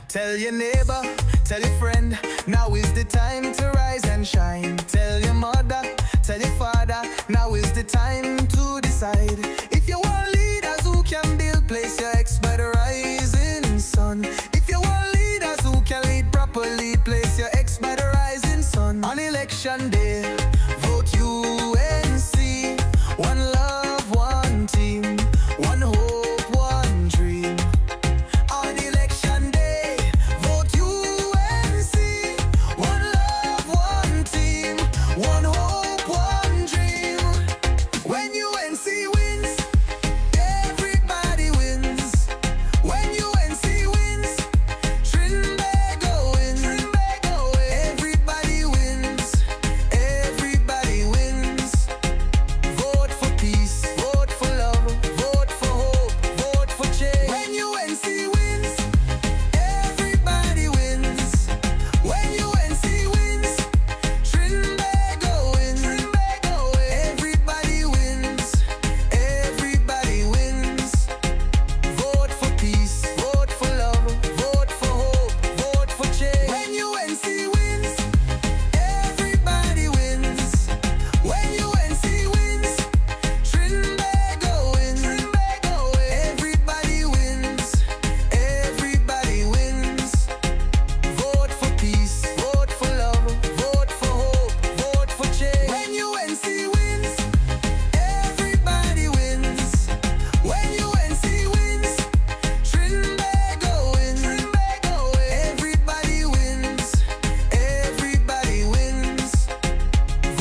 Tell your neighbor, tell your friend, now is the time to rise and shine. Tell your mother, tell your father, now is the time to decide. If you want leaders who can build, place your ex by the rising sun. If you want leaders who can lead properly, place your ex by the rising sun. On election day, vote UNC. One love, one team, one hope, one dream. On election day, vote UNC. One love, one team, one hope, one dream. When UNC wins, everybody wins. When UNC wins, Trinbago wins. Everybody wins. Everybody wins. Vote for peace, vote for love, vote for hope, vote for change. When UNC wins, everybody wins. When UNC wins, Trinbago wins. Everybody wins. Everybody wins. Vote for peace, vote for love, vote for hope, vote for change. When UNC wins, everybody wins. When UNC wins, Trinbago wins. Everybody wins. Everybody wins. Vote for peace, vote for love, vote for hope, vote for change. When UNC wins, everybody wins. When UNC wins, Trinbago wins. Everybody wins. Everybody wins.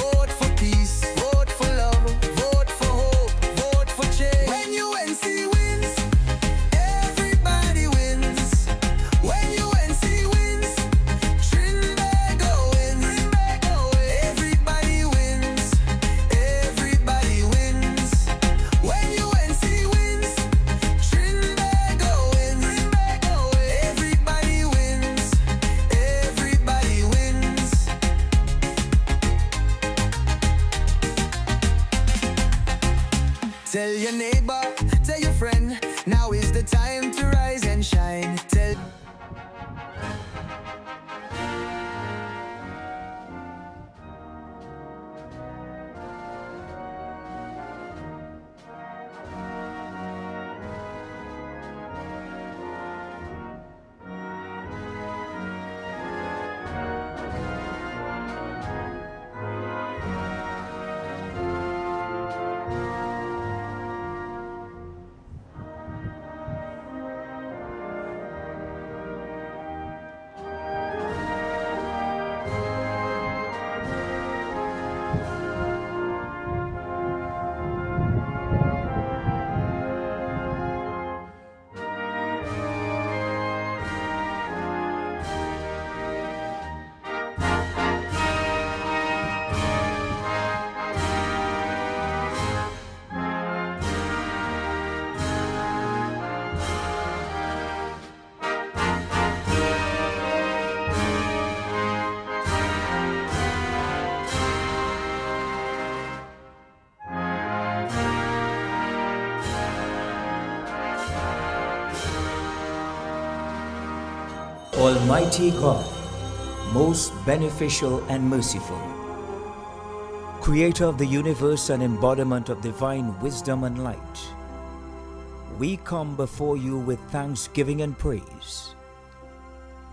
Vote for peace, vote for love, vote for hope, vote for change. When UNC wins, everybody wins. When UNC wins, Trinbago wins. Everybody wins. Everybody wins. When UNC wins, Trinbago wins. Everybody wins. Everybody wins. Tell your neighbor, tell your friend, now is the time to rise and shine. Tell Almighty God, most beneficial and merciful, Creator of the universe and embodiment of divine wisdom and light, we come before you with thanksgiving and praise.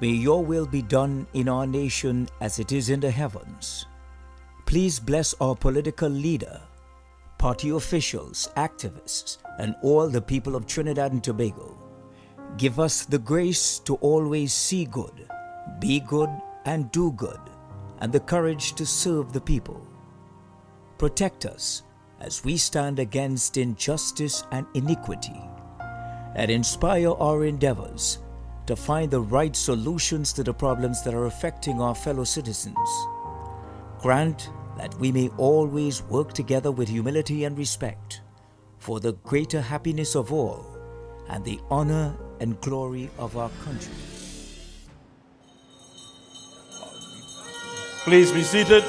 May your will be done in our nation as it is in the heavens. Please bless our political leader, party officials, activists, and all the people of Trinidad and Tobago. Give us the grace to always see good, be good, and do good, and the courage to serve the people. Protect us as we stand against injustice and iniquity, and inspire our endeavors to find the right solutions to the problems that are affecting our fellow citizens. Grant that we may always work together with humility and respect for the greater happiness of all and the honor and glory of our country. Please be seated.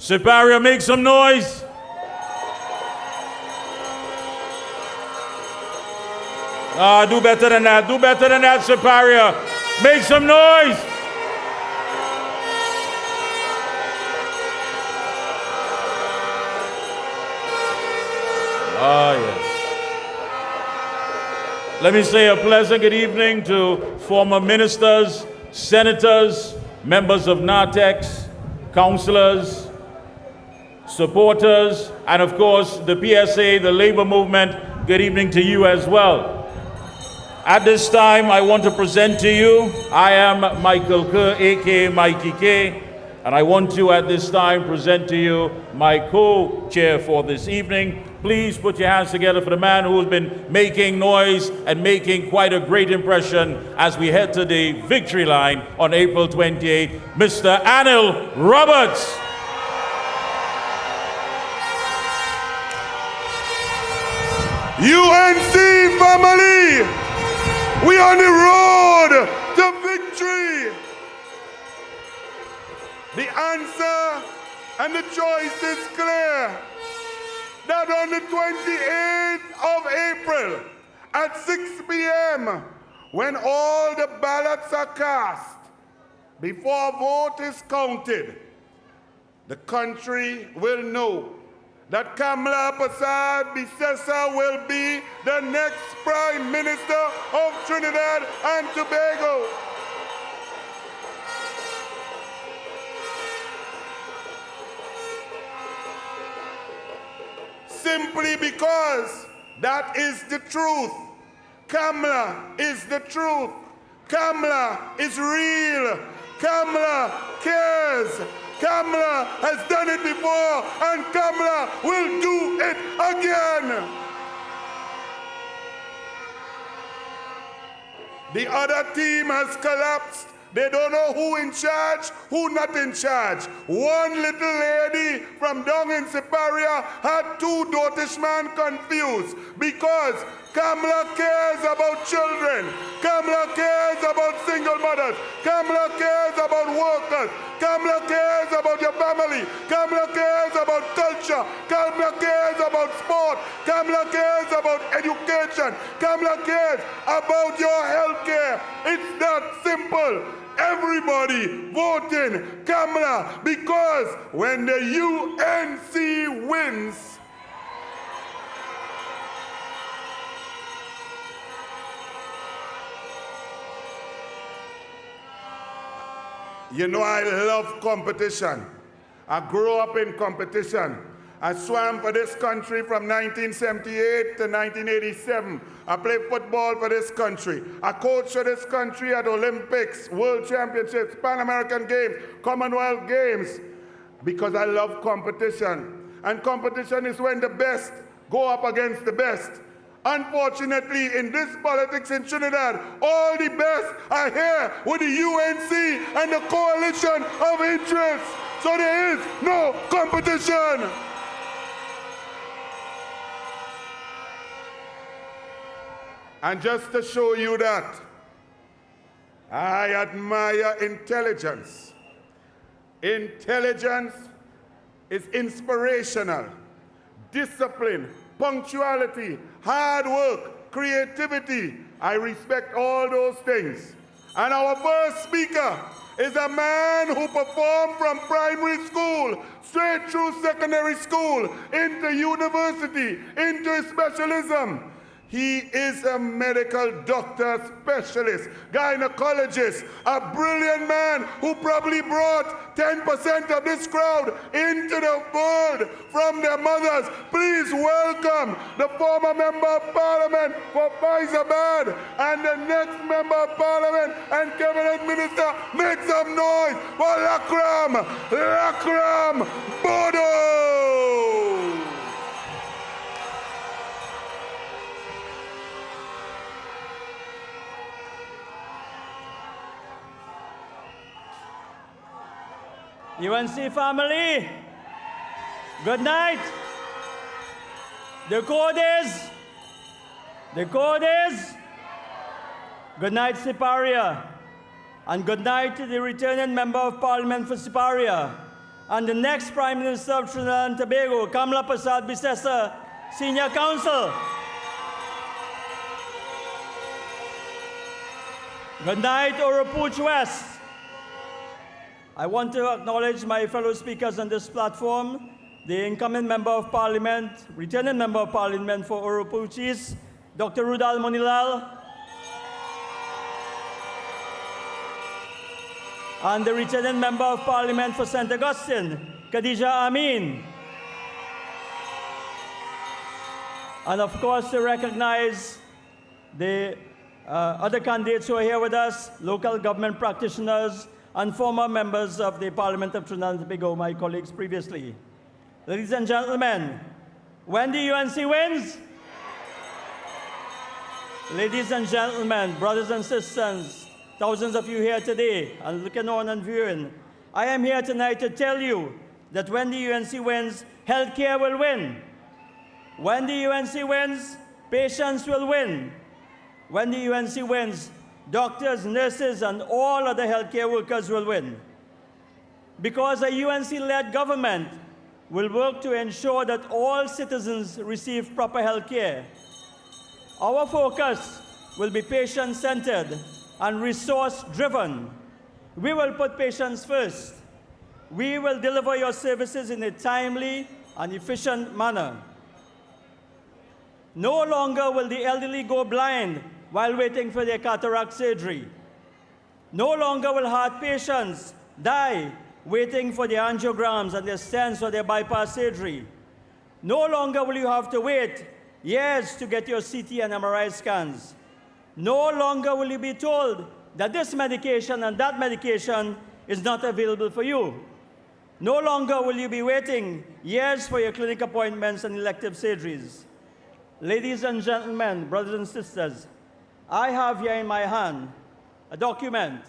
Siparia, make some noise. Do better than that. Do better than that, Siparia. Make some noise. Yes. Let me say a pleasant good evening to former ministers, senators, members of NARTEX, councillors, supporters, and of course the PSA, the labor movement. Good evening to you as well. At this time, I want to present to you, I am Michael Kerr, aka Mikey K, and I want to at this time present to you my co-chair for this evening. Please put your hands together for the man who has been making noise and making quite a great impression as we head to the victory line on April 28, Mr. Anil Roberts. UNC family, we on the road to victory. The answer and the choice is clear. That on the 28th of April at 6 p.m., when all the ballots are cast, before a vote is counted, the country will know that Kamla Persad-Bissessar will be the next Prime Minister of Trinidad and Tobago. Simply because that is the truth. Kamla is the truth. Kamla is real. Kamla cares. Kamla has done it before, and Kamla will do it again. The other team has collapsed. They don't know who in charge, who not in charge. One little lady from down in Siparia had two Dotish men confused because Kamla cares about children. Kamla cares about single mothers. Kamla cares about workers. Kamla cares about your family. Kamla cares about culture. Kamla cares about sport. Kamla cares about education. Kamla cares about your health care. It's that simple. Everybody voting Kamla because when the UNC wins, you know I love competition. I grew up in competition. I swam for this country from 1978 to 1987. I played football for this country. I coached for this country at Olympics, World Championships, Pan American Games, Commonwealth Games, because I love competition. And competition is when the best go up against the best. Unfortunately, in this politics in Trinidad, all the best are here with the UNC and the coalition of interests. So there is no competition. And just to show you that, I admire intelligence. Intelligence is inspirational. Discipline, punctuality, hard work, creativity. I respect all those things. And our first speaker is a man who performed from primary school, straight through secondary school, into university, into specialism. He is a medical doctor specialist, gynecologist, a brilliant man who probably brought 10% of this crowd into the world from their mothers. Please welcome the former Member of Parliament for Persad-Bissessar and the next Member of Parliament and Cabinet Minister. Make some noise for Lakram Bodo! UNC family, good night. The code is, good night Siparia, and good night to the returning Member of Parliament for Siparia, and the next Prime Minister of Trinidad and Tobago, Kamla Persad-Bissessar, Senior Counsel. Good night, Urupuch West. I want to acknowledge my fellow speakers on this platform, the incoming Member of Parliament, returning Member of Parliament for Urupuch East, Dr. Rudal Monilal, and the returning Member of Parliament for St. Augustine, Khadija Amin. And of course, to recognize the other candidates who are here with us, local government practitioners, and former members of the Parliament of Trinidad and Tobago, my colleagues previously. Ladies and gentlemen, when the UNC wins, ladies and gentlemen, brothers and sisters, thousands of you here today and looking on and viewing, I am here tonight to tell you that when the UNC wins, healthcare will win. When the UNC wins, patients will win. When the UNC wins, doctors, nurses, and all other healthcare workers will win. Because a UNC-led government will work to ensure that all citizens receive proper health care. Our focus will be patient-centered and resource-driven. We will put patients first. We will deliver your services in a timely and efficient manner. No longer will the elderly go blind while waiting for their cataract surgery. No longer will heart patients die waiting for their angiograms and their stents or their bypass surgery. No longer will you have to wait years to get your CT and MRI scans. No longer will you be told that this medication and that medication is not available for you. No longer will you be waiting years for your clinic appointments and elective surgeries. Ladies and gentlemen, brothers and sisters, I have here in my hand a document.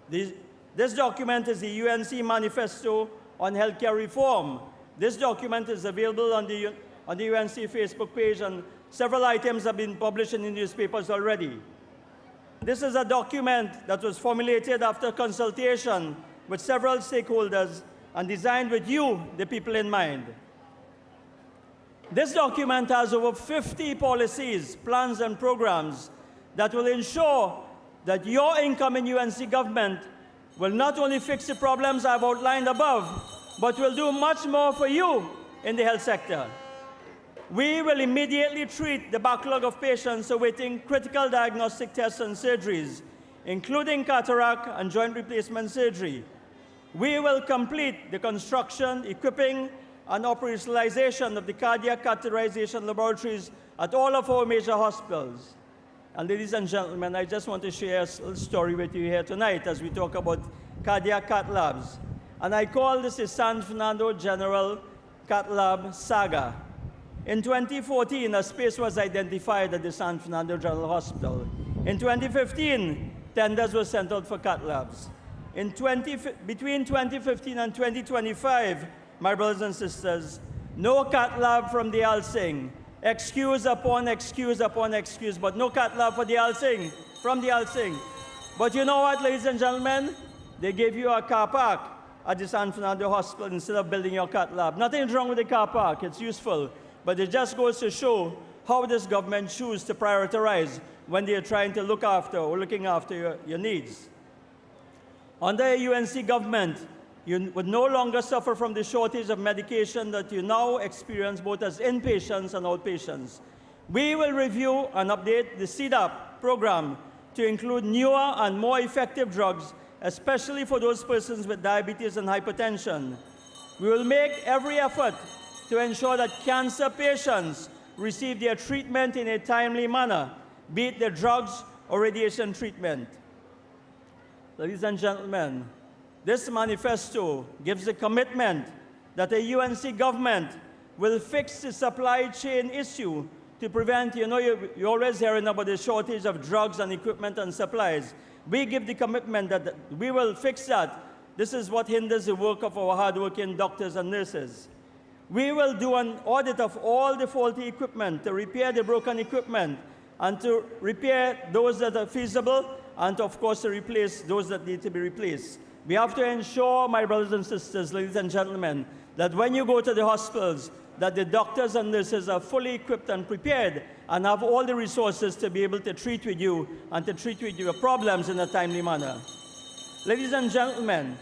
This document is the UNC Manifesto on Healthcare Reform. This document is available on the UNC Facebook page, and several items have been published in the newspapers already. This is a document that was formulated after consultation with several stakeholders and designed with you, the people, in mind. This document has over 50 policies, plans, and programs that will ensure that your incoming UNC government will not only fix the problems I've outlined above, but will do much more for you in the health sector. We will immediately treat the backlog of patients awaiting critical diagnostic tests and surgeries, including cataract and joint replacement surgery. We will complete the construction, equipping, and operationalization of the cardiac catheterization laboratories at all of our major hospitals. And ladies and gentlemen, I just want to share a little story with you here tonight as we talk about cardiac cath labs. And I call this the San Fernando General Cath Lab Saga. In 2014, a space was identified at the San Fernando General Hospital. In 2015, tenders were sent out for cath labs. Between 2015 and 2025, my brothers and sisters, no cath lab from the Alsing. Excuse upon excuse upon excuse, but no cath lab for the Alsing, from the Alsing. But you know what, ladies and gentlemen? They gave you a car park at the San Fernando Hospital instead of building your cath lab. Nothing's wrong with the car park, it's useful. But it just goes to show how this government chooses to prioritize when they're trying to look after or looking after your needs. Under a UNC government, you would no longer suffer from the shortage of medication that you now experience both as inpatients and outpatients. We will review and update the CDAP program to include newer and more effective drugs, especially for those persons with diabetes and hypertension. We will make every effort to ensure that cancer patients receive their treatment in a timely manner, be it the drugs or radiation treatment. Ladies and gentlemen, this manifesto gives a commitment that the UNC government will fix the supply chain issue to prevent, you're always hearing about the shortage of drugs and equipment and supplies. We give the commitment that we will fix that. This is what hinders the work of our hardworking doctors and nurses. We will do an audit of all the faulty equipment to repair the broken equipment and to repair those that are feasible and, of course, to replace those that need to be replaced. We have to ensure, my brothers and sisters, ladies and gentlemen, that when you go to the hospitals, that the doctors and nurses are fully equipped and prepared and have all the resources to be able to treat with you and to treat with your problems in a timely manner. Ladies and gentlemen,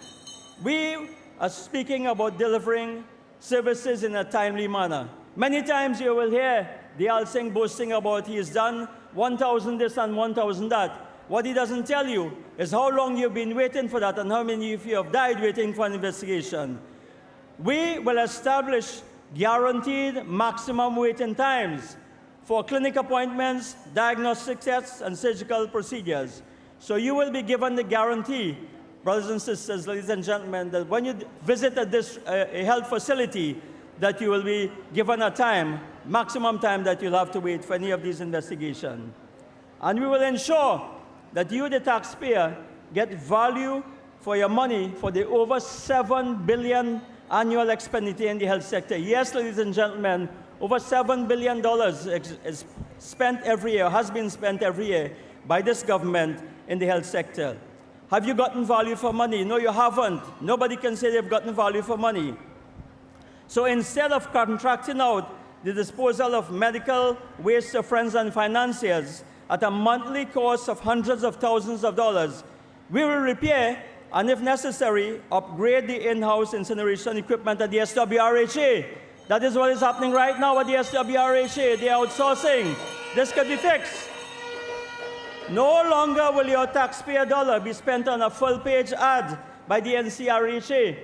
we are speaking about delivering services in a timely manner. Many times you will hear the Alsing boasting about he has done 1,000 this and 1,000 that. What he doesn't tell you is how long you've been waiting for that and how many of you have died waiting for an investigation. We will establish guaranteed maximum waiting times for clinic appointments, diagnostic tests, and surgical procedures. So you will be given the guarantee, brothers and sisters, ladies and gentlemen, that when you visit a health facility, that you will be given a time, maximum time that you'll have to wait for any of these investigations. And we will ensure that you, the taxpayer, get value for your money for the over $7 billion annual expenditure in the health sector. Yes, ladies and gentlemen, over $7 billion is spent every year, has been spent every year by this government in the health sector. Have you gotten value for money? No, you haven't. Nobody can say they've gotten value for money. So instead of contracting out the disposal of medical waste to friends and financiers at a monthly cost of hundreds of thousands of dollars, we will repair and, if necessary, upgrade the in-house incineration equipment at the SWRHA. That is what is happening right now at the SWRHA. They are outsourcing. This could be fixed. No longer will your taxpayer dollar be spent on a full-page ad by the NCRHA.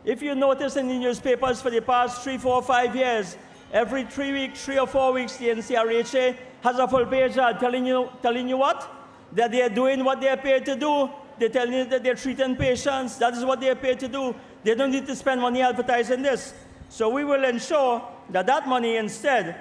If you notice in the newspapers for the past 3, 4, 5 years, every 3 weeks, 3 or 4 weeks, the NCRHA has a full-page ad telling you what? That they are doing what they are paid to do. They're telling you that they're treating patients. That is what they are paid to do. They don't need to spend money advertising this. So we will ensure that that money instead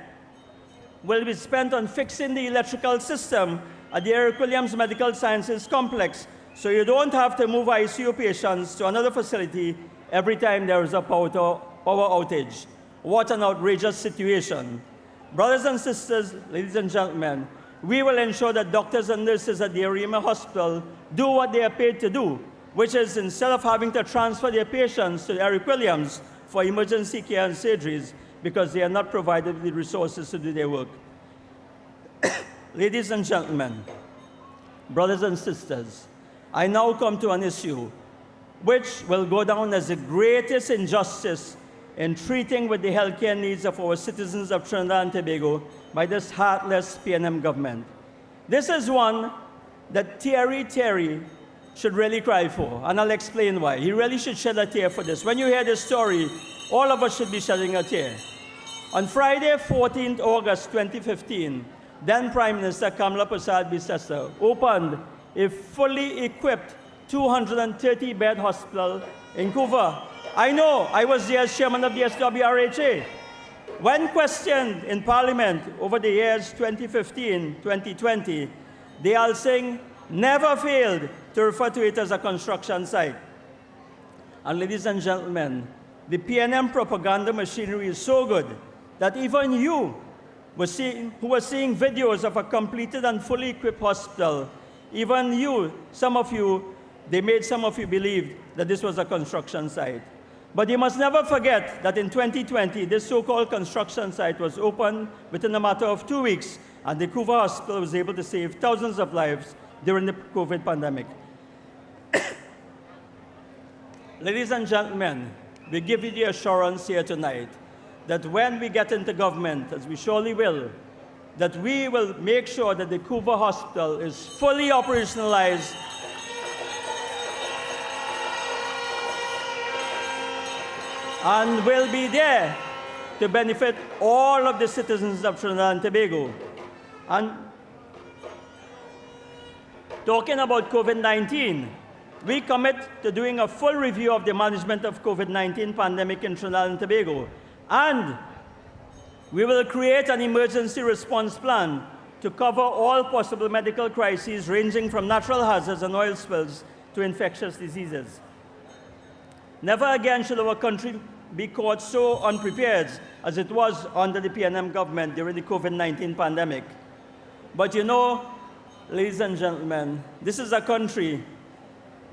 will be spent on fixing the electrical system at the Eric Williams Medical Sciences Complex, so you don't have to move ICU patients to another facility every time there is a power outage. What an outrageous situation. Brothers and sisters, ladies and gentlemen, we will ensure that doctors and nurses at the Arima Hospital do what they are paid to do, which is instead of having to transfer their patients to Eric Williams for emergency care and surgeries because they are not provided with the resources to do their work. Ladies and gentlemen, brothers and sisters, I now come to an issue which will go down as the greatest injustice in treating with the healthcare needs of our citizens of Trinidad and Tobago by this heartless PNM government. This is one that Terry should really cry for, and I'll explain why. He really should shed a tear for this. When you hear this story, all of us should be shedding a tear. On Friday, 14th August 2015, then Prime Minister Kamla Persad-Bissessar opened a fully equipped 230-bed hospital in Couva. I know, I was there as chairman of the SWRHA. When questioned in Parliament over the years 2015, 2020, the Alsing never failed to refer to it as a construction site. And ladies and gentlemen, the PNM propaganda machinery is so good that even you who were seeing videos of a completed and fully equipped hospital, even you, some of you, they made some of you believe that this was a construction site. But you must never forget that in 2020, this so-called construction site was opened within a matter of 2 weeks, and the Couva Hospital was able to save thousands of lives during the COVID pandemic. Ladies and gentlemen, we give you the assurance here tonight that when we get into government, as we surely will, that we will make sure that the Couva Hospital is fully operationalized and will be there to benefit all of the citizens of Trinidad and Tobago. And talking about COVID-19, we commit to doing a full review of the management of COVID-19 pandemic in Trinidad and Tobago. And we will create an emergency response plan to cover all possible medical crises ranging from natural hazards and oil spills to infectious diseases. Never again should our country be caught so unprepared as it was under the PNM government during the COVID-19 pandemic. But you know, ladies and gentlemen, this is a country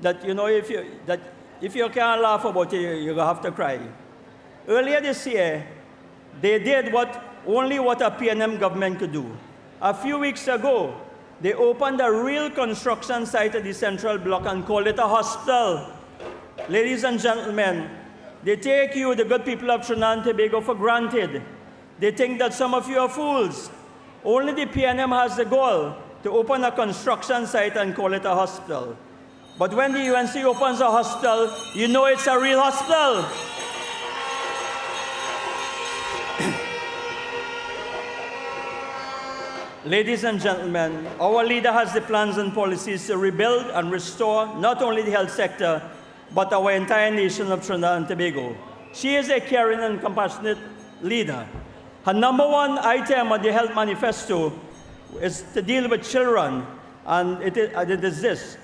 that, you know, that if you can't laugh about it, you're going to have to cry. Earlier this year, they did only what a PNM government could do. A few weeks ago, they opened a real construction site at the Central Block and called it a hospital. Ladies and gentlemen, they take you, the good people of Trinidad and Tobago, for granted. They think that some of you are fools. Only the PNM has the goal to open a construction site and call it a hospital. But when the UNC opens a hospital, you know it's a real hospital. Ladies and gentlemen, our leader has the plans and policies to rebuild and restore not only the health sector, but our entire nation of Trinidad and Tobago. She is a caring and compassionate leader. Her number one item on the health manifesto is to deal with children, and it is this.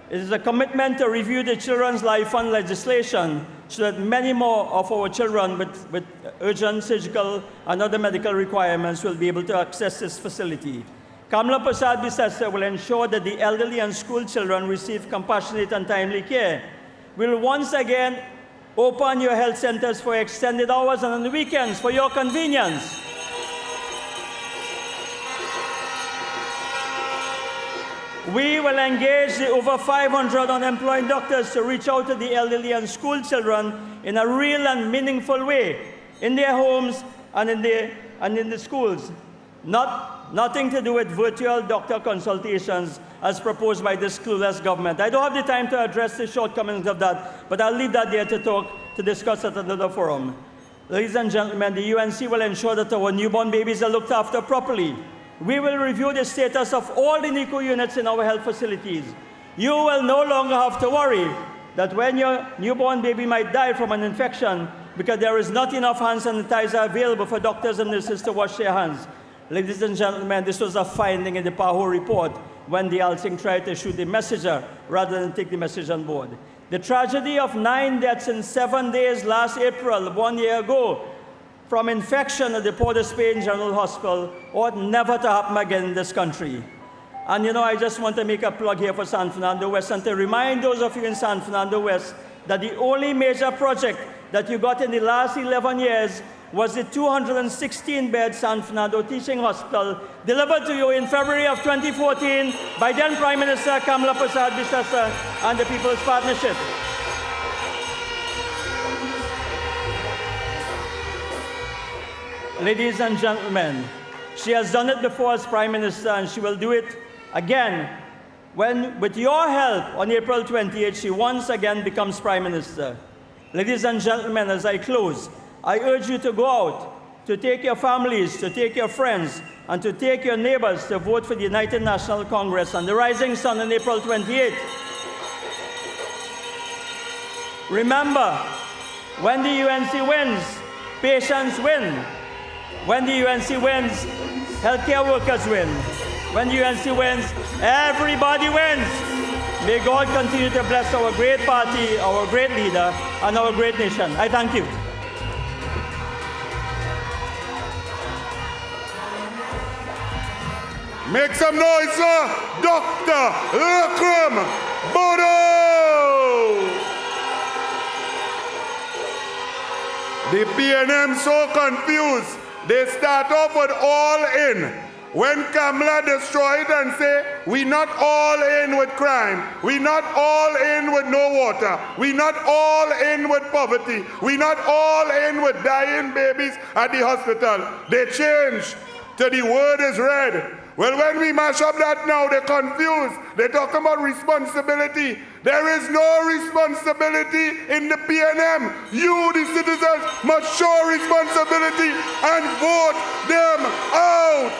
It is a commitment to review the Children's Life Fund legislation so that many more of our children with urgent surgical and other medical requirements will be able to access this facility. Kamla Persad-Bissessar will ensure that the elderly and school children receive compassionate and timely care. We'll once again open your health centers for extended hours and on the weekends for your convenience. We will engage the over 500 unemployed doctors to reach out to the elderly and school children in a real and meaningful way, in their homes and in the schools. Nothing to do with virtual doctor consultations as proposed by this clueless government. I don't have the time to address the shortcomings of that, but I'll leave that there to discuss at another forum. Ladies and gentlemen, the UNC will ensure that our newborn babies are looked after properly. We will review the status of all the NICU units in our health facilities. You will no longer have to worry that when your newborn baby might die from an infection because there is not enough hand sanitizer available for doctors and nurses to wash their hands. Ladies and gentlemen, this was a finding in the PAHO report when the Alsing tried to shoot the messenger rather than take the message on board. The tragedy of 9 deaths in 7 days last April, 1 year ago, from infection at the Port-of-Spain General Hospital ought never to happen again in this country. And you know, I just want to make a plug here for San Fernando West and to remind those of you in San Fernando West that the only major project that you got in the last 11 years was the 216-bed San Fernando Teaching Hospital delivered to you in February of 2014 by then Prime Minister Kamla Persad-Bissessar and the People's Partnership. Ladies and gentlemen, she has done it before as Prime Minister and she will do it again when, with your help, on April 28th, she once again becomes Prime Minister. Ladies and gentlemen, as I close, I urge you to go out, to take your families, to take your friends, and to take your neighbors to vote for the United National Congress and the Rising Sun on April 28th. Remember, when the UNC wins, patients win. When the UNC wins, healthcare workers win. When the UNC wins, everybody wins. May God continue to bless our great party, our great leader, and our great nation. I thank you. Make some noise, sir. Dr. Lakram Bodo. The PNM so confused. They start off with all in. When Kamla destroy it and say, we not all in with crime, we not all in with no water, we not all in with poverty, we not all in with dying babies at the hospital. They change to the word is red. Well, when we mash up that now, they're confused. They talk about responsibility. There is no responsibility in the PNM. You, the citizens, must show responsibility and vote them out.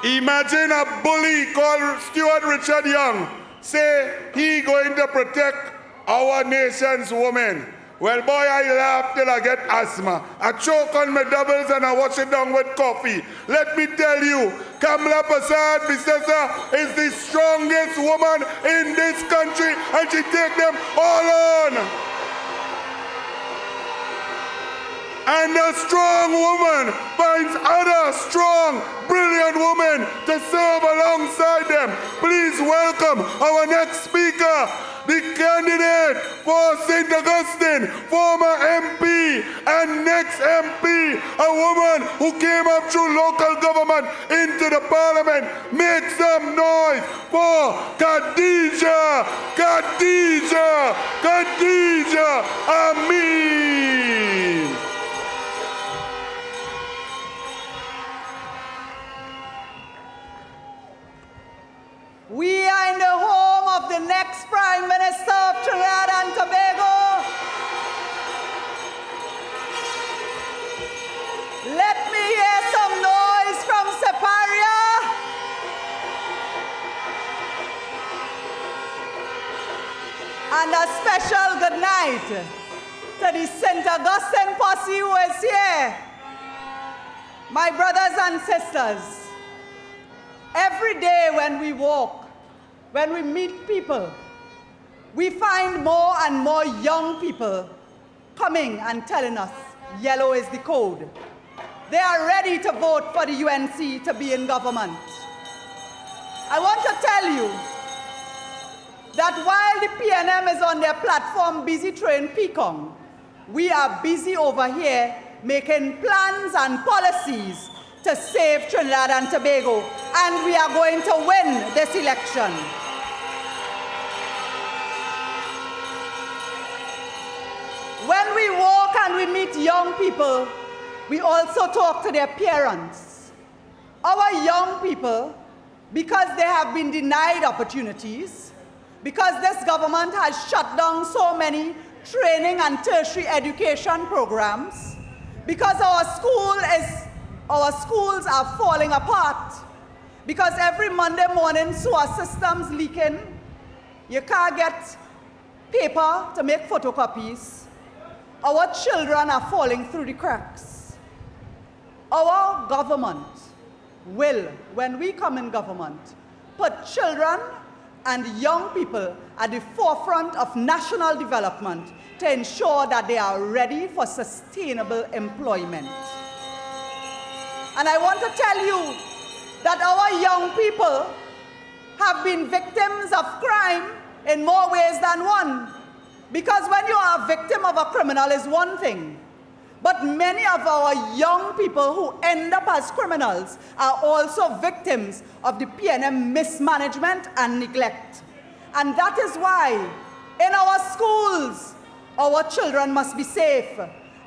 Imagine a bully called Stuart Richard Young say he going to protect our nation's women. Well, boy, I laugh till I get asthma. I choke on my doubles and I wash it down with coffee. Let me tell you, Kamla Persad-Bissessar is the strongest woman in this country and she take them all on. And a strong woman finds other strong, brilliant women women to serve alongside them. Please welcome our next speaker, the candidate for St. Augustine, former MP and next MP, a woman who came up through local government into the parliament. Make some noise for Khadija Amin. We are in the home of the next Prime Minister of Trinidad and Tobago. Let me hear some noise from Separia. And a special good night to the St. Augustine posse who is here. My brothers and sisters, every day when we walk, when we meet people, we find more and more young people coming and telling us yellow is the code. They are ready to vote for the UNC to be in government. I want to tell you that while the PNM is on their platform busy throwing pecan, we are busy over here making plans and policies to save Trinidad and Tobago, and we are going to win this election. When we walk and we meet young people, we also talk to their parents. Our young people, because they have been denied opportunities, because this government has shut down so many training and tertiary education programs, because our schools are falling apart, because every Monday morning sewer systems leaking, you can't get paper to make photocopies. Our children are falling through the cracks. Our government will, when we come in government, put children and young people at the forefront of national development to ensure that they are ready for sustainable employment. And I want to tell you that our young people have been victims of crime in more ways than one. Because when you are a victim of a criminal is one thing, but many of our young people who end up as criminals are also victims of the PNM mismanagement and neglect. And that is why in our schools, our children must be safe.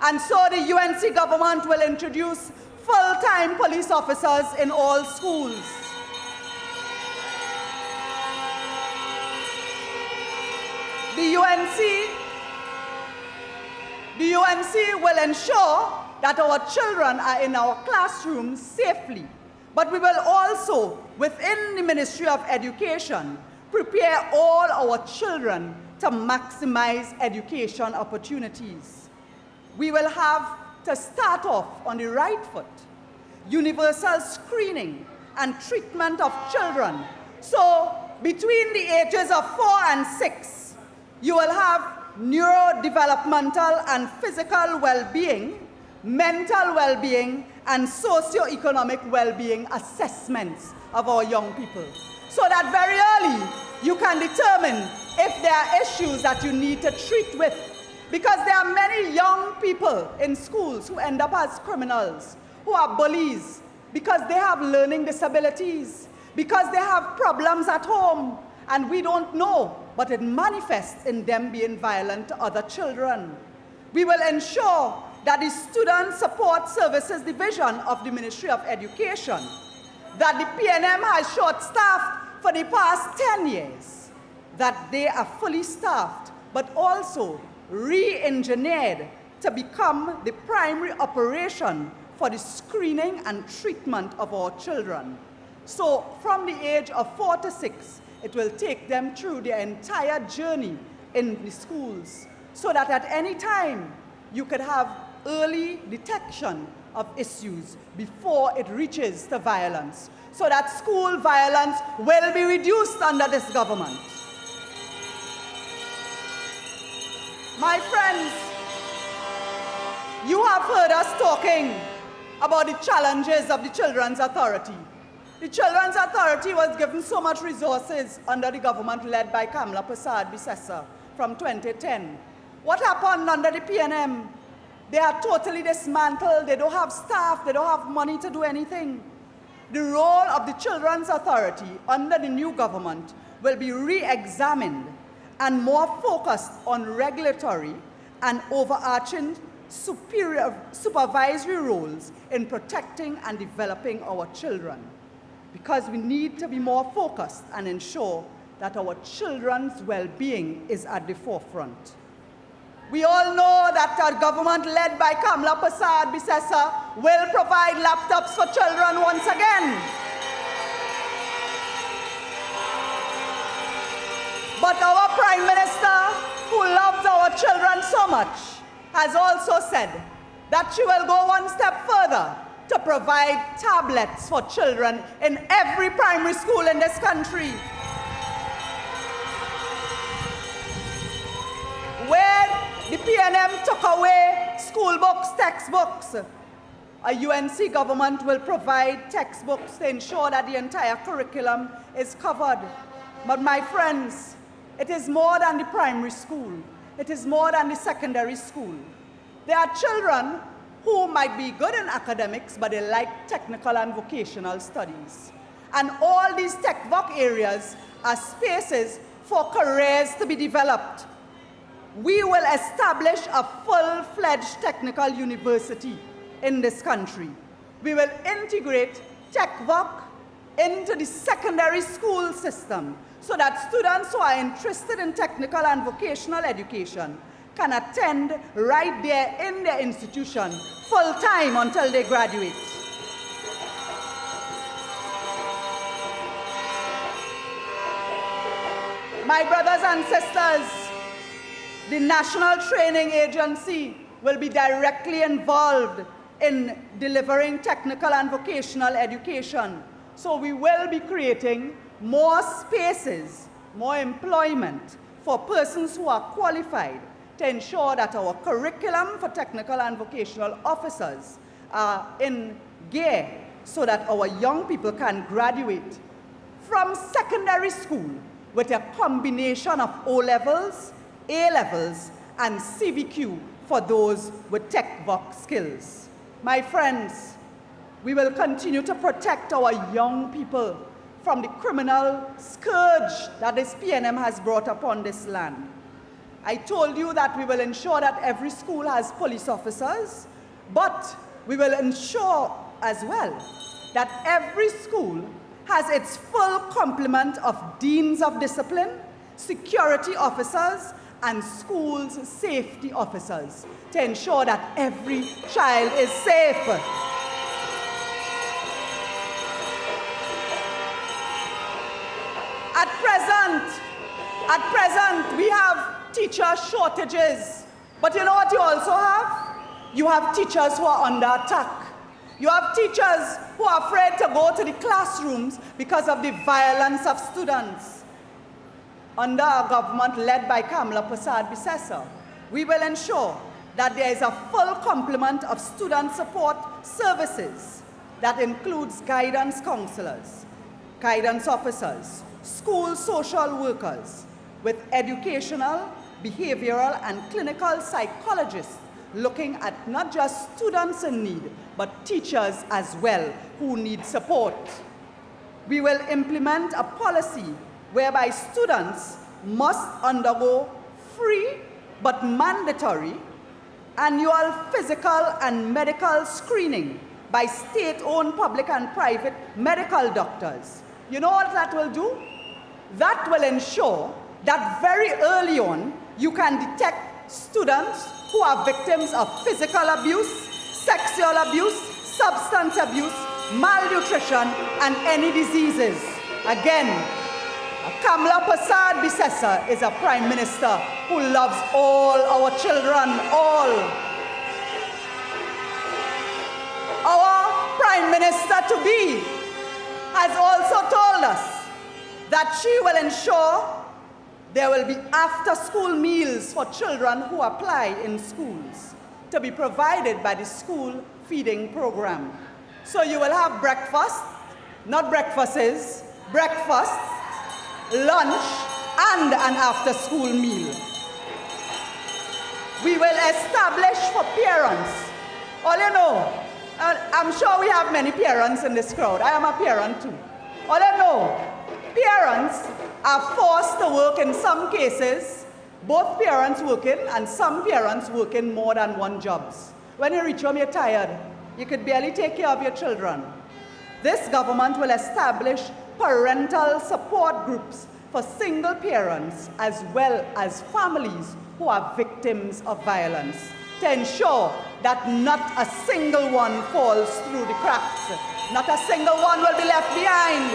And so the UNC government will introduce full-time police officers in all schools. The UNC will ensure that our children are in our classrooms safely. But we will also, within the Ministry of Education, prepare all our children to maximize education opportunities. We will have to start off on the right foot, universal screening and treatment of children. So between the ages of 4 and 6, you will have neurodevelopmental and physical well-being, mental well-being, and socio-economic well-being assessments of our young people. So that very early, you can determine if there are issues that you need to treat with. Because there are many young people in schools who end up as criminals, who are bullies, because they have learning disabilities, because they have problems at home, and we don't know, but it manifests in them being violent to other children. We will ensure that the Student Support Services Division of the Ministry of Education, that the PNM has short-staffed for the past 10 years, that they are fully staffed, but also re-engineered to become the primary operation for the screening and treatment of our children. So from the age of 4 to 6, it will take them through their entire journey in the schools, so that at any time you could have early detection of issues before it reaches to violence, so that school violence will be reduced under this government. My friends, you have heard us talking about the challenges of the Children's Authority. The Children's Authority was given so much resources under the government led by Kamla Persad-Bissessar from 2010. What happened under the PNM? They are totally dismantled. They don't have staff. They don't have money to do anything. The role of the Children's Authority under the new government will be re-examined and more focused on regulatory and overarching supervisory roles in protecting and developing our children. Because we need to be more focused and ensure that our children's well-being is at the forefront. We all know that our government led by Kamla Persad-Bissessar will provide laptops for children once again. But our Prime Minister, who loves our children so much, has also said that she will go one step further to provide tablets for children in every primary school in this country. Where the PNM took away school books, textbooks, a UNC government will provide textbooks to ensure that the entire curriculum is covered. But my friends, it is more than the primary school. It is more than the secondary school. There are children who might be good in academics, but they like technical and vocational studies. And all these tech voc areas are spaces for careers to be developed. We will establish a full-fledged technical university in this country. We will integrate tech voc into the secondary school system so that students who are interested in technical and vocational education can attend right there in their institution full-time until they graduate. My brothers and sisters, the National Training Agency will be directly involved in delivering technical and vocational education. So we will be creating more spaces, more employment for persons who are qualified to ensure that our curriculum for technical and vocational officers are in gear so that our young people can graduate from secondary school with a combination of O-levels, A-levels, and CVQ for those with tech voc skills. My friends, we will continue to protect our young people from the criminal scourge that this PNM has brought upon this land. I told you that we will ensure that every school has police officers, but we will ensure as well that every school has its full complement of deans of discipline, security officers, and schools safety officers to ensure that every child is safe. At present, we have teacher shortages. But you know what you also have? You have teachers who are under attack. You have teachers who are afraid to go to the classrooms because of the violence of students. Under a government led by Kamla Persad-Bissessar, we will ensure that there is a full complement of student support services that includes guidance counselors, guidance officers, school social workers, with educational, behavioral, and clinical psychologists looking at not just students in need, but teachers as well who need support. We will implement a policy whereby students must undergo free but mandatory annual physical and medical screening by state-owned public and private medical doctors. You know what that will do? That will ensure that very early on, you can detect students who are victims of physical abuse, sexual abuse, substance abuse, malnutrition, and any diseases. Again, Kamla Persad-Bissessar is a Prime Minister who loves all our children, all. Our Prime Minister-to-be has also told us that she will ensure there will be after-school meals for children who apply in schools to be provided by the school feeding program. So you will have breakfast, not breakfasts, breakfasts, lunch, and an after-school meal. We will establish for parents, all you know, I'm sure we have many parents in this crowd. I am a parent too. All you know, parents are forced to work in some cases, both parents working and some parents working more than one jobs. When you reach home, you're tired. You could barely take care of your children. This government will establish parental support groups for single parents as well as families who are victims of violence to ensure that not a single one falls through the cracks. Not a single one will be left behind.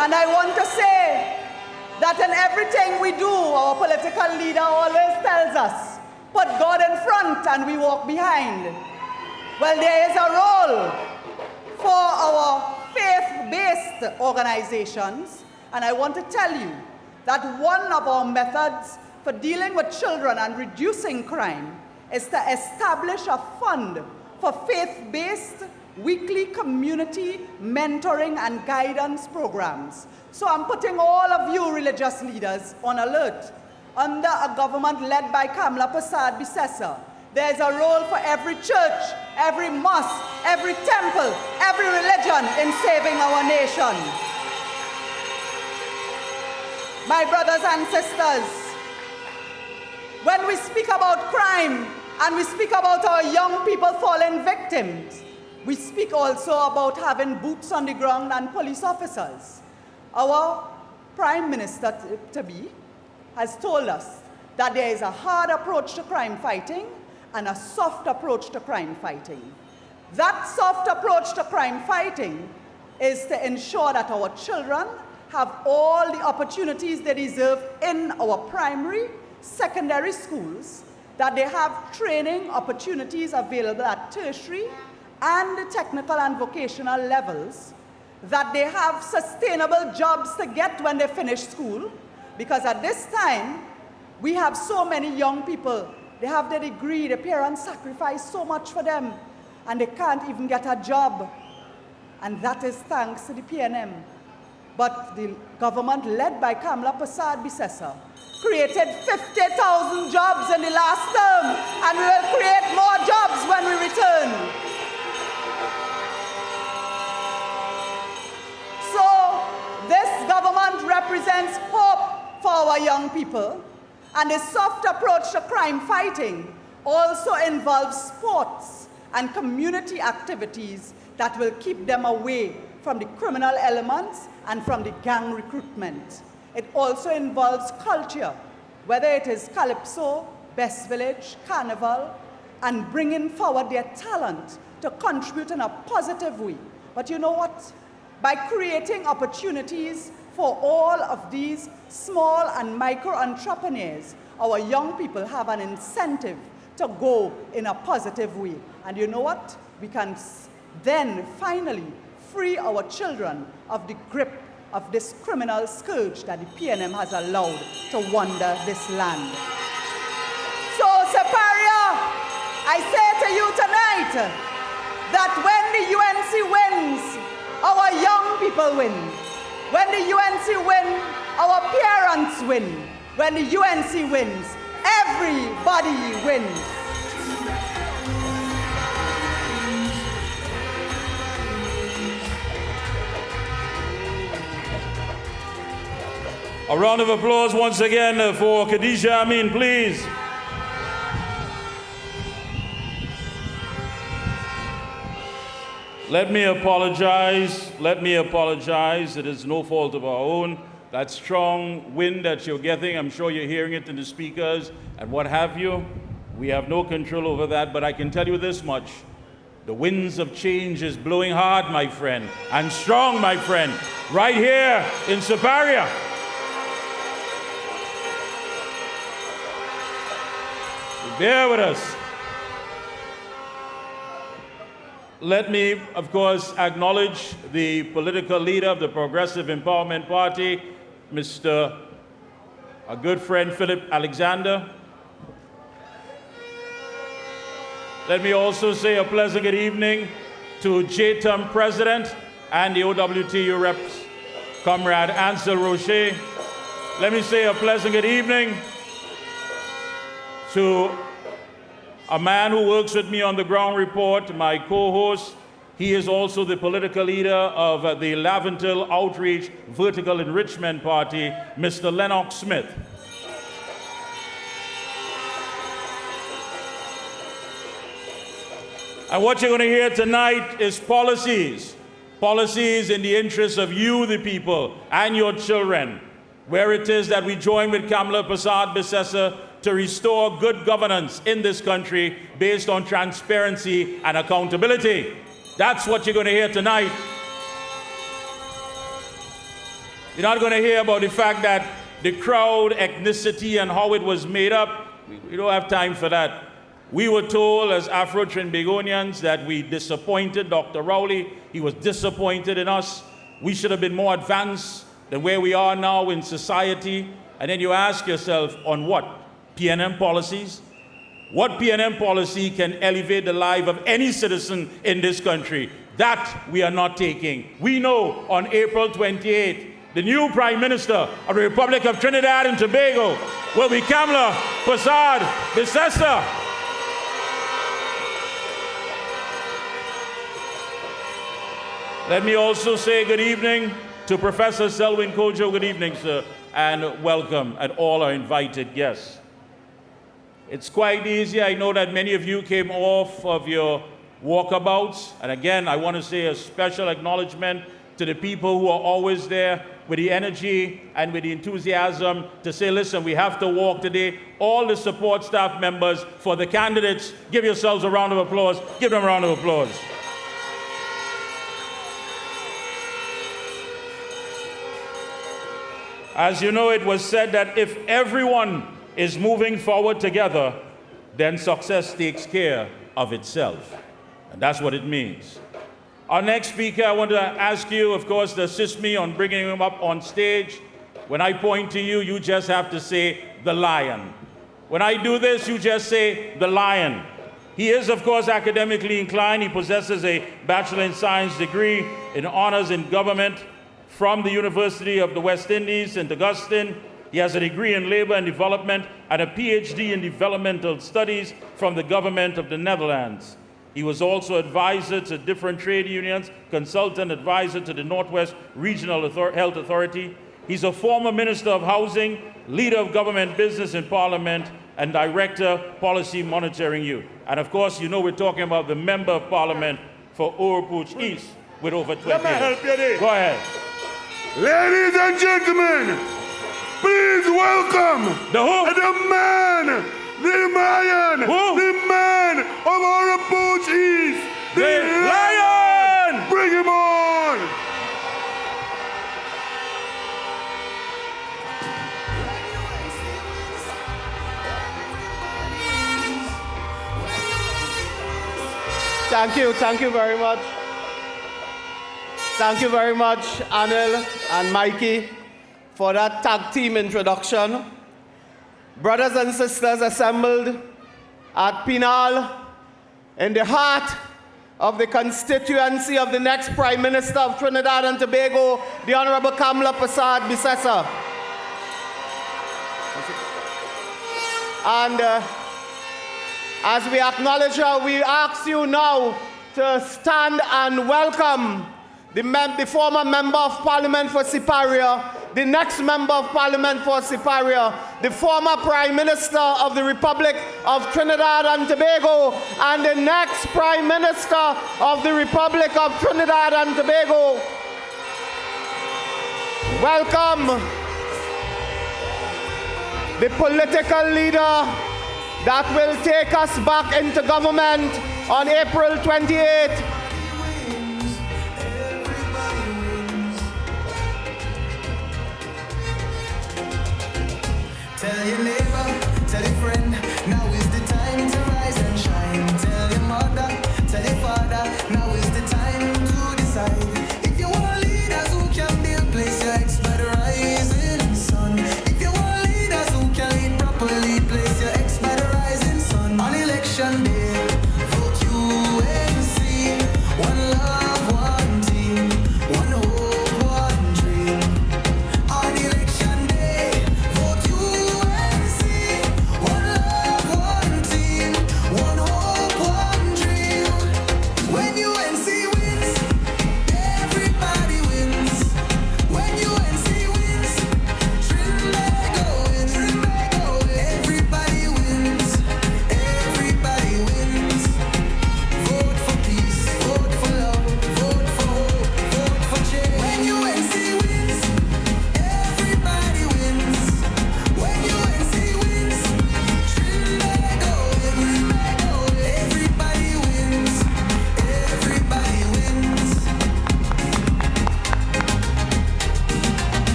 And I want to say that in everything we do, our political leader always tells us, put God in front and we walk behind. Well, there is a role for our faith-based organizations, and I want to tell you that one of our methods for dealing with children and reducing crime is to establish a fund for faith-based weekly community mentoring and guidance programs. So I'm putting all of you religious leaders on alert. Under a government led by Kamla Persad-Bissessar, there's a role for every church, every mosque, every temple, every religion in saving our nation. My brothers and sisters, when we speak about crime and we speak about our young people falling victims, we speak also about having boots on the ground and police officers. Our Prime Minister-to-be has told us that there is a hard approach to crime fighting and a soft approach to crime fighting. That soft approach to crime fighting is to ensure that our children have all the opportunities they deserve in our primary, secondary schools, that they have training opportunities available at tertiary and technical and vocational levels, that they have sustainable jobs to get when they finish school, because at this time, we have so many young people, they have their degree, their parents sacrifice so much for them, and they can't even get a job. And that is thanks to the PNM. But the government led by Kamla Persad-Bissessar created 50,000 jobs in the last term, and we will create more jobs when we return. So this government represents hope for our young people, and the soft approach to crime fighting also involves sports and community activities that will keep them away from the criminal elements and from the gang recruitment. It also involves culture, whether it is calypso, Best Village, Carnival, and bringing forward their talent to contribute in a positive way. But you know what? By creating opportunities for all of these small and micro entrepreneurs, our young people have an incentive to go in a positive way. And you know what? We can then finally free our children of the grip of this criminal scourge that the PNM has allowed to wander this land. So, Siparia, I say to you tonight that when the UNC wins, our young people win. When the UNC win, our parents win. When the UNC wins, everybody wins. A round of applause once again for Khadija Amin, please. Let me apologize. It is no fault of our own. That strong wind that you're getting, I'm sure you're hearing it in the speakers and what have you. We have no control over that, but I can tell you this much. The winds of change is blowing hard, my friend, and strong, my friend, right here in Siparia. Bear with us. Let me, of course, acknowledge the political leader of the Progressive Empowerment Party, a good friend, Philip Alexander. Let me also say a pleasant good evening to JTUM President and the OWTU reps, Comrade Ansel Rocher. Let me say a pleasant good evening to a man who works with me on the ground report, my co-host. He is also the political leader of the Laventille Outreach Vertical Enrichment Party, Mr. Lennox Smith. And what you're going to hear tonight is policies. Policies in the interest of you, the people, and your children, where it is that we join with Kamla Persad-Bissessar to restore good governance in this country based on transparency and accountability. That's what you're going to hear tonight. You're not going to hear about the fact that the crowd, ethnicity, and how it was made up. We don't have time for that. We were told as Afro-Trinbagonians that we disappointed Dr. Rowley. He was disappointed in us. We should have been more advanced than where we are now in society. And then you ask yourself, on what? PNM policies? What PNM policy can elevate the life of any citizen in this country? That we are not taking. We know on April 28th, the new Prime Minister of the Republic of Trinidad and Tobago will be Kamla Persad-Bissessar. Let me also say good evening to Professor Selwyn Kojo. Good evening, sir, and welcome, and all our invited guests. It's quite easy. I know that many of you came off of your walkabouts. And again, I want to say a special acknowledgement to the people who are always there with the energy and with the enthusiasm to say, listen, we have to walk today. All the support staff members for the candidates, give yourselves a round of applause. Give them a round of applause. As you know, it was said that if everyone is moving forward together, then success takes care of itself. And that's what it means. Our next speaker, I want to ask you, of course, to assist me on bringing him up on stage. When I point to you, you just have to say, the lion. When I do this, you just say, the lion. He is, of course, academically inclined. He possesses a Bachelor in Science degree in Honors in Government from the University of the West Indies, St. Augustine. He has a degree in Labor and Development and a PhD in Developmental Studies from the Government of the Netherlands. He was also advisor to different trade unions, consultant advisor to the Northwest Regional Health Authority. He's a former Minister of Housing, leader of government business in Parliament, and Director, Policy Monitoring Youth. And of course, you know we're talking about the Member of Parliament for Oropouche East with over 20 years. Help you there. Go ahead. Ladies and gentlemen, please welcome The who? the man, the lion, Who? the man of Oropouche East, The lion! Bring him on! Thank you very much. Thank you very much, Anil and Mikey, for that tag team introduction. Brothers and sisters assembled at Pinal, in the heart of the constituency of the next Prime Minister of Trinidad and Tobago, the Honorable Kamla Persad-Bissessar. And as we acknowledge her, we ask you now to stand and welcome the former Member of Parliament for Siparia, the next Member of Parliament for Siparia, the former Prime Minister of the Republic of Trinidad and Tobago, and the next Prime Minister of the Republic of Trinidad and Tobago. Welcome the political leader that will take us back into government on April 28th. Tell your neighbor, tell your friend, now is the time to rise and shine. Tell your mother, tell your father, now is the time to decide. If you want leaders who can build, place your ex by the rising sun. If you want leaders who can lead properly, place your ex by the rising sun. On election day, vote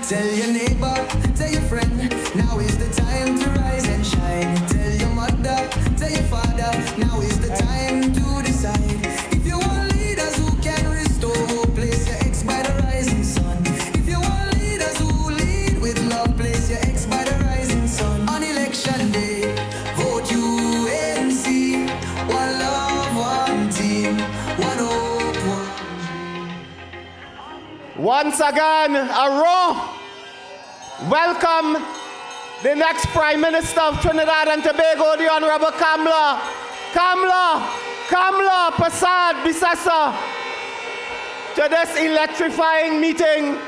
Tell your neighbor, tell your friend, now is the time to rise and shine. Tell your mother, tell your father, now is the time to decide. If you want leaders who can restore hope, place your ex by the rising sun. If you want leaders who lead with love, place your ex by the rising sun. On election day, vote UNC. One love, one team, one hope, one dream. Once again, a row. Welcome the next Prime Minister of Trinidad and Tobago, the Honorable Kamla. Kamla Persad-Bissessar, to this electrifying meeting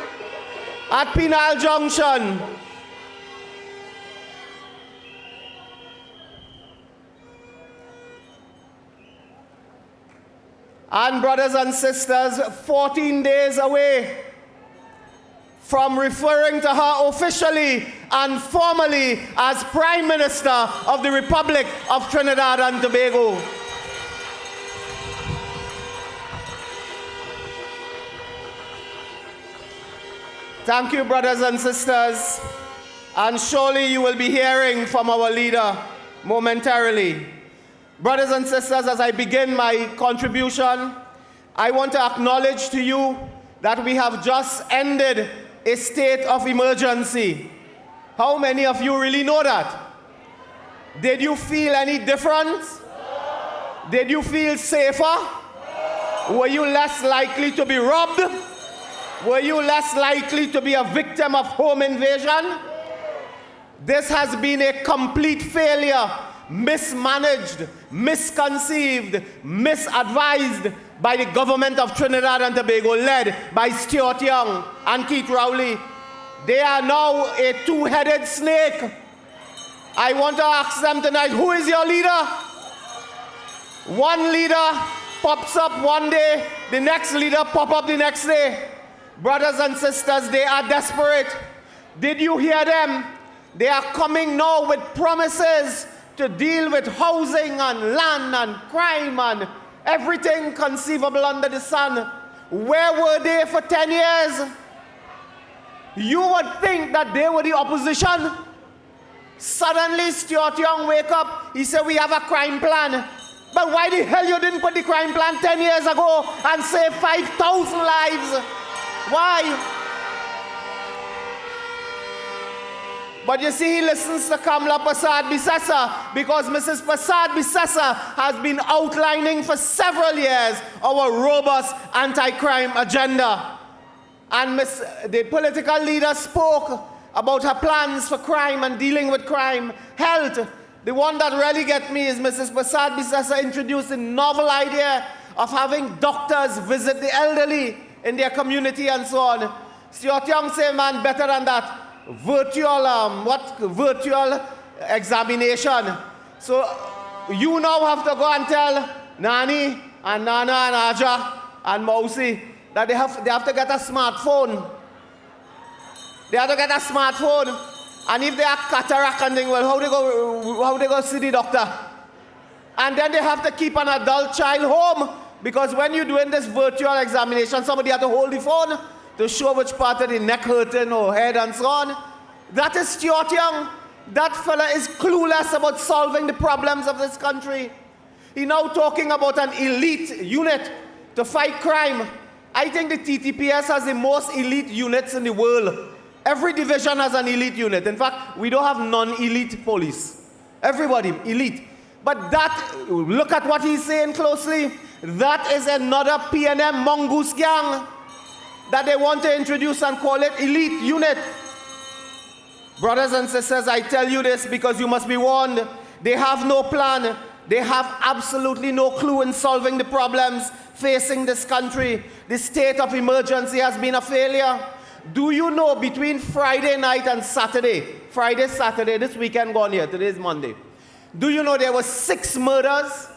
at Penal Junction. And brothers and sisters, 14 days away from referring to her officially and formally as Prime Minister of the Republic of Trinidad and Tobago. Thank you, brothers and sisters, and surely you will be hearing from our leader momentarily. Brothers and sisters, as I begin my contribution, I want to acknowledge to you that we have just ended a state of emergency. How many of you really know that? Did you feel any different? Did you feel safer? Were you less likely to be robbed? Were you less likely to be a victim of home invasion? This has been a complete failure, mismanaged, misconceived, misadvised by the government of Trinidad and Tobago, led by Stuart Young and Keith Rowley. They are now a two-headed snake. I want to ask them tonight, who is your leader? One leader pops up one day, the next leader pop up the next day. Brothers and sisters, they are desperate. Did you hear them? They are coming now with promises to deal with housing and land and crime and everything conceivable under the sun. Where were they for 10 years? You would think that they were the opposition. Suddenly, Stuart Young wake up. He said, we have a crime plan. But why the hell you didn't put the crime plan 10 years ago and save 5,000 lives? Why? But you see, he listens to Kamla Persad-Bissessar because Mrs. Persad-Bissessar has been outlining for several years our robust anti-crime agenda. And the political leader spoke about her plans for crime and dealing with crime. Health. The one that really gets me is Mrs. Persad-Bissessar introduced a novel idea of having doctors visit the elderly in their community and so on. Stuart Young said, man, better than that. Virtual examination. So you now have to go and tell Nani and Nana and Aja and Mausi that they have to get a smartphone. They have to get a smartphone. And if they have cataract and things, well, how they go see the doctor? And then they have to keep an adult child home because when you're doing this virtual examination, somebody has to hold the phone to show which part of the neck hurting or head and so on. That is Stuart Young. That fella is clueless about solving the problems of this country. He's now talking about an elite unit to fight crime. I think the TTPS has the most elite units in the world. Every division has an elite unit. In fact, we don't have non-elite police. Everybody, elite. But that, look at what he's saying closely. That is another PNM mongoose gang that they want to introduce and call it elite unit. Brothers and sisters, I tell you this because you must be warned. They have no plan. They have absolutely no clue in solving the problems facing this country. The state of emergency has been a failure. Do you know between Friday night and Saturday, Friday, Saturday, this weekend gone here, today is Monday. Do you know there were 6 murders?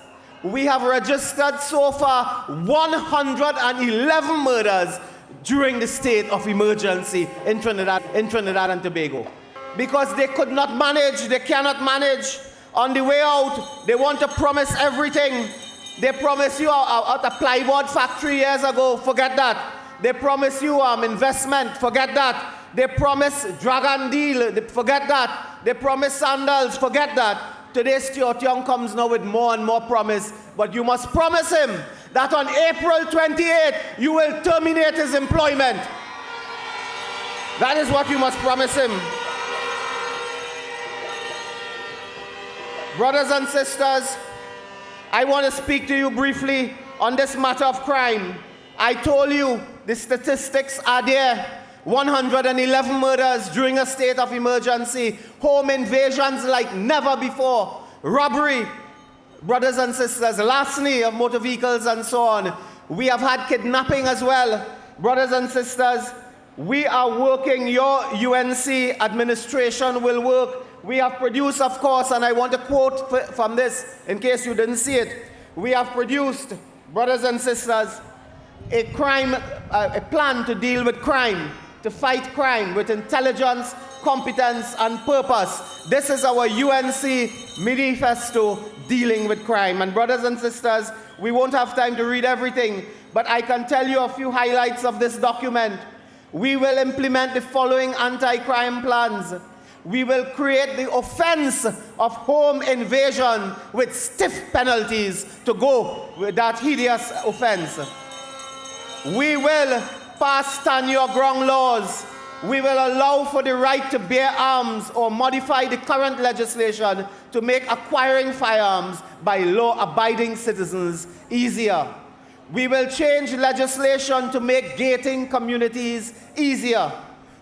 We have registered so far 111 murders during the state of emergency in Trinidad and Tobago. Because they could not manage, they cannot manage. On the way out, they want to promise everything. They promise you a plywood factory years ago, forget that. They promise you investment, forget that. They promised dragon deal, forget that. They promised sandals, forget that. Today, Stuart Young comes now with more and more promise, but you must promise him that on April 28th, you will terminate his employment. That is what you must promise him. Brothers and sisters, I want to speak to you briefly on this matter of crime. I told you the statistics are there. 111 murders during a state of emergency, home invasions like never before, robbery, brothers and sisters, larceny of motor vehicles and so on. We have had kidnapping as well. Brothers and sisters, we are working, your UNC administration will work. We have produced, of course, and I want to quote from this in case you didn't see it. We have produced, brothers and sisters, a plan to deal with crime, to fight crime with intelligence, competence, and purpose. This is our UNC manifesto dealing with crime. And brothers and sisters, we won't have time to read everything, but I can tell you a few highlights of this document. We will implement the following anti-crime plans. We will create the offense of home invasion with stiff penalties to go with that hideous offense. We will pass stand your ground laws. We will allow for the right to bear arms or modify the current legislation to make acquiring firearms by law-abiding citizens easier. We will change legislation to make gating communities easier.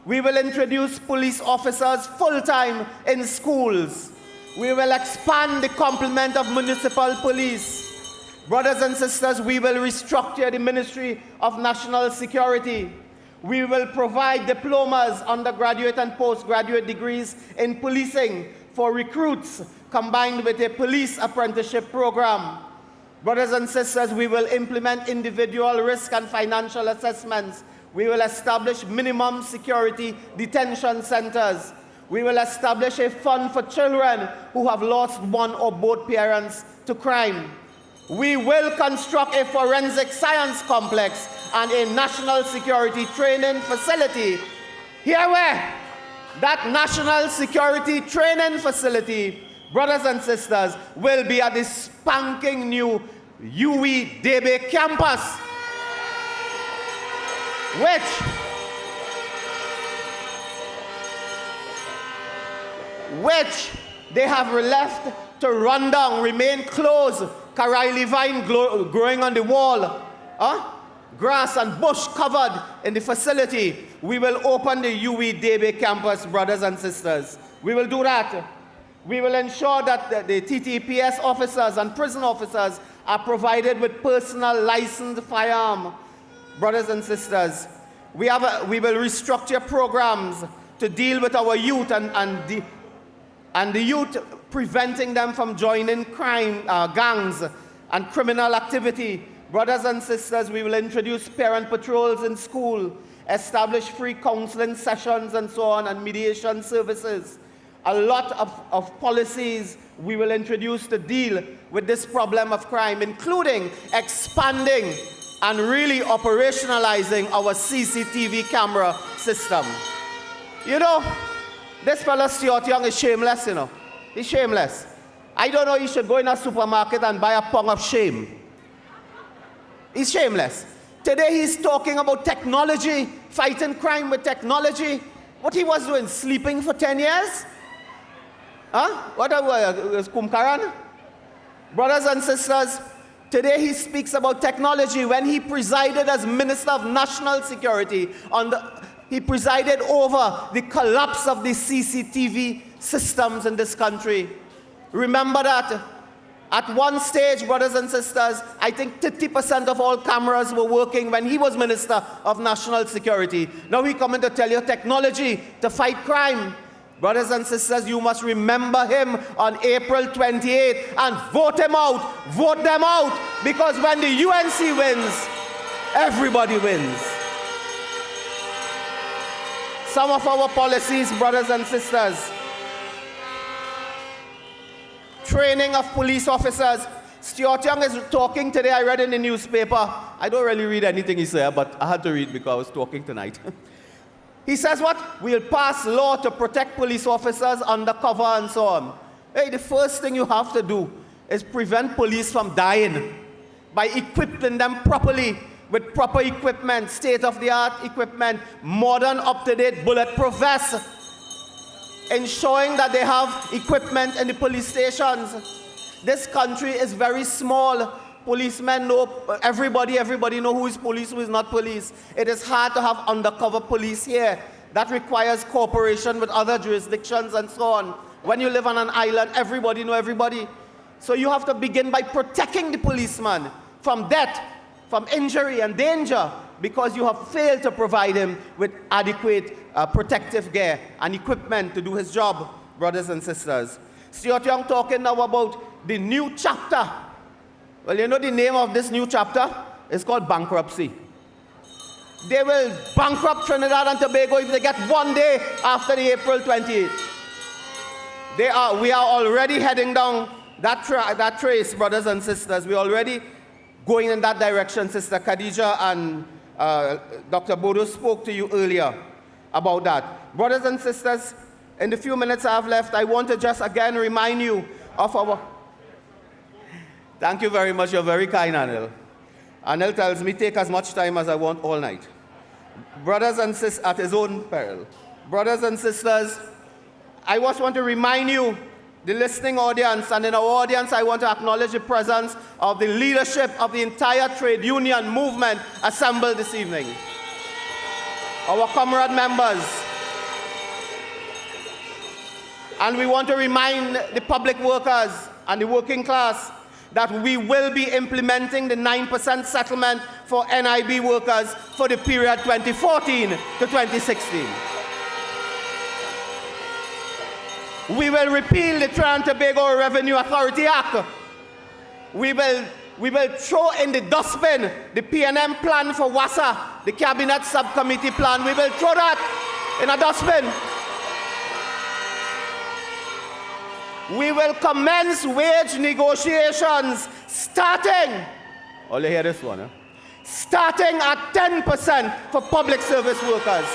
We will introduce police officers full-time in schools. We will expand the complement of municipal police. Brothers and sisters, we will restructure the Ministry of National Security. We will provide diplomas, undergraduate and postgraduate degrees in policing for recruits, combined with a police apprenticeship program. Brothers and sisters, we will implement individual risk and financial assessments. We will establish minimum security detention centers. We will establish a fund for children who have lost one or both parents to crime. We will construct a forensic science complex and a national security training facility. Here where that national security training facility, brothers and sisters, will be at the spanking new UWI campus, which they have left to run down, remain closed, Karaili vine growing on the wall, grass and bush covered in the facility. We will open the UWI campus, brothers and sisters. We will do that. We will ensure that the TTPS officers and prison officers are provided with personal licensed firearm. Brothers and sisters, we will restructure programs to deal with our youth and the youth, preventing them from joining crime, gangs and criminal activity. Brothers and sisters, we will introduce parent patrols in school, establish free counseling sessions and so on, and mediation services. A lot of policies we will introduce to deal with this problem of crime, including expanding and really operationalizing our CCTV camera system. You know, this fellow Stuart Young is shameless, you know. He's shameless. I don't know, he should go in a supermarket and buy a pound of shame. He's shameless. Today he's talking about technology, fighting crime with technology. What he was doing, sleeping for 10 years? What was Kumkaran? Brothers and sisters, today he speaks about technology. When he presided as Minister of National Security, he presided over the collapse of the CCTV systems in this country. Remember that at one stage, brothers and sisters, I think 30% of all cameras were working when he was Minister of National Security. Now he coming to tell you technology to fight crime. Brothers and sisters, you must remember him on April 28th and vote him out, vote them out, because when the UNC wins, everybody wins. Some of our policies, brothers and sisters, training of police officers. Stuart Young is talking today, I read in the newspaper. I don't really read anything he said, but I had to read because I was talking tonight. He says what? We'll pass law to protect police officers undercover and so on. Hey, the first thing you have to do is prevent police from dying by equipping them properly with proper equipment, state-of-the-art equipment, modern, up-to-date bulletproof vests, ensuring that they have equipment in the police stations. This country is very small. Policemen know everybody know who is police, who is not police. It is hard to have undercover police here. That requires cooperation with other jurisdictions and so on. When you live on an island, everybody know everybody. So you have to begin by protecting the policeman from death, from injury and danger, because you have failed to provide him with adequate protective gear and equipment to do his job, brothers and sisters. Stuart Young talking now about the new chapter. Well, you know the name of this new chapter? It's called bankruptcy. They will bankrupt Trinidad and Tobago if they get one day after the April 28th. We are already heading down that trace, brothers and sisters. We're already going in that direction. Sister Khadija and Dr. Bodo spoke to you earlier about that. Brothers and sisters, in the few minutes I have left, I want to just again remind you of our... Thank you very much. You're very kind, Anil. Anil tells me take as much time as I want all night. Brothers and sisters, at his own peril. Brothers and sisters, I just want to remind you, the listening audience, and in our audience, I want to acknowledge the presence of the leadership of the entire trade union movement assembled this evening. Our comrade members. And we want to remind the public workers and the working class that we will be implementing the 9% settlement for NIB workers for the period 2014 to 2016. We will repeal the Trinidad and Tobago Revenue Authority Act. We will throw in the dustbin the PNM plan for WASA, the Cabinet Subcommittee plan. We will throw that in a dustbin. We will commence wage negotiations starting, all you hear this one, starting at 10% for public service workers.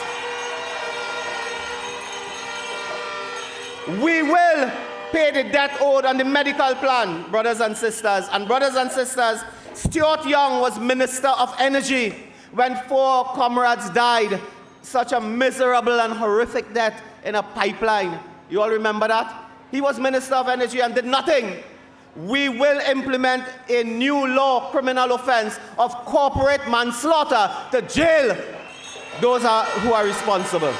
We will pay the debt owed on the medical plan, brothers and sisters. And brothers and sisters, Stuart Young was Minister of Energy when 4 comrades died. Such a miserable and horrific death in a pipeline. You all remember that? He was Minister of Energy and did nothing. We will implement a new law, criminal offense of corporate manslaughter to jail those who are responsible.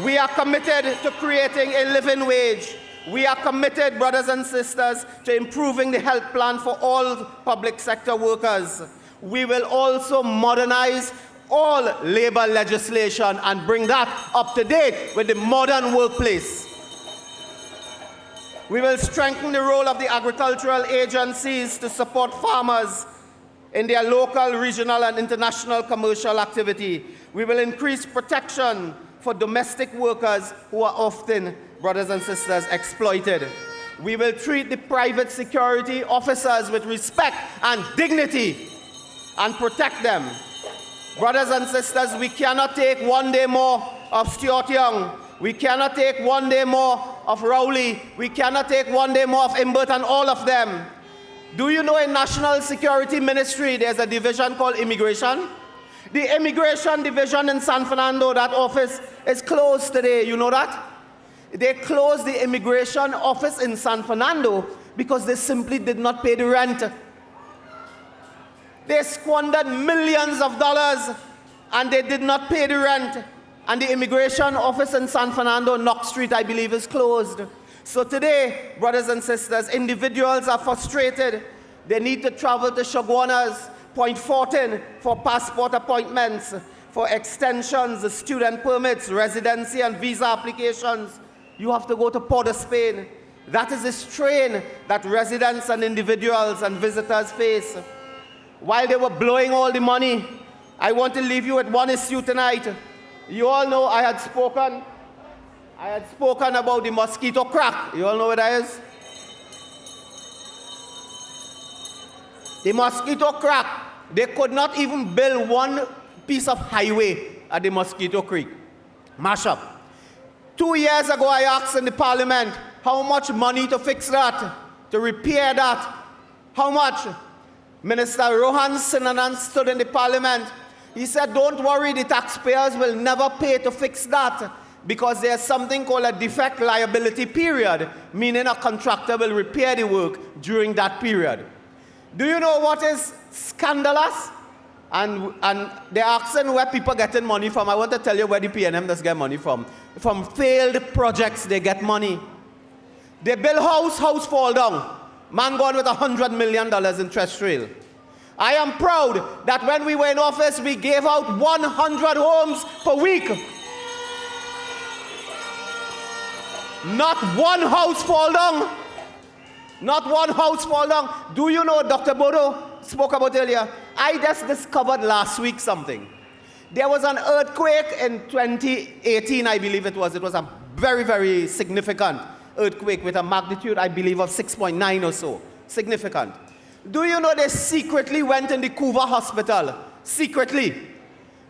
We are committed to creating a living wage. We are committed, brothers and sisters, to improving the health plan for all public sector workers. We will also modernize all labor legislation and bring that up to date with the modern workplace. We will strengthen the role of the agricultural agencies to support farmers in their local, regional, and international commercial activity. We will increase protection for domestic workers who are often, brothers and sisters, exploited. We will treat the private security officers with respect and dignity and protect them. Brothers and sisters, we cannot take one day more of Stuart Young. We cannot take one day more of Rowley. We cannot take one day more of Imbert and all of them. Do you know in National Security Ministry there's a division called Immigration? The Immigration Division in San Fernando, that office is closed today. You know that? They closed the Immigration Office in San Fernando because they simply did not pay the rent. They squandered millions of dollars and they did not pay the rent. And the Immigration Office in San Fernando, Knox Street, I believe, is closed. So today, brothers and sisters, individuals are frustrated. They need to travel to Chaguanas, Point Fortin for passport appointments, for extensions, student permits, residency and visa applications. You have to go to Port of Spain. That is the strain that residents and individuals and visitors face. While they were blowing all the money, I want to leave you with one issue tonight. You all know I had spoken about the mosquito crack. You all know what that is? The mosquito crack. They could not even build one piece of highway at the Mosquito Creek. Mash up. 2 years ago, I asked in the parliament how much money to fix that, to repair that. How much? Minister Rohan Sinanan stood in the parliament. He said, don't worry, the taxpayers will never pay to fix that because there's something called a defect liability period, meaning a contractor will repair the work during that period. Do you know what is scandalous? And they're asking where people getting money from. I want to tell you where the PNM does get money from. From failed projects, they get money. They build house fall down. Man gone with $100 million in Tresh Trail. I am proud that when we were in office, we gave out 100 homes per week. Not one house fall down. Not one house fall down. Do you know, Dr. Bodo spoke about earlier, I just discovered last week something. There was an earthquake in 2018, I believe it was. It was a very, very significant earthquake with a magnitude, I believe, of 6.9 or so. Significant. Do you know they secretly went in the Cuba hospital, secretly,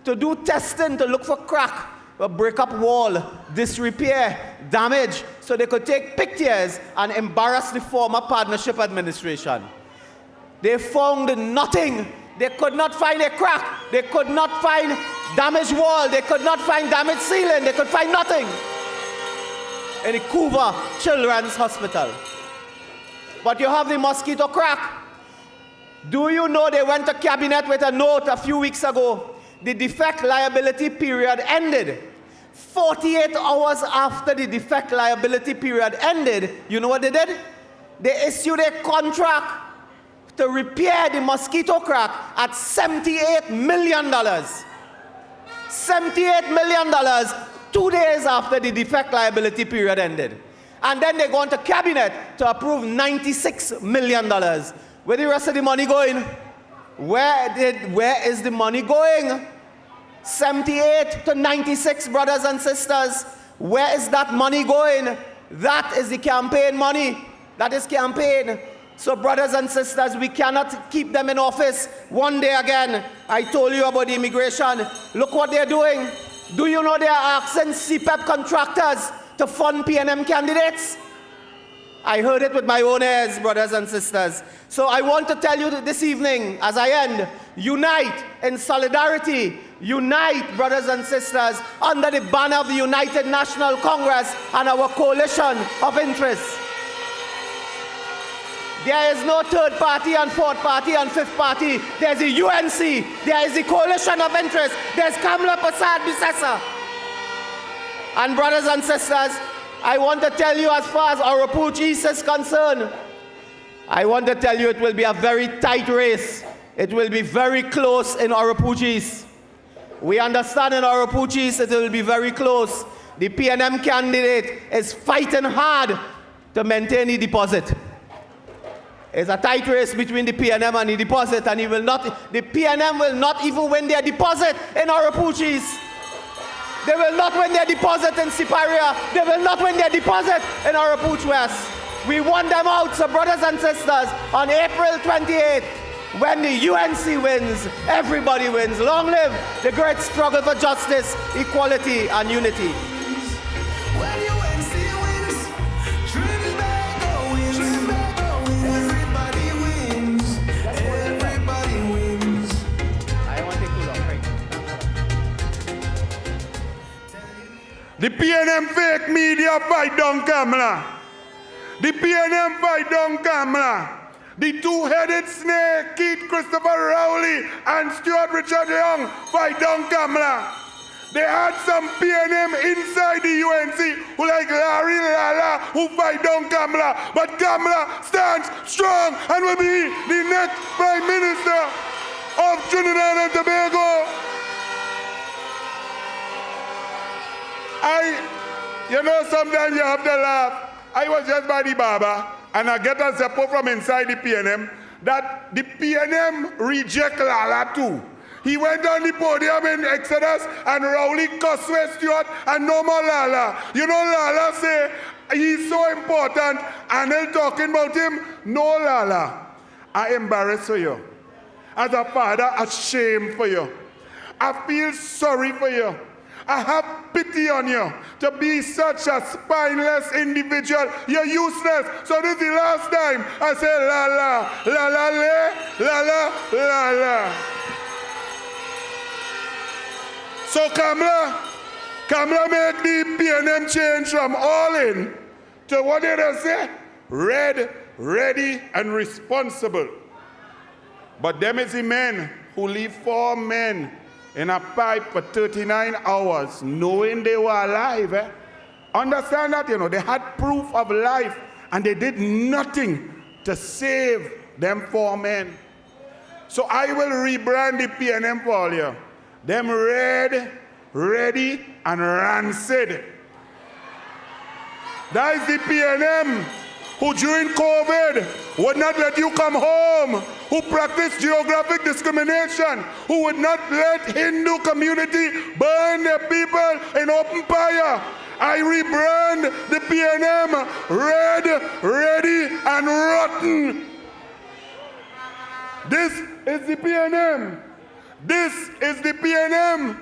to do testing to look for crack, a break-up wall, disrepair, damage, so they could take pictures and embarrass the former partnership administration. They found nothing. They could not find a crack. They could not find damaged wall. They could not find damaged ceiling. They could find nothing in the Cuba Children's Hospital. But you have the mosquito crack. Do you know they went to cabinet with a note a few weeks ago? The defect liability period ended. 48 hours after the defect liability period ended, you know what they did? They issued a contract to repair the mosquito crack at $78 million. $78 million 2 days after the defect liability period ended. And then they go into cabinet to approve $96 million. Where the rest of the money going? Where is the money going? 78 to 96, brothers and sisters. Where is that money going? That is the campaign money. That is campaign. So brothers and sisters, we cannot keep them in office one day again. I told you about the immigration. Look what they're doing. Do you know they are asking CPEP contractors to fund PNM candidates? I heard it with my own ears, brothers and sisters. So I want to tell you this evening, as I end, unite in solidarity. Unite, brothers and sisters, under the banner of the United National Congress and our coalition of interests. There is no third party and fourth party and fifth party. There's the UNC. There is the coalition of interest. There's Kamla, Persad-Bissessar. And brothers and sisters, I want to tell you, as far as Arapuch East is concerned, I want to tell you it will be a very tight race. It will be very close in Arapuch East. We understand in Arapuch East it will be very close. The PNM candidate is fighting hard to maintain the deposit. It's a tight race between the PNM and the deposit, and the PNM will not even win their deposit in Arapuch East. They will not win their deposit in Siparia. They will not win their deposit in Arapuch West. We want them out, so brothers and sisters, on April 28th, when the UNC wins, everybody wins. Long live the great struggle for justice, equality, and unity. When UNC wins, Trinidad wins. Everybody wins. Everybody wins. I don't want to take too long, right? The PNM fake media fight down Kamla. The PNM fight down Kamla. The two-headed snake, Keith Christopher Rowley and Stuart Richard Young, fight down Kamla. They had some PNM inside the UNC who like Larry Lala who fight down Kamla. But Kamla stands strong and will be the next Prime Minister of Trinidad and Tobago. Sometimes you have to laugh. I was just by the barber and I get a Zeppo from inside the PNM that the PNM reject Lala too. He went on the podium in Exodus and Rowley cussed Stuart and no more Lala. You know Lala say he's so important and they're talking about him. No Lala. I embarrass for you. As a father, ashamed for you. I feel sorry for you. I have pity on you to be such a spineless individual. You're useless. So this is the last time I say la la, la la le, la la, la la. So Kamla make the PNM change from all in to what did I say? Red, ready, and responsible. But them is the men who leave 4 men in a pipe for 39 hours, knowing they were alive. Understand that, they had proof of life, and they did nothing to save them 4 men. So I will rebrand the PNM for all you. Them red, ready, and rancid. That is the PNM who during COVID would not let you come home, who practiced geographic discrimination, who would not let Hindu community burn their people in open fire. I rebrand the PNM red, ready, and rotten. This is the PNM. This is the PNM.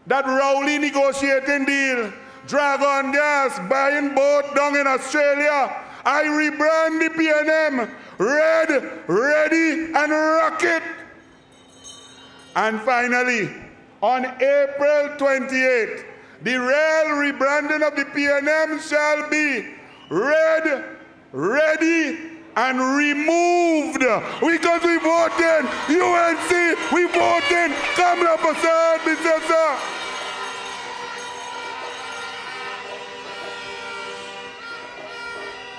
That Rowley negotiating deal, Dragon Gas, buying boat down in Australia. I rebrand the PNM, red, ready, and rocket. And finally, on April 28th, the real rebranding of the PNM shall be red, ready, and removed. Because we voted UNC, we voted Kamla Persad-Bissessar.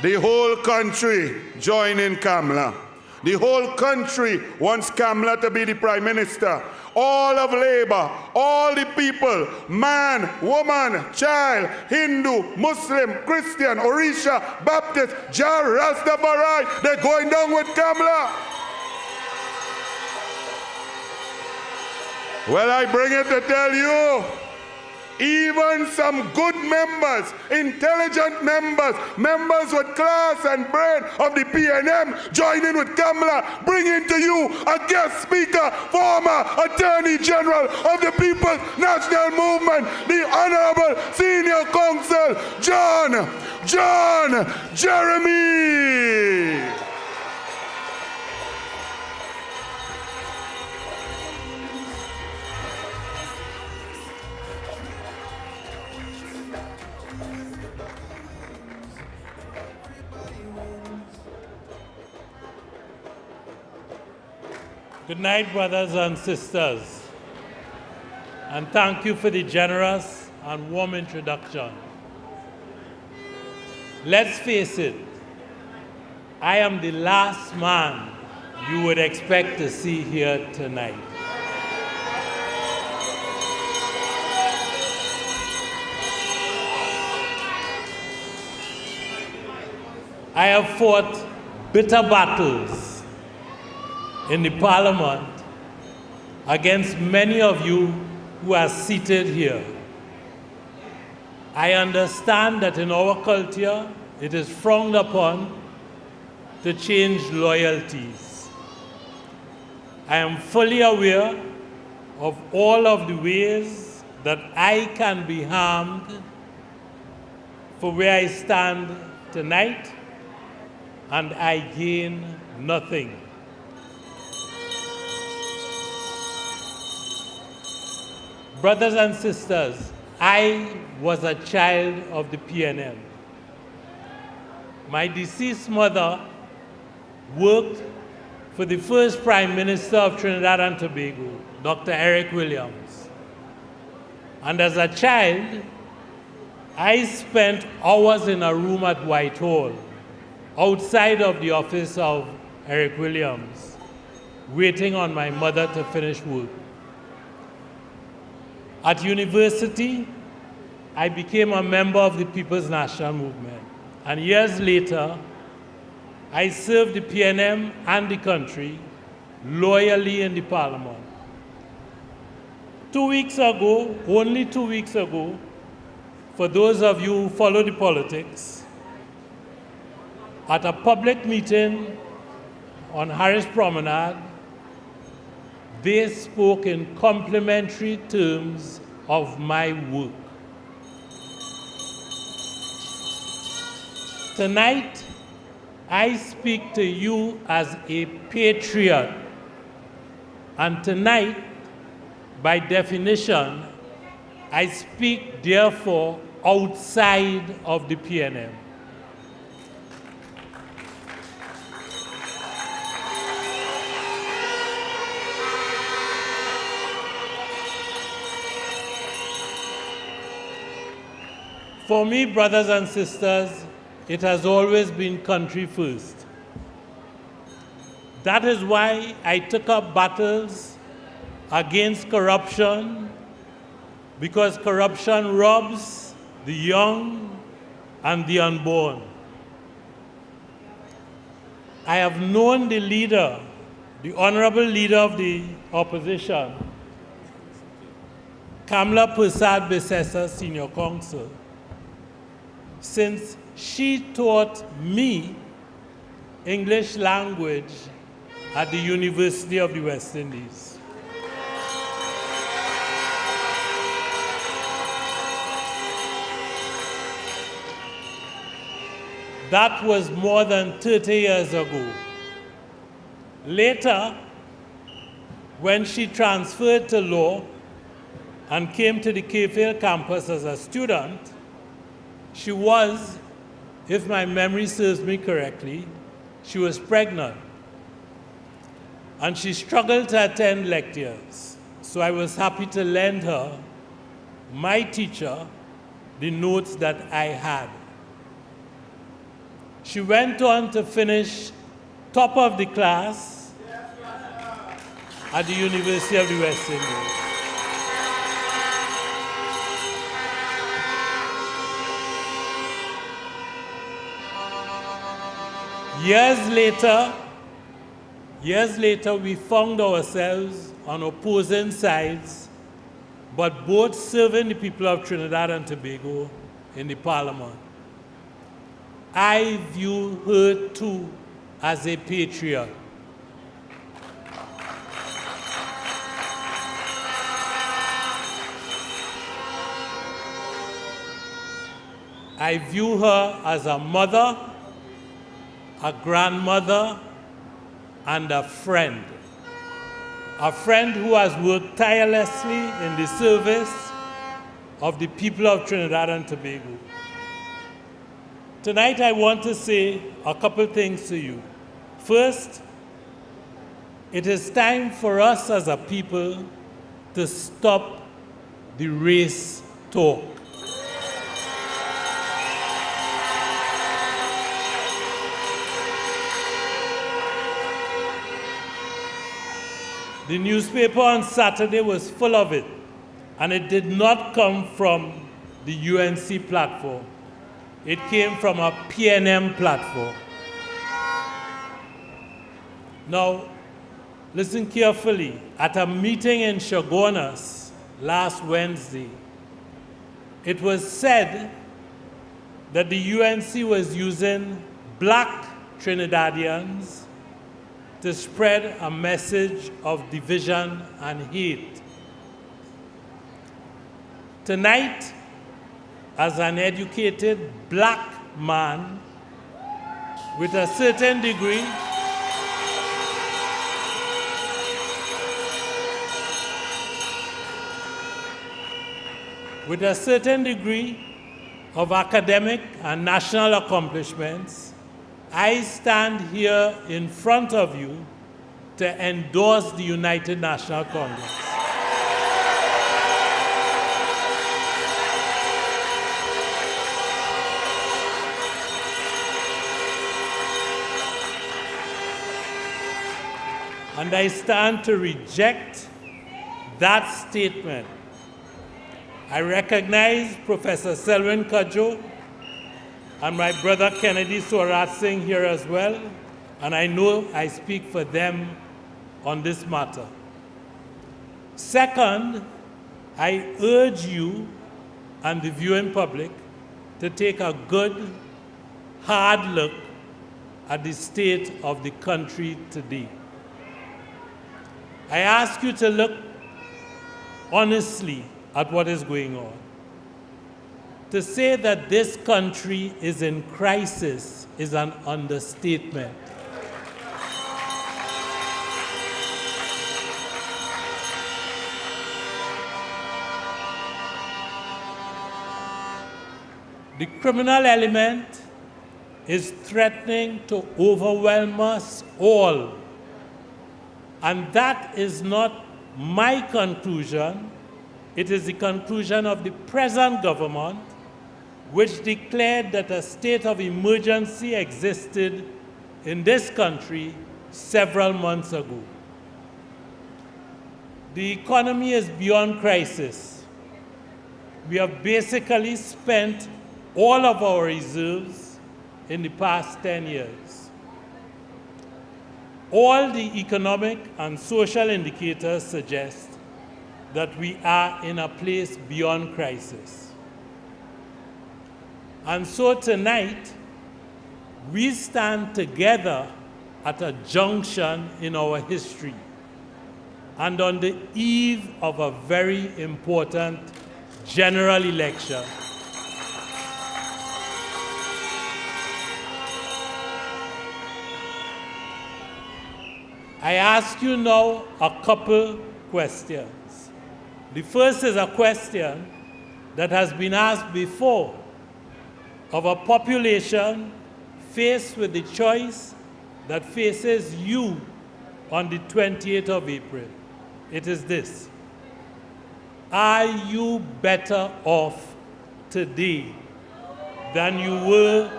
The whole country joining Kamla. The whole country wants Kamla to be the Prime Minister. All of Labour, all the people, man, woman, child, Hindu, Muslim, Christian, Orisha, Baptist, Jah, Rastafari, they're going down with Kamla. Well, I bring it to tell you, even some good members, intelligent members, members with class and brain of the PNM joining with Kamla, bringing to you a guest speaker, former Attorney General of the People's National Movement, the Honorable Senior Counsel, John Jeremy. Good night, brothers and sisters, and thank you for the generous and warm introduction. Let's face it, I am the last man you would expect to see here tonight. I have fought bitter battles in the Parliament against many of you who are seated here. I understand that in our culture, it is frowned upon to change loyalties. I am fully aware of all of the ways that I can be harmed for where I stand tonight, and I gain nothing. Brothers and sisters, I was a child of the PNM. My deceased mother worked for the first Prime Minister of Trinidad and Tobago, Dr. Eric Williams. And as a child, I spent hours in a room at Whitehall, outside of the office of Eric Williams, waiting on my mother to finish work. At university, I became a member of the People's National Movement. And years later, I served the PNM and the country loyally in the Parliament. 2 weeks ago, only 2 weeks ago, for those of you who follow the politics, at a public meeting on Harris Promenade, they spoke in complimentary terms of my work. Tonight, I speak to you as a patriot. And tonight, by definition, I speak, therefore, outside of the PNM. For me, brothers and sisters, it has always been country first. That is why I took up battles against corruption, because corruption robs the young and the unborn. I have known the leader, the honorable leader of the opposition, Kamla Persad-Bissessar, Senior Counsel, since she taught me English language at the University of the West Indies. That was more than 30 years ago. Later, when she transferred to law and came to the K-Field campus as a student, she was, if my memory serves me correctly, she was pregnant. And she struggled to attend lectures. So I was happy to lend her, my teacher, the notes that I had. She went on to finish top of the class at the University of the West Indies. Years later, we found ourselves on opposing sides, but both serving the people of Trinidad and Tobago in the Parliament. I view her too as a patriot. I view her as a mother, a grandmother, and a friend. A friend who has worked tirelessly in the service of the people of Trinidad and Tobago. Tonight I want to say a couple things to you. First, it is time for us as a people to stop the race talk. The newspaper on Saturday was full of it, and it did not come from the UNC platform. It came from a PNM platform. Now, listen carefully. At a meeting in Chaguanas last Wednesday, it was said that the UNC was using black Trinidadians to spread a message of division and hate. Tonight, as an educated black man with a certain degree of academic and national accomplishments, I stand here in front of you to endorse the United National Congress. And I stand to reject that statement. I recognize Professor Selwyn Cudjoe and my brother Kennedy Swarat Singh here as well, and I know I speak for them on this matter. Second, I urge you and the viewing public to take a good, hard look at the state of the country today. I ask you to look honestly at what is going on. To say that this country is in crisis is an understatement. The criminal element is threatening to overwhelm us all. And that is not my conclusion. It is the conclusion of the present government, which declared that a state of emergency existed in this country several months ago. The economy is beyond crisis. We have basically spent all of our reserves in the past 10 years. All the economic and social indicators suggest that we are in a place beyond crisis. And so tonight, we stand together at a junction in our history and on the eve of a very important general election. I ask you now a couple questions. The first is a question that has been asked before of a population faced with the choice that faces you on the 28th of April. It is this: are you better off today than you were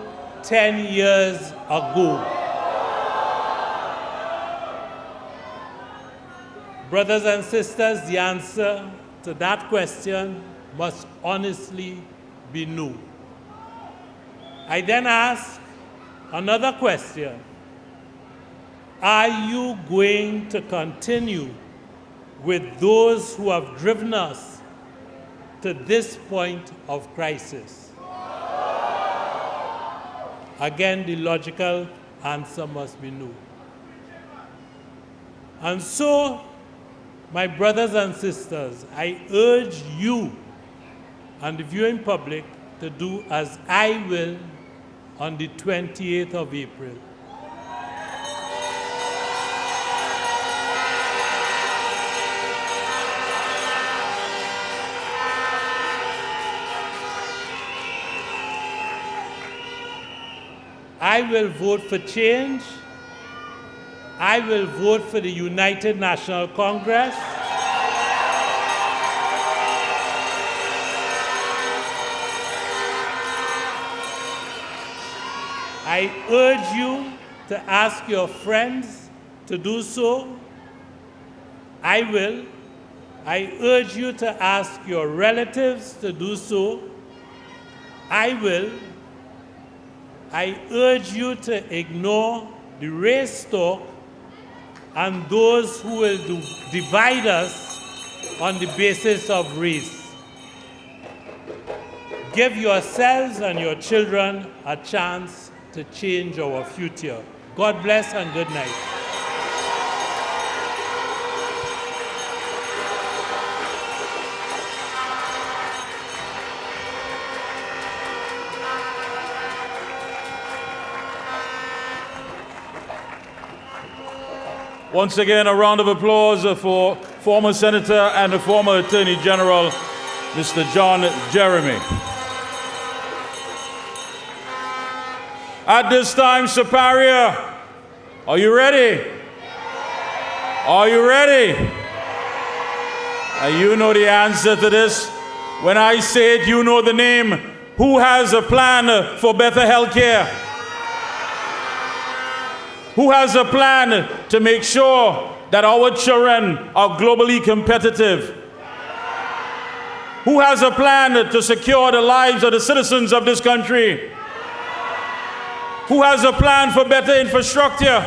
10 years ago? Brothers and sisters, the answer to that question must honestly be no. I then ask another question: are you going to continue with those who have driven us to this point of crisis? Again, the logical answer must be no. And so, my brothers and sisters, I urge you and the viewing public to do as I will on the 28th of April. I will vote for change. I will vote for the United National Congress. I urge you to ask your friends to do so. I will. I urge you to ask your relatives to do so. I will. I urge you to ignore the race talk and those who will divide us on the basis of race. Give yourselves and your children a chance to change our future. God bless and good night. Once again, a round of applause for former Senator and the former Attorney General, Mr. John Jeremy. At this time, Superior, are you ready? Are you ready? You know the answer to this. When I say it, you know the name. Who has a plan for better health care? Who has a plan to make sure that our children are globally competitive? Who has a plan to secure the lives of the citizens of this country? Who has a plan for better infrastructure?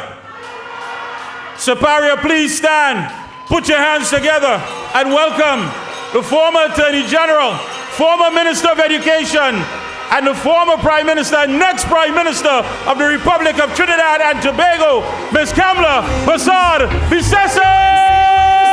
Superior, please stand. Put your hands together and welcome the former Attorney General, former Minister of Education, and the former Prime Minister and next Prime Minister of the Republic of Trinidad and Tobago, Ms. Kamla Persad-Bissessar!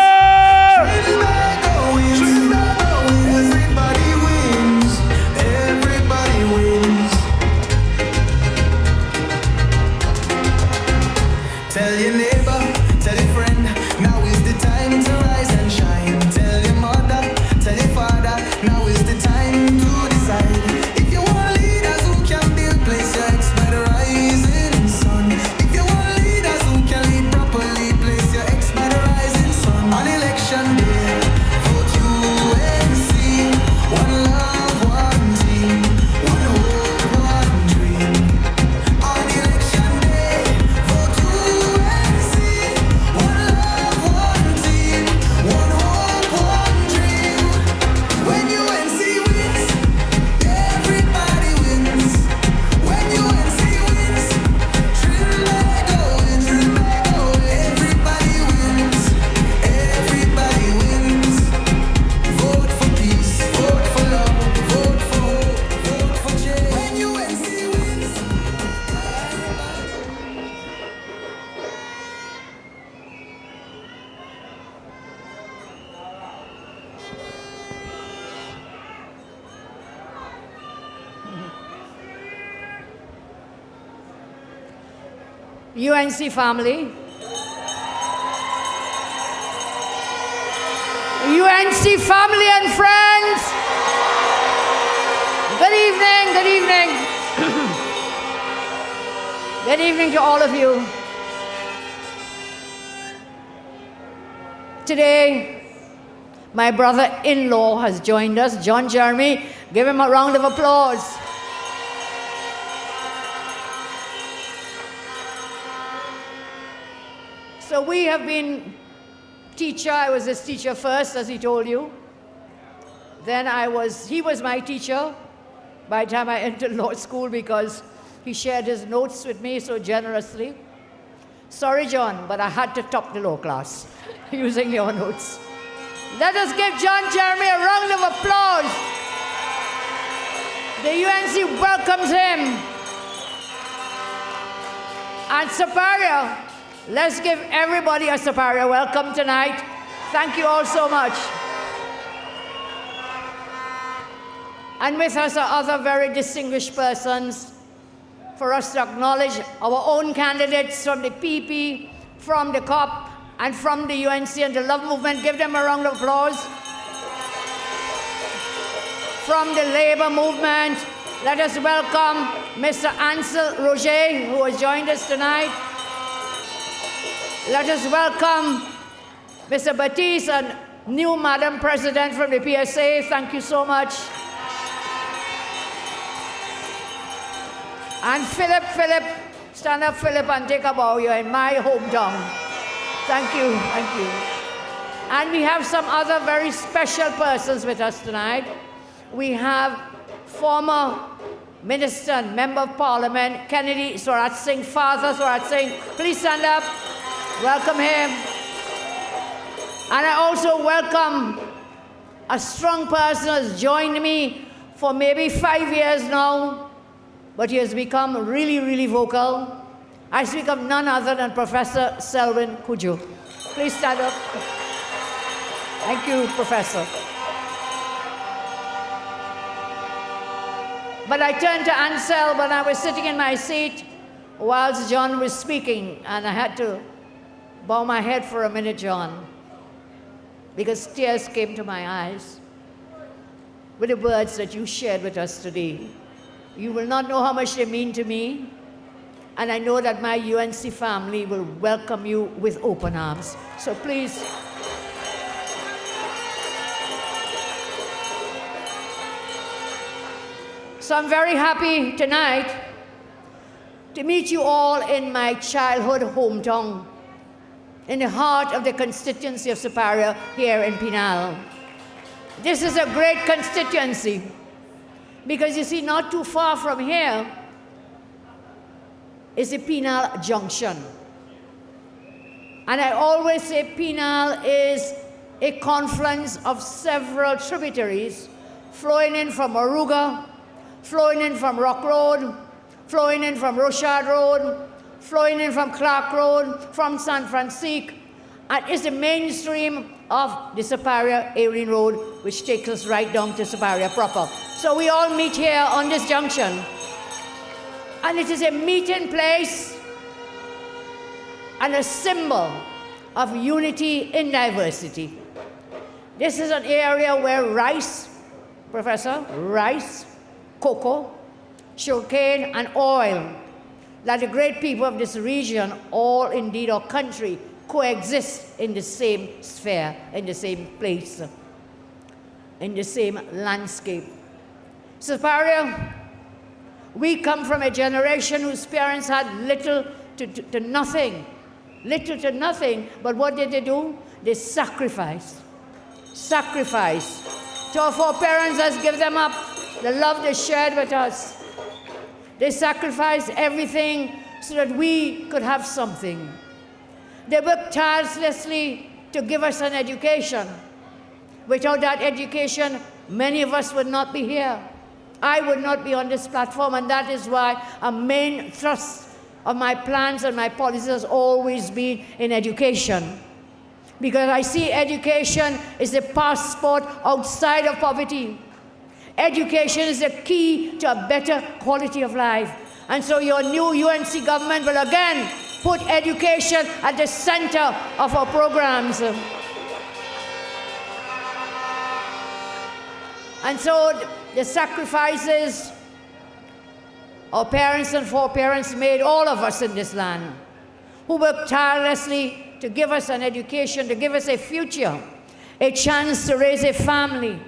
UNC family, UNC family and friends, good evening, good evening. Good evening to all of you. Today, my brother-in-law has joined us, John Jeremy. Give him a round of applause. So we have been teacher. I was his teacher first, as he told you. Then he was my teacher by the time I entered law school, because he shared his notes with me so generously. Sorry, John, but I had to top the law class using your notes. Let us give John Jeremy a round of applause. The UNC welcomes him. And Superior, let's give everybody a Superior welcome tonight. Thank you all so much. And with us are other very distinguished persons for us to acknowledge our own candidates from the PP, from the COP, and from the UNC and the Love Movement. Give them a round of applause. From the Labour Movement, let us welcome Mr. Ansel Roger, who has joined us tonight. Let us welcome Mr. Batiste, and new Madam President from the PSA. Thank you so much. And Philip, stand up, Philip, and take a bow. You're in my hometown. Thank you, thank you. And we have some other very special persons with us tonight. We have former Minister and Member of Parliament, Kennedy Swarat Singh, Father Swarat Singh. Please stand up. Welcome him. And I also welcome a strong person who has joined me for maybe 5 years now, but he has become really, really vocal. I speak of none other than Professor Selwyn Cudjoe. Please stand up. Thank you, Professor. But I turned to Ansel when I was sitting in my seat whilst John was speaking, and I had to bow my head for a minute, John, because tears came to my eyes with the words that you shared with us today. You will not know how much they mean to me, and I know that my UNC family will welcome you with open arms. So please. So I'm very happy tonight to meet you all in my childhood hometown, in the heart of the constituency of Superior here in Penal. This is a great constituency, because you see, not too far from here is the Penal Junction. And I always say Penal is a confluence of several tributaries flowing in from Aruga, flowing in from Rock Road, flowing in from Rochard Road, flowing in from Clark Road, from San Francisco, and is the mainstream of the Superior Erin Road, which takes us right down to Superior proper. So we all meet here on this junction. And it is a meeting place and a symbol of unity in diversity. This is an area where rice, Professor, rice, cocoa, sugarcane, and oil, that the great people of this region, all indeed our country, coexist in the same sphere, in the same place, in the same landscape. Superior, we come from a generation whose parents had little to nothing, but what did they do? They sacrificed. To our foreparents has given them up the love they shared with us. They sacrificed everything so that we could have something. They worked tirelessly to give us an education. Without that education, many of us would not be here. I would not be on this platform, and that is why a main thrust of my plans and my policies has always been in education. Because I see education is a passport outside of poverty. Education is the key to a better quality of life. And so your new UNC government will again put education at the center of our programs. And so the sacrifices our parents and foreparents made, all of us in this land, who worked tirelessly to give us an education, to give us a future, a chance to raise a family,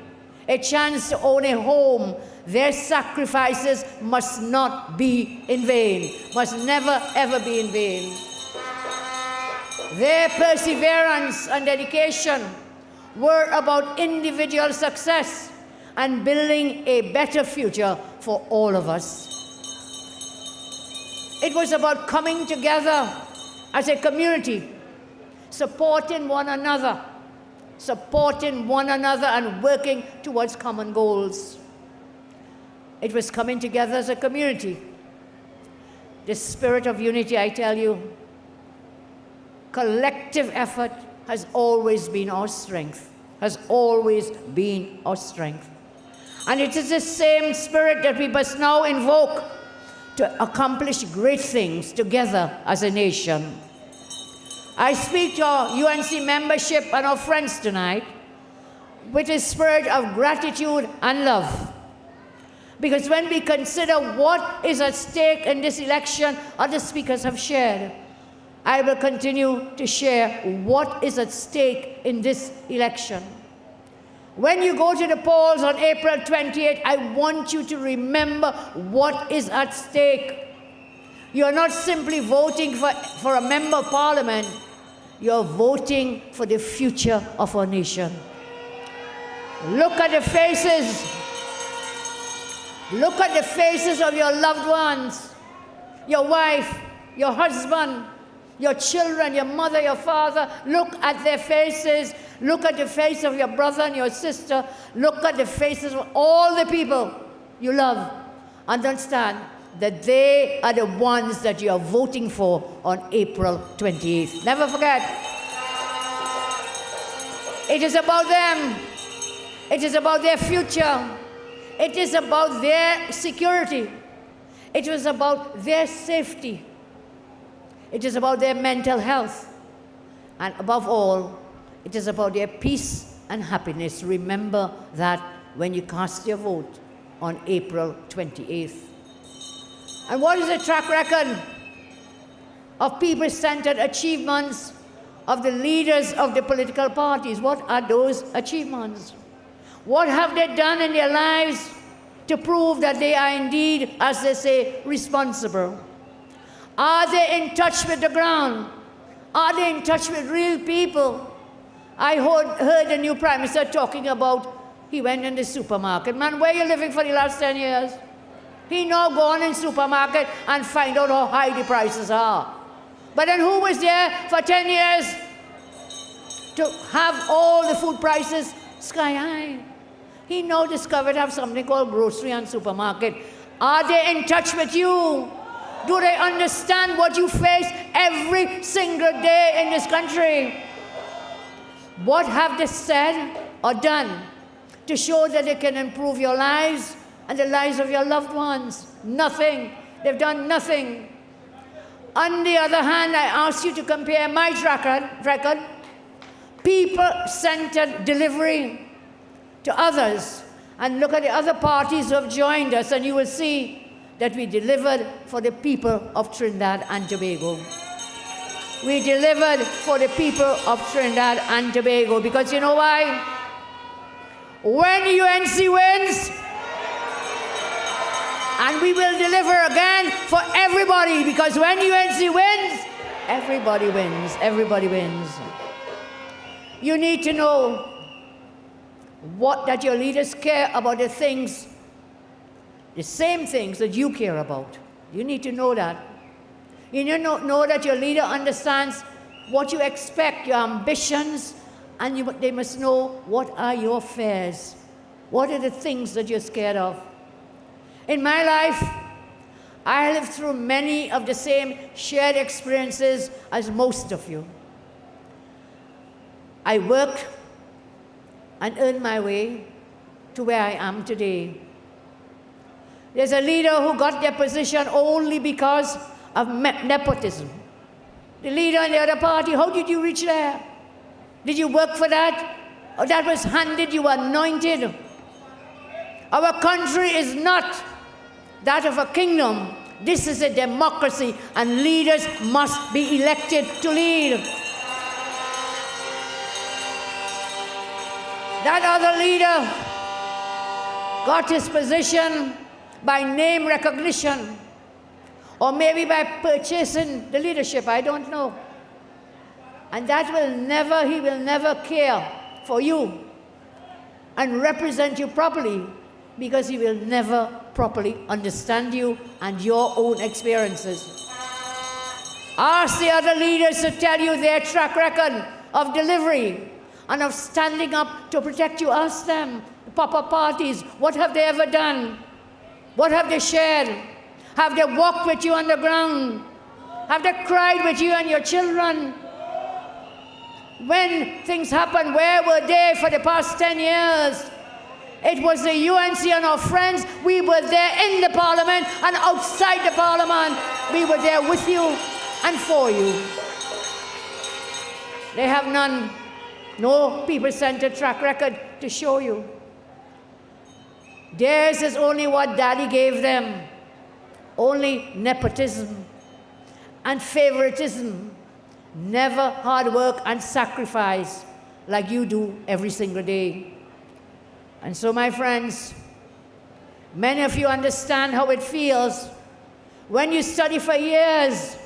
a chance to own a home, their sacrifices must not be in vain, must never ever be in vain. Their perseverance and dedication were about individual success and building a better future for all of us. It was about coming together as a community, supporting one another and working towards common goals. It was coming together as a community. The spirit of unity, I tell you, collective effort has always been our strength, has always been our strength. And it is the same spirit that we must now invoke to accomplish great things together as a nation. I speak to our UNC membership and our friends tonight with a spirit of gratitude and love. Because when we consider what is at stake in this election, other speakers have shared, I will continue to share what is at stake in this election. When you go to the polls on April 28th, I want you to remember what is at stake. You're not simply voting for a member of parliament, you're voting for the future of our nation. Look at the faces. Look at the faces of your loved ones, your wife, your husband, your children, your mother, your father. Look at their faces. Look at the face of your brother and your sister. Look at the faces of all the people you love. Understand that they are the ones that you are voting for on April 28th. Never forget. It is about them. It is about their future. It is about their security. It is about their safety. It is about their mental health. And above all, it is about their peace and happiness. Remember that when you cast your vote on April 28th. And what is the track record of people-centered achievements of the leaders of the political parties? What are those achievements? What have they done in their lives to prove that they are indeed, as they say, responsible? Are they in touch with the ground? Are they in touch with real people? I heard the new Prime Minister talking about, he went in the supermarket. Man, where are you living for the last 10 years? He now gone in supermarket and find out how high the prices are. But then who was there for 10 years to have all the food prices sky high? He now discovered have something called grocery and supermarket. Are they in touch with you? Do they understand what you face every single day in this country? What have they said or done to show that they can improve your lives and the lives of your loved ones? Nothing. They've done nothing. On the other hand, I ask you to compare my track record, people-centered delivery, to others, and look at the other parties who have joined us, and you will see that we delivered for the people of Trinidad and Tobago. We delivered for the people of Trinidad and Tobago, because you know why? When UNC wins, and we will deliver again for everybody, because when UNC wins, everybody wins, everybody wins. You need to know that your leaders care about the things, the same things that you care about. You need to know that. You need to know that your leader understands what you expect, your ambitions, and they must know what are your fears. What are the things that you're scared of? In my life, I lived through many of the same shared experiences as most of you. I worked and earned my way to where I am today. There's a leader who got their position only because of nepotism. the leader in the other party, how did you reach there? Did you work for that? Or that was handed, you were anointed? Our country is not that of a kingdom. This is a democracy, and leaders must be elected to lead. That other leader got his position by name recognition, or maybe by purchasing the leadership, I don't know. And that he will never care for you and represent you properly, because he will never properly understand you and your own experiences. Ask the other leaders to tell you their track record of delivery and of standing up to protect you. Ask them, the Papa parties, what have they ever done? What have they shared? Have they walked with you on the ground? Have they cried with you and your children? When things happened, where were they for the past 10 years? It was the UNC and our friends. We were there in the parliament and outside the parliament. We were there with you and for you. They have none. No people-centered track record to show you. Theirs is only what Daddy gave them. Only nepotism and favoritism. Never hard work and sacrifice like you do every single day. And so, my friends, many of you understand how it feels when you study for years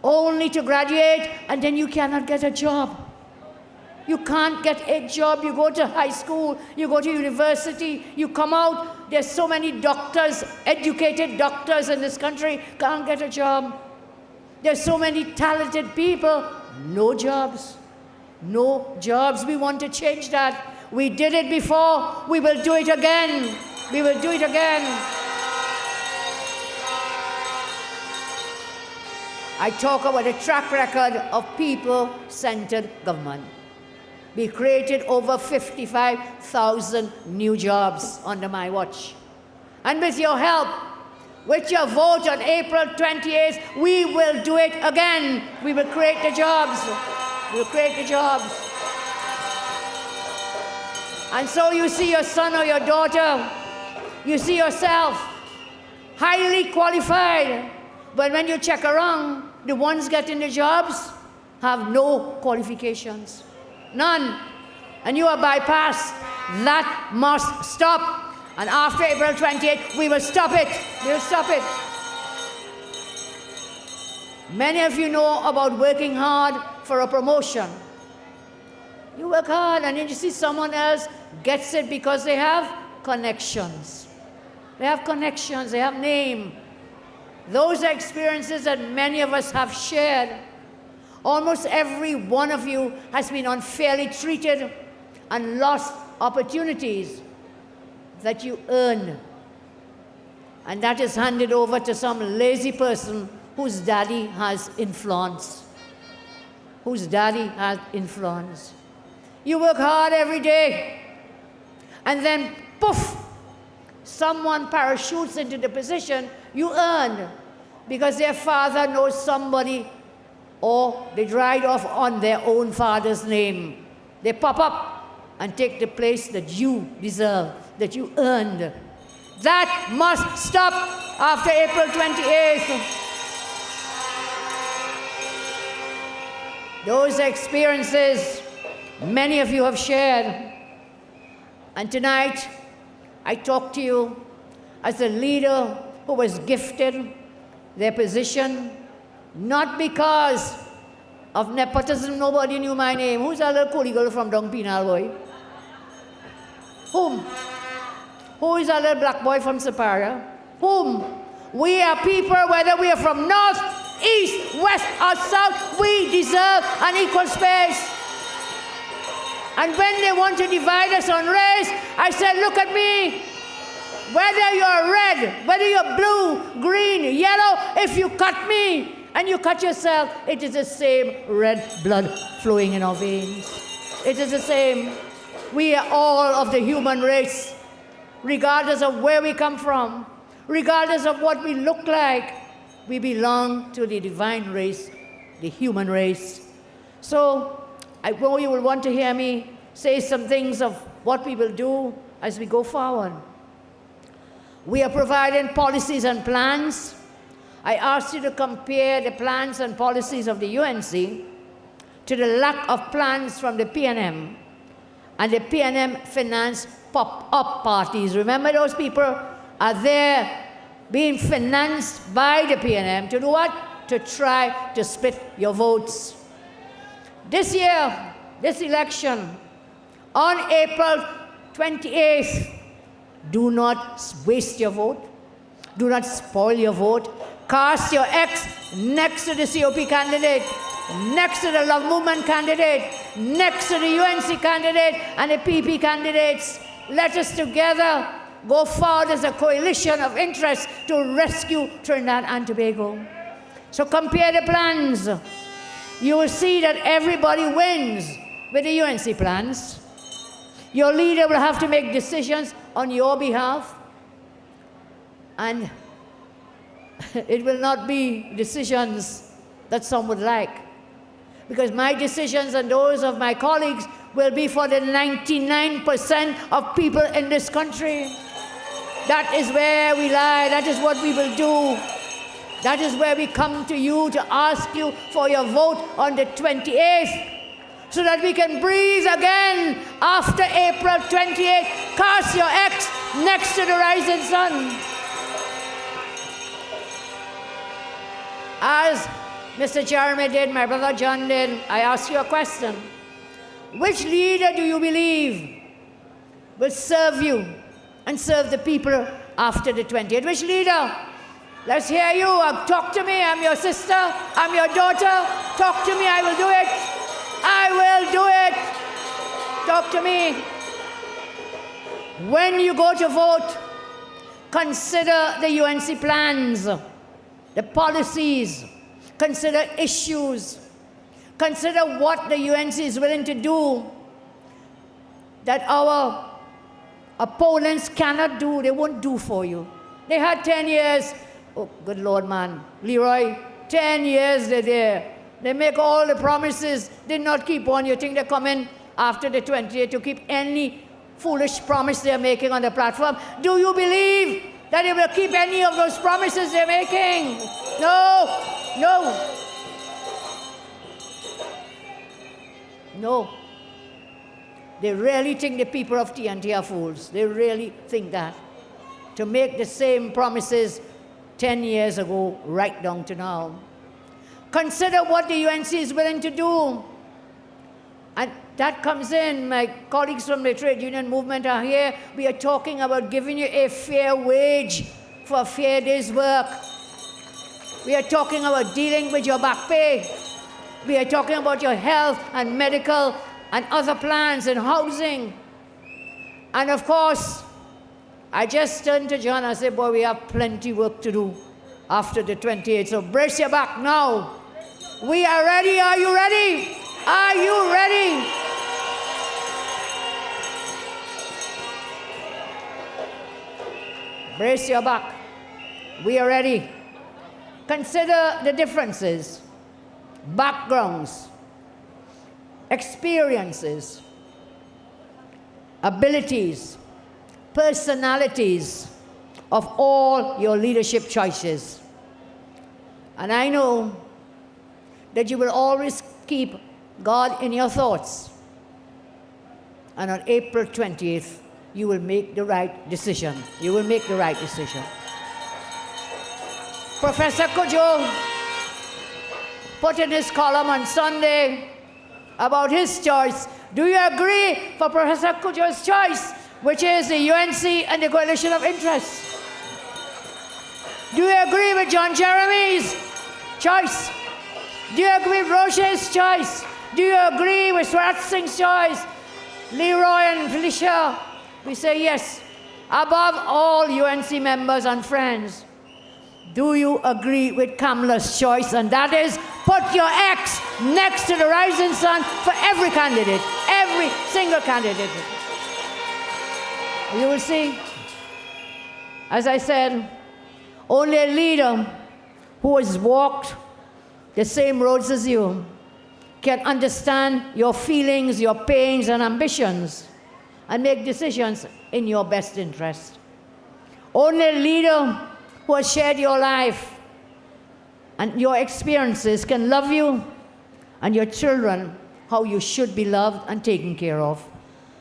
only to graduate and then you cannot get a job. You can't get a job. You go to high school, you go to university, you come out. There's so many doctors, educated doctors in this country, can't get a job. There's so many talented people, no jobs. No jobs. We want to change that. We did it before. We will do it again. We will do it again. I talk about a track record of people-centered government. We created over 55,000 new jobs under my watch. And with your help, with your vote on April 28th, we will do it again. We will create the jobs. We will create the jobs. And so you see your son or your daughter, you see yourself highly qualified, but when you check around, the ones getting the jobs have no qualifications. None. And you are bypassed. That must stop. And after April 28th, we will stop it. We will stop it. Many of you know about working hard for a promotion. You work hard and then you see someone else gets it because they have connections. They have connections, they have name. Those are experiences that many of us have shared. Almost every one of you has been unfairly treated and lost opportunities that you earn. And that is handed over to some lazy person whose daddy has influence. Whose daddy has influence. You work hard every day, and then poof, someone parachutes into the position you earned because their father knows somebody, or they dried off on their own father's name. They pop up and take the place that you deserve, that you earned. That must stop after April 28th. Those experiences many of you have shared. And tonight, I talk to you as a leader who was gifted their position, not because of nepotism. Nobody knew my name. Who's that little coolie girl from Dong Penal, boy? Whom? Who is that little black boy from Siparia? Whom? We are people, whether we are from north, east, west, or south, we deserve an equal space. And when they want to divide us on race, I said, look at me. Whether you're red, whether you're blue, green, yellow, if you cut me and you cut yourself, it is the same red blood flowing in our veins. It is the same. We are all of the human race, regardless of where we come from, regardless of what we look like. We belong to the divine race the human race. So I know you will want to hear me say some things of what we will do as we go forward. We are providing policies and plans. I asked you to compare the plans and policies of the UNC to the lack of plans from the PNM and the PNM finance pop-up parties. Remember, those people are there being financed by the PNM to do what? To try to split your votes. This year, this election, on April 28th, do not waste your vote. Do not spoil your vote. Cast your X next to the COP candidate, next to the Love Movement candidate, next to the UNC candidate and the PP candidates. Let us together go forward as a coalition of interest to rescue Trinidad and Tobago. So compare the plans. You will see that everybody wins with the UNC plans. Your leader will have to make decisions on your behalf, and it will not be decisions that some would like, because my decisions and those of my colleagues will be for the 99% of people in this country. That is where we lie. That is what we will do. That is where we come to you to ask you for your vote on the 28th, so that we can breathe again after April 28th. Cast your X next to the rising sun. As Mr. Jeremy did, my brother John did, I ask you a question. Which leader do you believe will serve you and serve the people after the 28th? Which leader? Let's hear you. Talk to me. I'm your sister. I'm your daughter. Talk to me. I will do it. I will do it. Talk to me. When you go to vote, consider the UNC plans, the policies, consider issues, consider what the UNC is willing to do that our opponents cannot do, they won't do for you. They had 10 years. Oh, good Lord, man. Leroy, 10 years they're there. They make all the promises, did not keep one. You think they come in after the 28th to keep any foolish promise they're making on the platform? Do you believe that they will keep any of those promises they're making? No, no. No. They really think the people of TNT are fools. They really think that. To make the same promises 10 years ago, right down to now. Consider what the UNC is willing to do. And that comes in. My colleagues from the trade union movement are here. We are talking about giving you a fair wage for a fair day's work. We are talking about dealing with your back pay. We are talking about your health and medical and other plans and housing. And of course, I just turned to John and said, boy, we have plenty work to do after the 28th. So brace your back now. We are ready. Are you ready? Are you ready? Brace your back. We are ready. Consider the differences, backgrounds, experiences, abilities, personalities of all your leadership choices. And I know that you will always keep God in your thoughts. And on April 20th, you will make the right decision. You will make the right decision. Professor Cudjoe put in his column on Sunday about his choice. Do you agree for Professor Cudjoe's choice, which is the UNC and the coalition of interests? Do you agree with John Jeremy's choice? Do you agree with Roche's choice? Do you agree with Swarat Singh's choice? Leroy and Felicia, we say yes. Above all UNC members and friends, do you agree with Kamla's choice? And that is, put your X next to the rising sun for every candidate, every single candidate. You will see, as I said, only a leader who has walked the same roads as you, can understand your feelings, your pains, and ambitions, and make decisions in your best interest. Only a leader who has shared your life and your experiences can love you and your children how you should be loved and taken care of.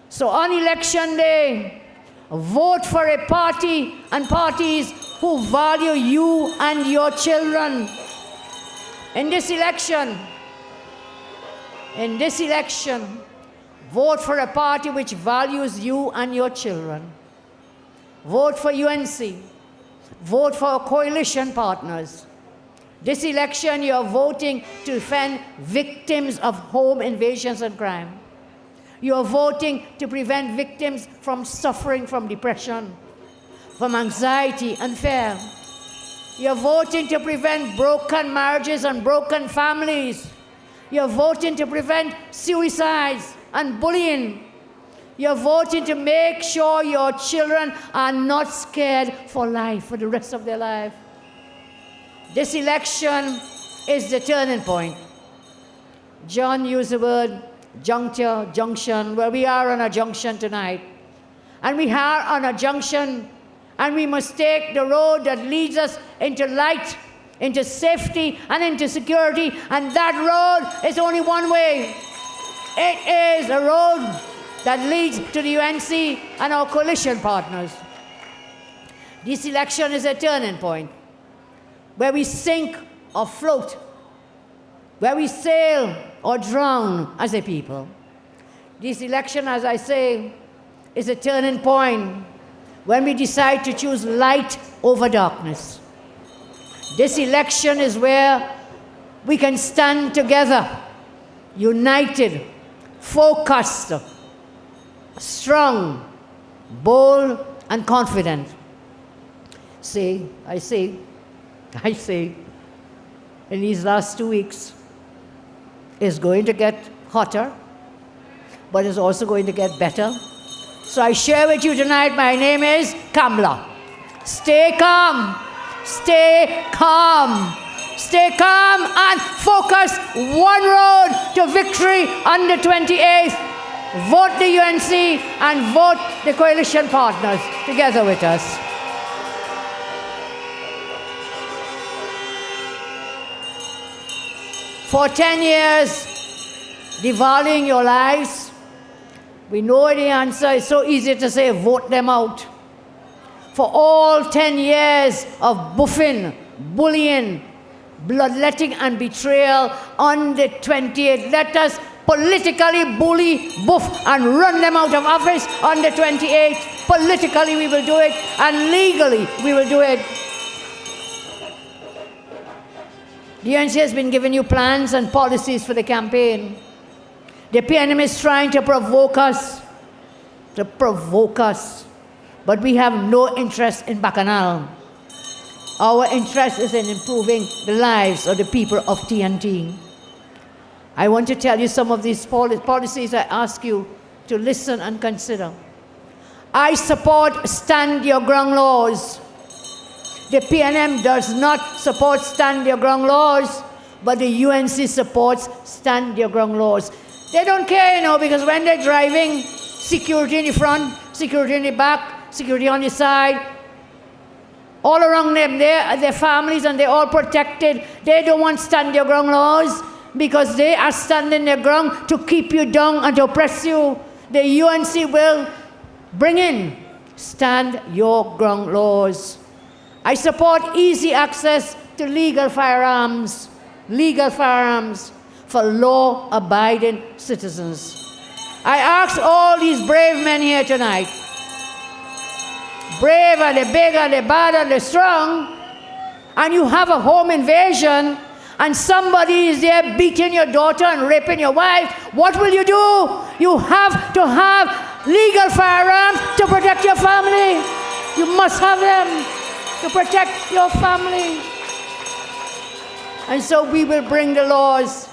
So on election day, vote for a party and parties who value you and your children. In this election, vote for a party which values you and your children. Vote for UNC. Vote for our coalition partners. This election, you are voting to defend victims of home invasions and crime. You are voting to prevent victims from suffering from depression, from anxiety and fear. You are voting to prevent broken marriages and broken families. You are voting to prevent suicides and bullying. You are voting to make sure your children are not scared for life, for the rest of their life. This election is the turning point. John used the word juncture, junction, where we are on a junction tonight. And we are on a junction, and we must take the road that leads us into light, into safety, and into security. And that road is only one way. It is a road that leads to the UNC and our coalition partners. This election is a turning point, where we sink or float, where we sail or drown as a people. This election, as I say, is a turning point when we decide to choose light over darkness. This election is where we can stand together, united, focused, strong, bold, and confident. I say, in these last 2 weeks, it's going to get hotter, but it's also going to get better. So I share with you tonight, my name is Kamla. Stay calm, stay calm, stay calm and focus. One road to victory on the 28th. Vote the UNC and vote the coalition partners together with us. For 10 years, devaluing your lives, we know the answer. It's so easy to say, vote them out. For all 10 years of buffing, bullying, bloodletting, and betrayal on the 28th, let us politically bully, buff, and run them out of office on the 28th. Politically, we will do it, and legally, we will do it. The UNC has been giving you plans and policies for the campaign. The PNM is trying to provoke us, but we have no interest in Bacchanal. Our interest is in improving the lives of the people of TNT. I want to tell you some of these policies. I ask you to listen and consider. I support stand your ground laws. The PNM does not support stand your ground laws, but the UNC supports stand your ground laws. They don't care, because when they're driving, security in the front, security in the back, security on the side, all around them, their families, and they're all protected. They don't want stand your ground laws because they are standing their ground to keep you down and to oppress you. The UNC will bring in stand your ground laws. I support easy access to legal firearms for law-abiding citizens. I ask all these brave men here tonight, brave and the big and the bad and the strong, and you have a home invasion and somebody is there beating your daughter and raping your wife, what will you do? You have to have legal firearms to protect your family. You must have them to protect your family. And so we will bring the laws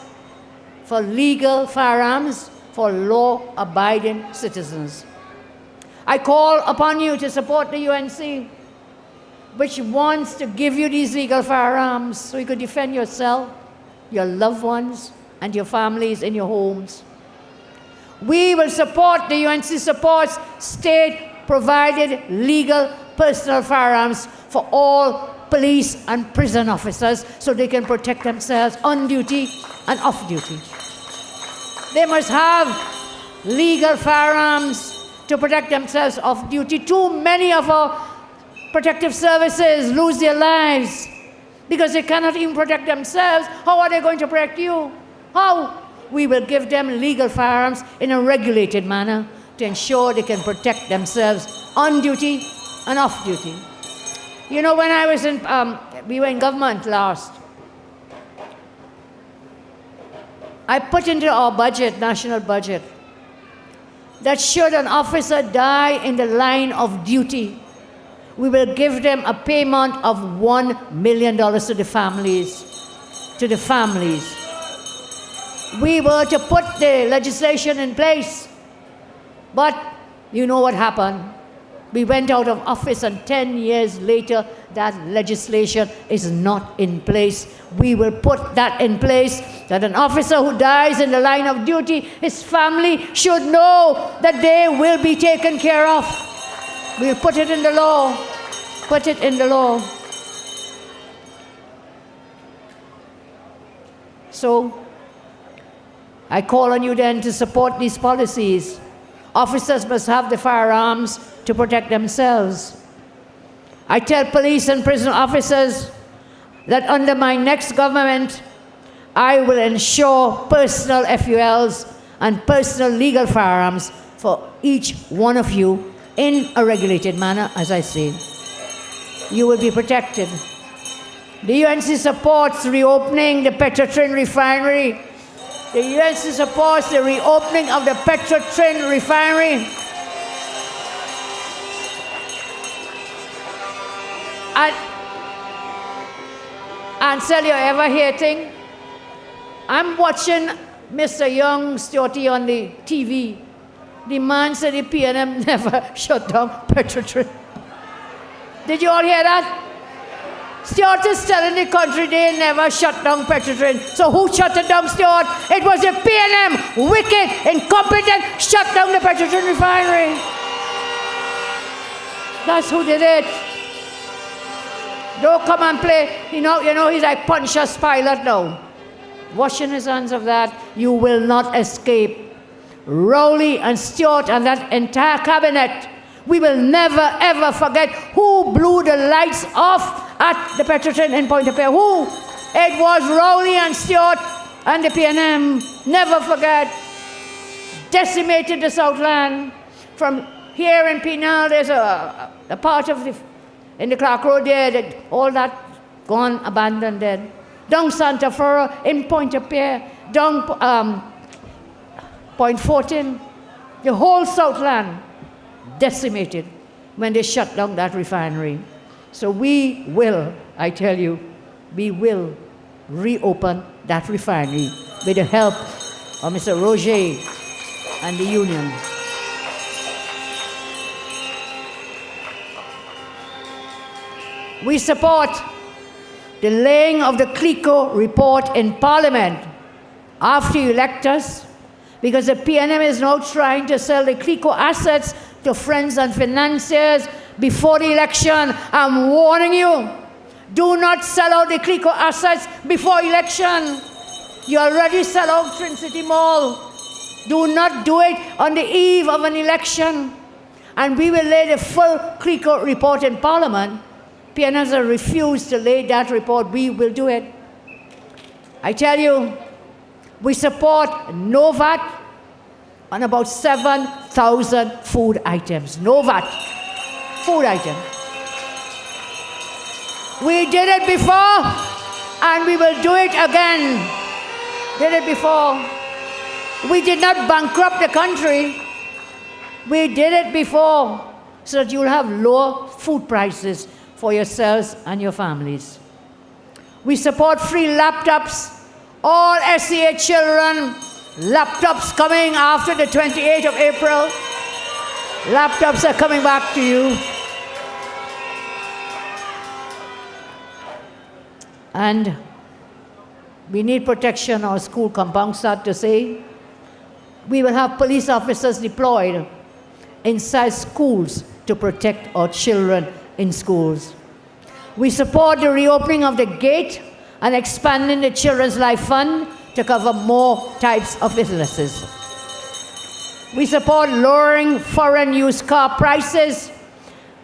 for legal firearms for law-abiding citizens. I call upon you to support the UNC, which wants to give you these legal firearms so you could defend yourself, your loved ones, and your families in your homes. We will support, the UNC supports state-provided legal personal firearms for all police and prison officers so they can protect themselves on duty and off duty. They must have legal firearms to protect themselves off duty. Too many of our protective services lose their lives because they cannot even protect themselves. How are they going to protect you? How? We will give them legal firearms in a regulated manner to ensure they can protect themselves on duty and off duty. You know, when I was in, we were in government last, I put into our budget, national budget, that should an officer die in the line of duty, we will give them a payment of $1 million to the families. To the families. We were to put the legislation in place, but you know what happened? We went out of office, and 10 years later, that legislation is not in place. We will put that in place, that an officer who dies in the line of duty, his family should know that they will be taken care of. We'll put it in the law. Put it in the law. So, I call on you then to support these policies. Officers must have the firearms to protect themselves. I tell police and prison officers that under my next government, I will ensure personal FULs and personal legal firearms for each one of you in a regulated manner, as I say. You will be protected. The UNC supports reopening the Petrotrin refinery. The UNC supports the reopening of the Petrotrin refinery. And tell you ever hear thing? I'm watching Mr. Young Stewarty on the TV. The man said the PNM never shut down Petrotrin. Did you all hear that? Stewart is telling the country they never shut down Petrotrin. So who shut it down, Stewart? It was the PNM, wicked, incompetent, shut down the Petrotrin refinery. That's who did it. Don't come and play. You know he's like Pontius Pilate now. Washing his hands of that. You will not escape. Rowley and Stewart and that entire cabinet. We will never ever forget who blew the lights off at the Petrotrin in Pointe-à-Pierre. Who? It was Rowley and Stewart and the PNM. Never forget. Decimated the Southland. From here in Pinal, there's a part of in the Clark Road there, that all that gone, abandoned dead. Down Santa Flora, in Pointe-à-Pierre, down Point 14, the whole Southland decimated when they shut down that refinery. So we will, I tell you, we will reopen that refinery with the help of Mr. Roger and the union. We support the laying of the Clico report in Parliament after you elect us, because the PNM is now trying to sell the Clico assets to friends and financiers before the election. I'm warning you, do not sell out the Clico assets before election. You already sell out Trinity Mall. Do not do it on the eve of an election. And we will lay the full Clico report in Parliament. PNMs have refused to lay that report. We will do it. I tell you, we support no VAT on about 7,000 food items. No VAT. Food items. We did it before, and we will do it again. Did it before. We did not bankrupt the country. We did it before, so that you'll have lower food prices for yourselves and your families. We support free laptops. All SCA children, laptops coming after the 28th of April. Laptops are coming back to you. And We need protection, our school compounds start to say. We will have police officers deployed inside schools to protect our children in schools. We support the reopening of the gate and expanding the Children's Life Fund to cover more types of businesses. We support lowering foreign used car prices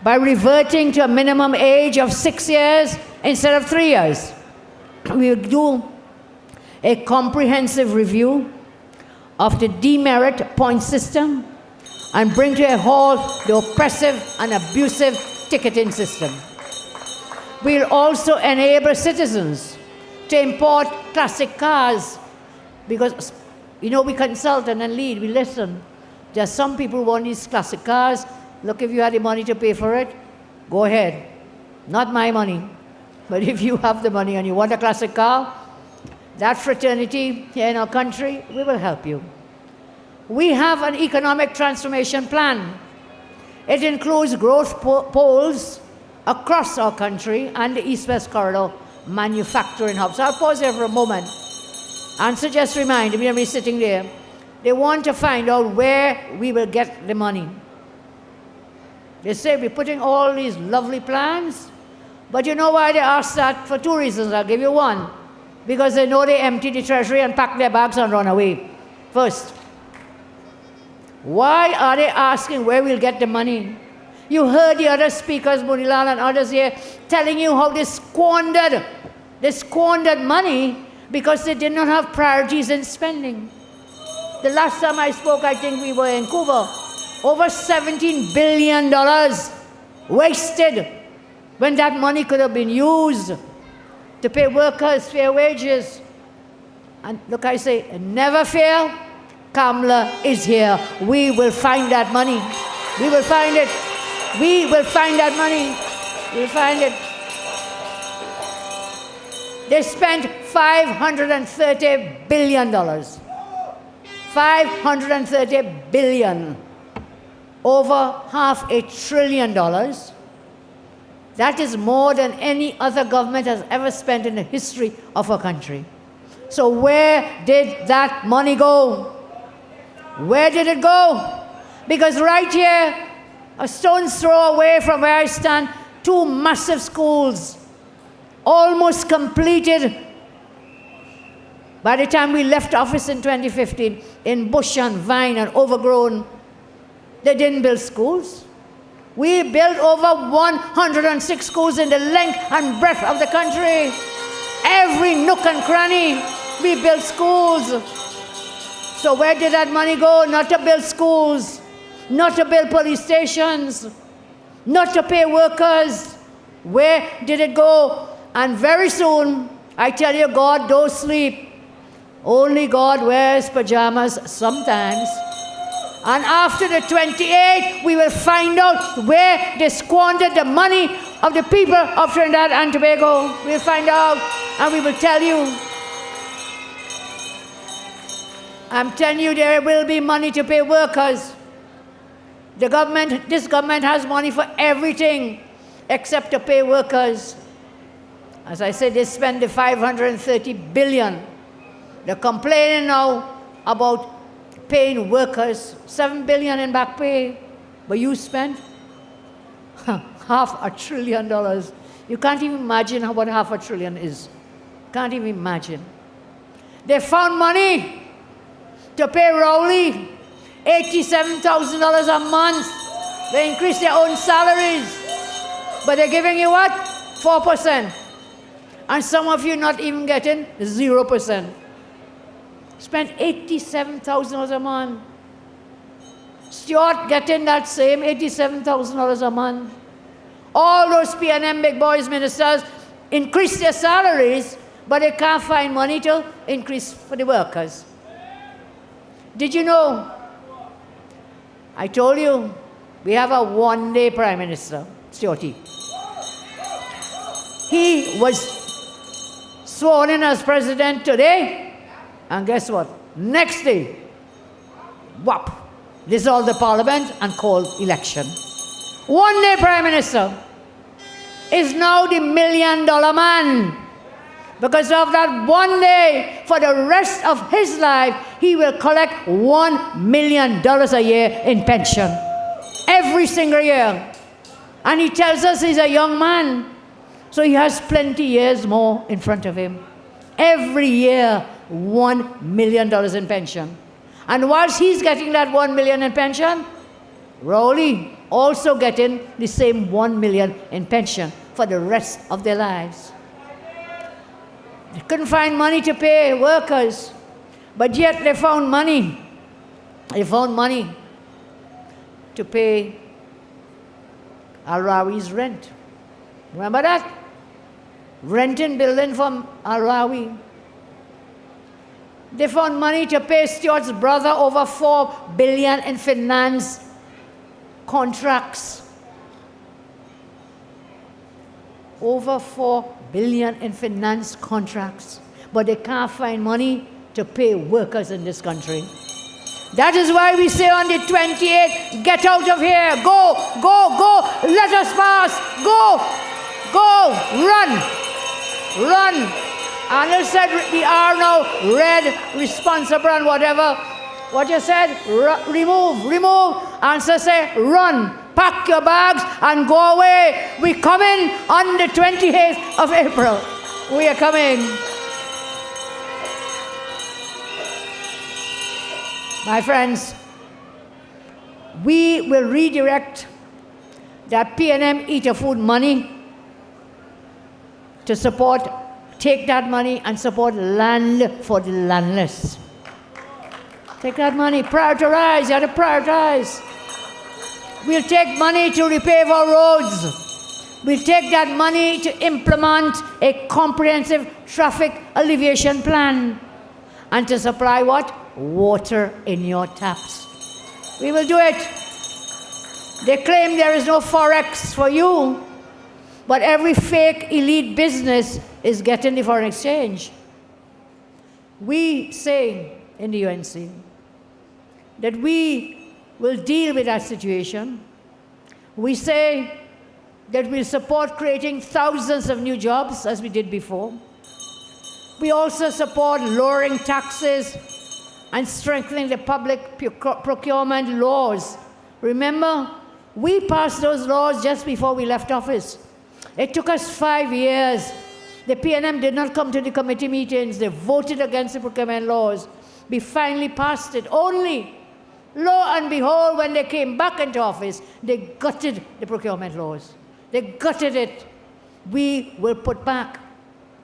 by reverting to a minimum age of 6 years instead of 3 years. We will do a comprehensive review of the demerit point system and bring to a halt the oppressive and abusive ticketing system. We'll also enable citizens to import classic cars because, you know, we consult and then lead, we listen. There are some people who want these classic cars. Look, if you had the money to pay for it, go ahead. Not my money. But if you have the money and you want a classic car, that fraternity here in our country, we will help you. We have an economic transformation plan. It includes growth poles across our country and the East-West Corridor manufacturing hubs. So I'll pause here for a moment and so just remind me, I'm sitting there, they want to find out where we will get the money. They say we're putting all these lovely plans, but you know why they ask that? For two reasons. I'll give you one. Because they know they empty the treasury and pack their bags and run away. First, why are they asking where we'll get the money? You heard the other speakers, Munilal and others here, telling you how they squandered money because they did not have priorities in spending. The last time I spoke, I think we were in Cuba. Over $17 billion wasted when that money could have been used to pay workers fair wages. And look, I say, never fear, Kamla is here. We will find that money. We will find it. We will find that money. We'll find it. They spent $530 billion. $530 billion. Over $500 billion. That is more than any other government has ever spent in the history of our country. So where did that money go? Where did it go? Because right here, a stone's throw away from where I stand, two massive schools, almost completed by the time we left office in 2015, in bush and vine and overgrown. They didn't build schools. We built over 106 schools in the length and breadth of the country. Every nook and cranny, we built schools. So where did that money go? Not to build schools, not to build police stations, not to pay workers. Where did it go? And very soon, I tell you, God don't sleep. Only God wears pajamas sometimes. And after the 28th, we will find out where they squandered the money of the people of Trinidad and Tobago. We'll find out and we will tell you. I'm telling you, there will be money to pay workers. This government has money for everything except to pay workers. As I said, they spend the $530 billion. They're complaining now about paying workers $7 billion in back pay, but you spent $500 billion. You can't even imagine what $500 billion is. Can't even imagine. They found money to pay Rowley $87,000 a month. They increased their own salaries, but they're giving you what? 4%. And some of you not even getting 0%. Spent $87,000 a month. Stuart getting that same $87,000 a month. All those P&M big boys ministers increase their salaries, but they can't find money to increase for the workers. Did you know? I told you, we have a one-day Prime Minister, Stuarty. He was sworn in as president today. And guess what? Next day, whop, dissolve the parliament and call election. One day Prime Minister is now the $1 million man. Because of that one day, for the rest of his life, he will collect $1 million a year in pension. Every single year. And he tells us he's a young man. So he has plenty years more in front of him. Every year, $1 million in pension. And whilst he's getting that $1 million in pension, Rowley also getting the same $1 million in pension for the rest of their lives. They couldn't find money to pay workers, but yet they found money. They found money to pay Al-Rawi's rent. Remember that? Renting building from Al-Rawi. They found money to pay Stuart's brother over $4 billion in finance contracts. Over $4 billion in finance contracts. But they can't find money to pay workers in this country. That is why we say on the 28th, get out of here, go, go, go, let us pass, go, go, run, run. Arnold said we are now red, responsible and whatever. What you said, remove, remove. Answer say, run, pack your bags and go away. We're coming on the 28th of April. We are coming. My friends, we will redirect that P&M Eater Food money to support, take that money and support land for the landless. Take that money, prioritize, you have to prioritize. We'll take money to repave our roads. We'll take that money to implement a comprehensive traffic alleviation plan and to supply what? Water in your taps. We will do it. They claim there is no forex for you, but every fake elite business is getting the foreign exchange. We say in the UNC that we will deal with that situation. We say that we'll support creating thousands of new jobs as we did before. We also support lowering taxes and strengthening the public procurement laws. Remember, we passed those laws just before we left office. It took us 5 years. The PNM did not come to the committee meetings. They voted against the procurement laws. We finally passed it. Only, lo and behold, when they came back into office, they gutted the procurement laws. They gutted it. We will put back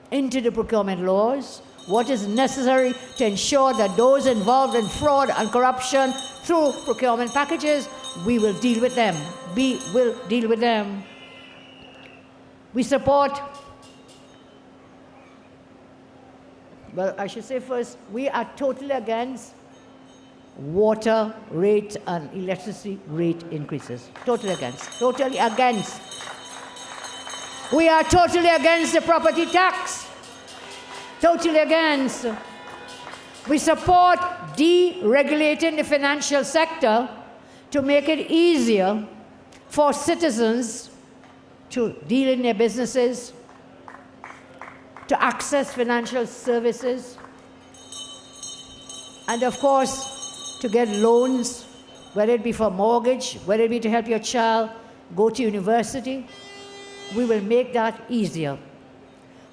into the procurement laws what is necessary to ensure that those involved in fraud and corruption through procurement packages, we will deal with them. We will deal with them. We support, well, I should say first, we are totally against water rate and electricity rate increases. Totally against. Totally against. We are totally against the property tax. Totally against. We support deregulating the financial sector to make it easier for citizens to deal in their businesses, to access financial services, and of course, to get loans, whether it be for mortgage, whether it be to help your child go to university. We will make that easier.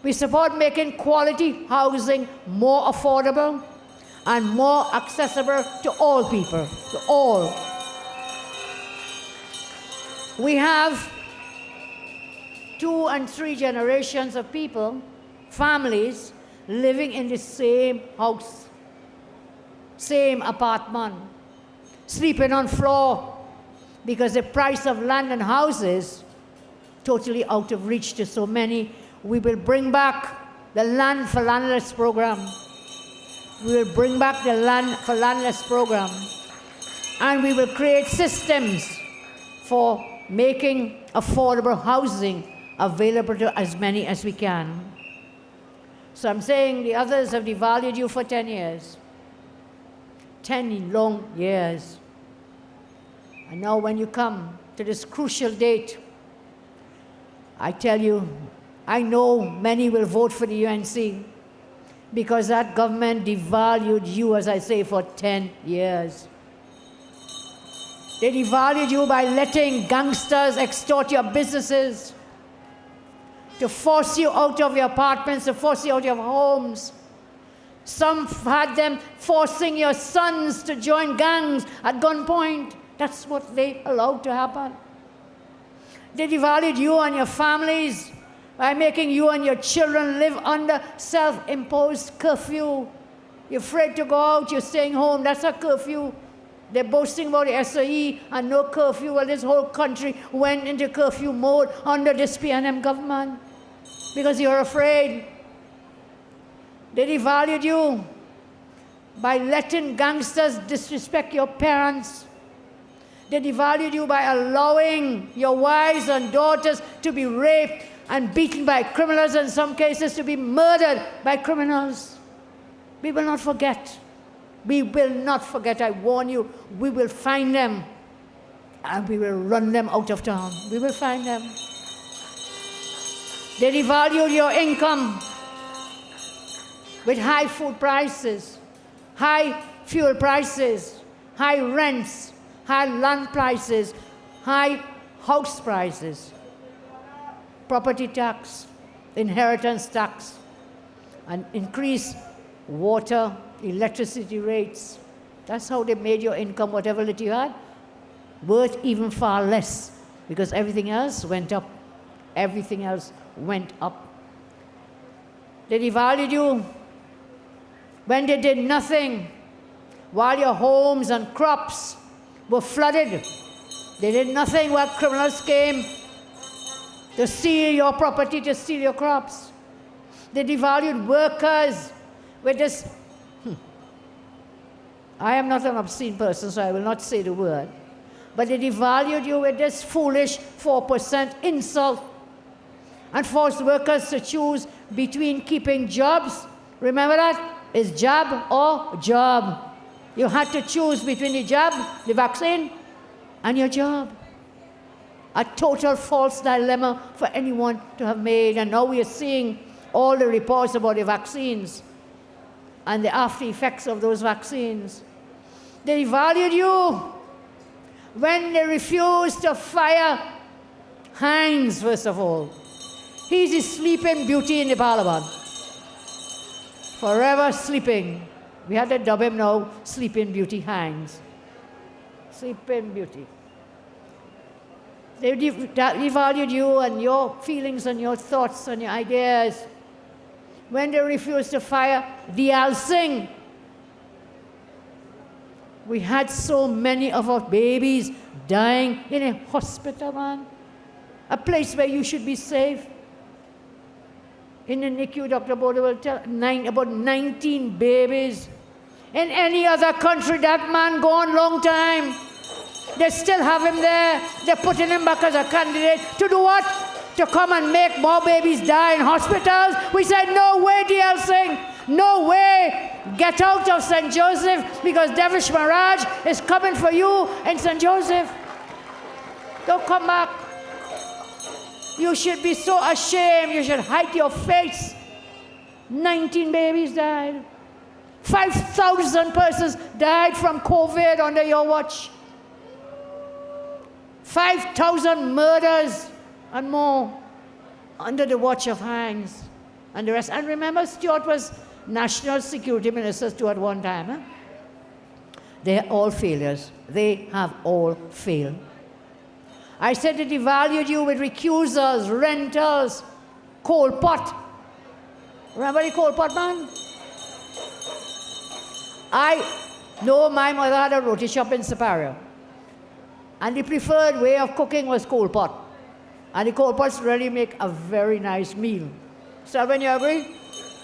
We support making quality housing more affordable and more accessible to all people, to all. We have 2 and 3 generations of people, families, living in the same house, same apartment, sleeping on floor, because the price of land and houses totally out of reach to so many. We will bring back the Land for Landless program. We will bring back the Land for Landless program. And we will create systems for making affordable housing available to as many as we can. So I'm saying the others have devalued you for 10 years. 10 long years. And now when you come to this crucial date, I tell you, I know many will vote for the UNC because that government devalued you, as I say, for 10 years. They devalued you by letting gangsters extort your businesses, to force you out of your apartments, to force you out of your homes. Some had them forcing your sons to join gangs at gunpoint. That's what they allowed to happen. They devalued you and your families by making you and your children live under self-imposed curfew. You're afraid to go out, you're staying home, that's a curfew. They're boasting about the SOE and no curfew. Well, this whole country went into curfew mode under this PNM government because you're afraid. They devalued you by letting gangsters disrespect your parents. They devalued you by allowing your wives and daughters to be raped and beaten by criminals, in some cases to be murdered by criminals. We will not forget. We will not forget, I warn you. We will find them and we will run them out of town. We will find them. They devalued your income with high food prices, high fuel prices, high rents, high land prices, high house prices, property tax, inheritance tax, and increased water, electricity rates. That's how they made your income, whatever little you had, worth even far less, because everything else went up. Everything else went up. They devalued you when they did nothing while your homes and crops were flooded. They did nothing while criminals came to steal your property, to steal your crops. They devalued workers with this. I am not an obscene person, so I will not say the word. But they devalued you with this foolish 4% insult and forced workers to choose between keeping jobs. Remember that? It's job or job. You had to choose between the job, the vaccine, and your job. A total false dilemma for anyone to have made. And now we are seeing all the reports about the vaccines and the after effects of those vaccines. They devalued you when they refused to fire Hines, first of all. He's the sleeping beauty in the parliament. Forever sleeping. We had to dub him now, Sleeping Beauty Hines. Sleeping Beauty. They devalued you and your feelings and your thoughts and your ideas when they refused to fire Diyal Singh. We had so many of our babies dying in a hospital, man. A place where you should be safe. In the NICU, Dr. Boda will tell about 19 babies. In any other country, that man gone long time. They still have him there. They're putting him back as a candidate. To do what? To come and make more babies die in hospitals? We said, no way, Diyal Singh. No way. Get out of St. Joseph because Devish Maharaj is coming for you in St. Joseph. Don't come back. You should be so ashamed. You should hide your face. 19 babies died. 5,000 persons died from COVID under your watch. 5,000 murders and more under the watch of Hines and the rest. And remember, Stuart was National Security Minister at one time. Huh? They are all failures. They have all failed. I said they devalued you with recusals, rentals, coal pot. Remember the coal pot, man? I know my mother had a roti shop in Superior. And the preferred way of cooking was coal pot. And the coal pots really make a very nice meal. So when you agree,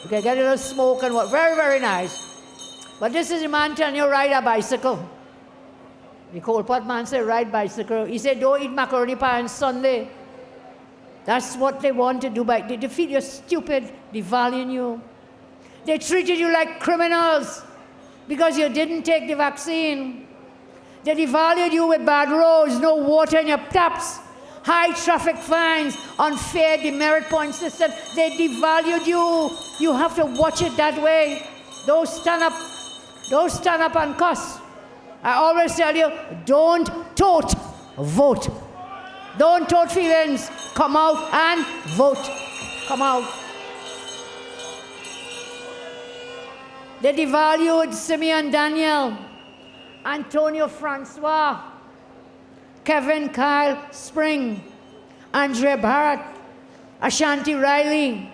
you can get a little smoke and what, very, very nice. But this is the man telling you ride a bicycle. The coal pot man said ride bicycle. He said don't eat macaroni pie on Sunday. That's what they want to do. They feel you're stupid, devaluing you. They treated you like criminals because you didn't take the vaccine. They devalued you with bad roads, no water in your taps. high traffic fines, unfair demerit point system. They devalued you. You have to watch it that way. Don't stand up and cuss. I always tell you, don't tote, vote. Don't tote feelings. Come out and vote. Come out. They devalued Simeon Daniel, Antonio Francois, Kevin Kyle Spring, Andrea Barrett, Ashanti Riley,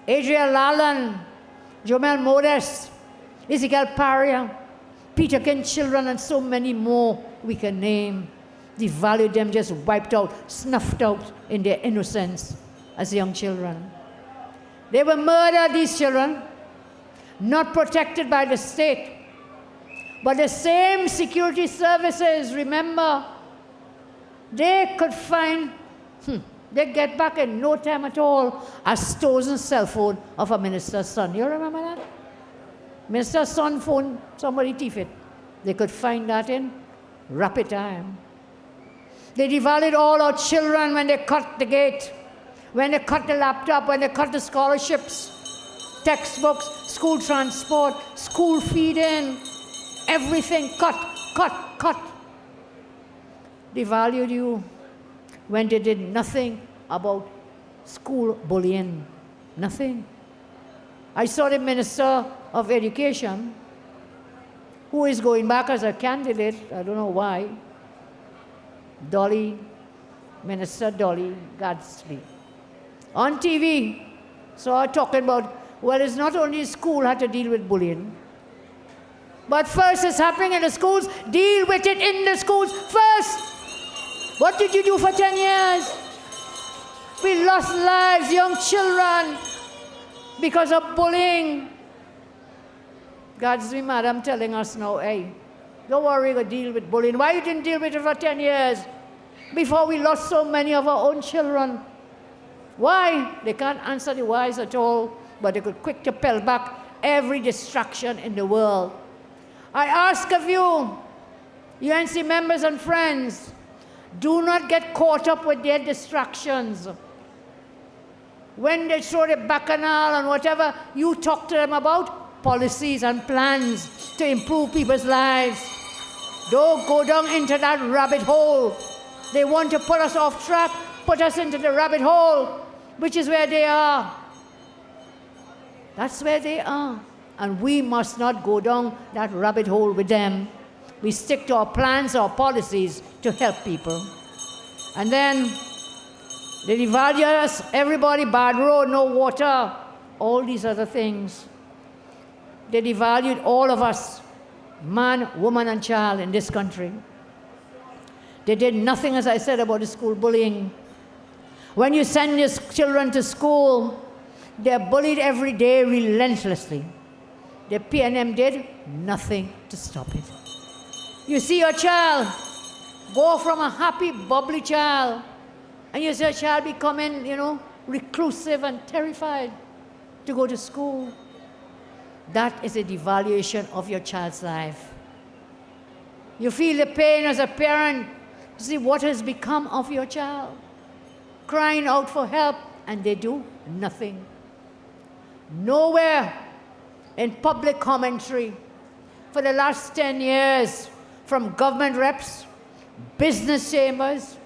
Adria Lalan, Jomel Modest, Ezekiel Paria, Peter Ken children, and so many more we can name. Devalued them, just wiped out, snuffed out in their innocence as young children. They were murdered, these children, not protected by the state. But the same security services, remember, they could find, they get back in no time at all a stolen cell phone of a minister's son. You remember that? Minister's son phone, somebody thief it. They could find that in rapid time. They devalued all our children when they cut the gate, when they cut the laptop, when they cut the scholarships, textbooks, school transport, school feeding, everything cut. Devalued you when they did nothing about school bullying. Nothing. I saw the Minister of Education, who is going back as a candidate, I don't know why, Minister Dolly Gadsby, on TV, saw her talking about, well, it's not only school had to deal with bullying, but first it's happening in the schools, deal with it in the schools first. What did you do for 10 years? We lost lives, young children, because of bullying. Gadsby, madam, telling us now, hey, don't worry, we'll deal with bullying. Why you didn't deal with it for 10 years before we lost so many of our own children? Why? They can't answer the whys at all, but they could quick to peel back every distraction in the world. I ask of you, UNC members and friends, do not get caught up with their distractions. When they show the bacchanal and whatever, you talk to them about policies and plans to improve people's lives. Don't go down into that rabbit hole. They want to put us off track, put us into the rabbit hole, which is where they are. That's where they are. And we must not go down that rabbit hole with them. We stick to our plans, our policies to help people. And then they devalue us, everybody, bad road, no water, all these other things. They devalued all of us, man, woman, and child in this country. They did nothing, as I said, about the school bullying. When you send your children to school, they're bullied every day relentlessly. The PNM did nothing to stop it. You see your child go from a happy, bubbly child, and you see a child becoming, reclusive and terrified to go to school. That is a devaluation of your child's life. You feel the pain as a parent to see what has become of your child, crying out for help, and they do nothing. Nowhere in public commentary for the last 10 years, from government reps, business chambers,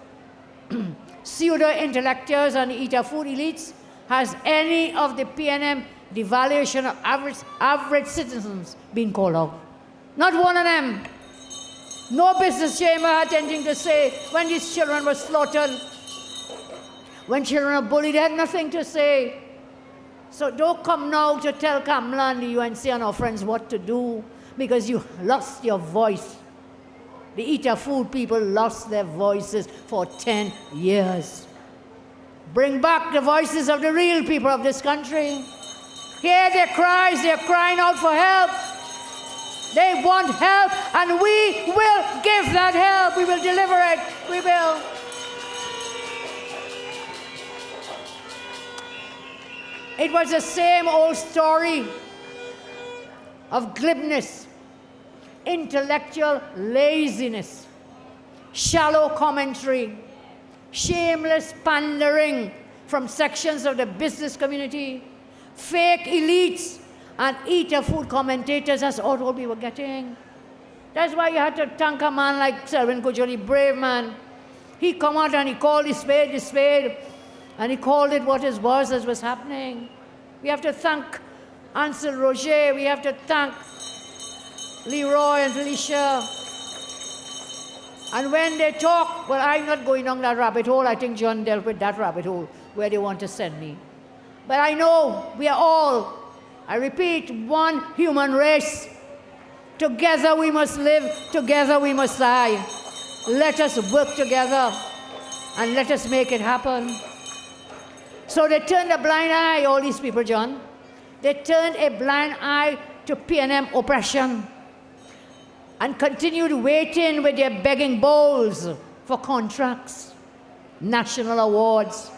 pseudo-intellectuals and eat-a-food elites, has any of the PNM devaluation of average citizens been called out. Not one of them. No business chamber had anything to say when these children were slaughtered. When children are bullied, they had nothing to say. So don't come now to tell Kamla and the UNC and our friends what to do, because you lost your voice. The eat-a-food people lost their voices for 10 years. Bring back the voices of the real people of this country. Hear their cries, they're crying out for help. They want help, and we will give that help. We will deliver it. We will. It was the same old story of glibness, intellectual laziness, shallow commentary, shameless pandering from sections of the business community, fake elites, and eater food commentators. That's all we were getting. That's why you had to thank a man like Selwyn Kujoli, brave man. He come out and he called the spade, and he called it what it was as was happening. We have to thank Ansel Roger, we have to thank Leroy and Felicia. And when they talk, well, I'm not going down that rabbit hole. I think John dealt with that rabbit hole where they want to send me. But I know we are all, I repeat, one human race. Together we must live, together we must die. Let us work together and let us make it happen. So they turned a blind eye, all these people, John. They turned a blind eye to PNM oppression and continued waiting with their begging bowls for contracts, national awards,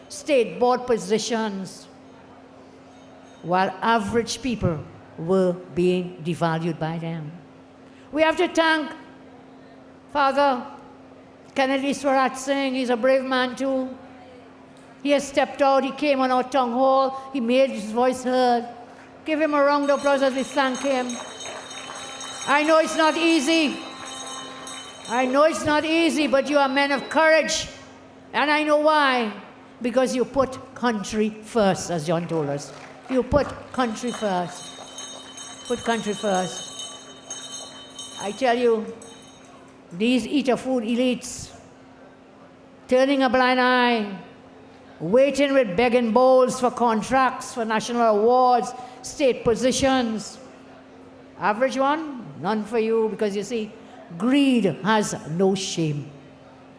state board positions, while average people were being devalued by them. We have to thank Father Kennedy Swarat Singh. He's a brave man too. He has stepped out, he came on our town hall, he made his voice heard. Give him a round of applause as we thank him. I know it's not easy. I know it's not easy, but you are men of courage. And I know why. Because you put country first, as John told us. You put country first. Put country first. I tell you, these eater food elites, turning a blind eye, waiting with begging bowls for contracts, for national awards, state positions. Average one? None for you, because you see, greed has no shame.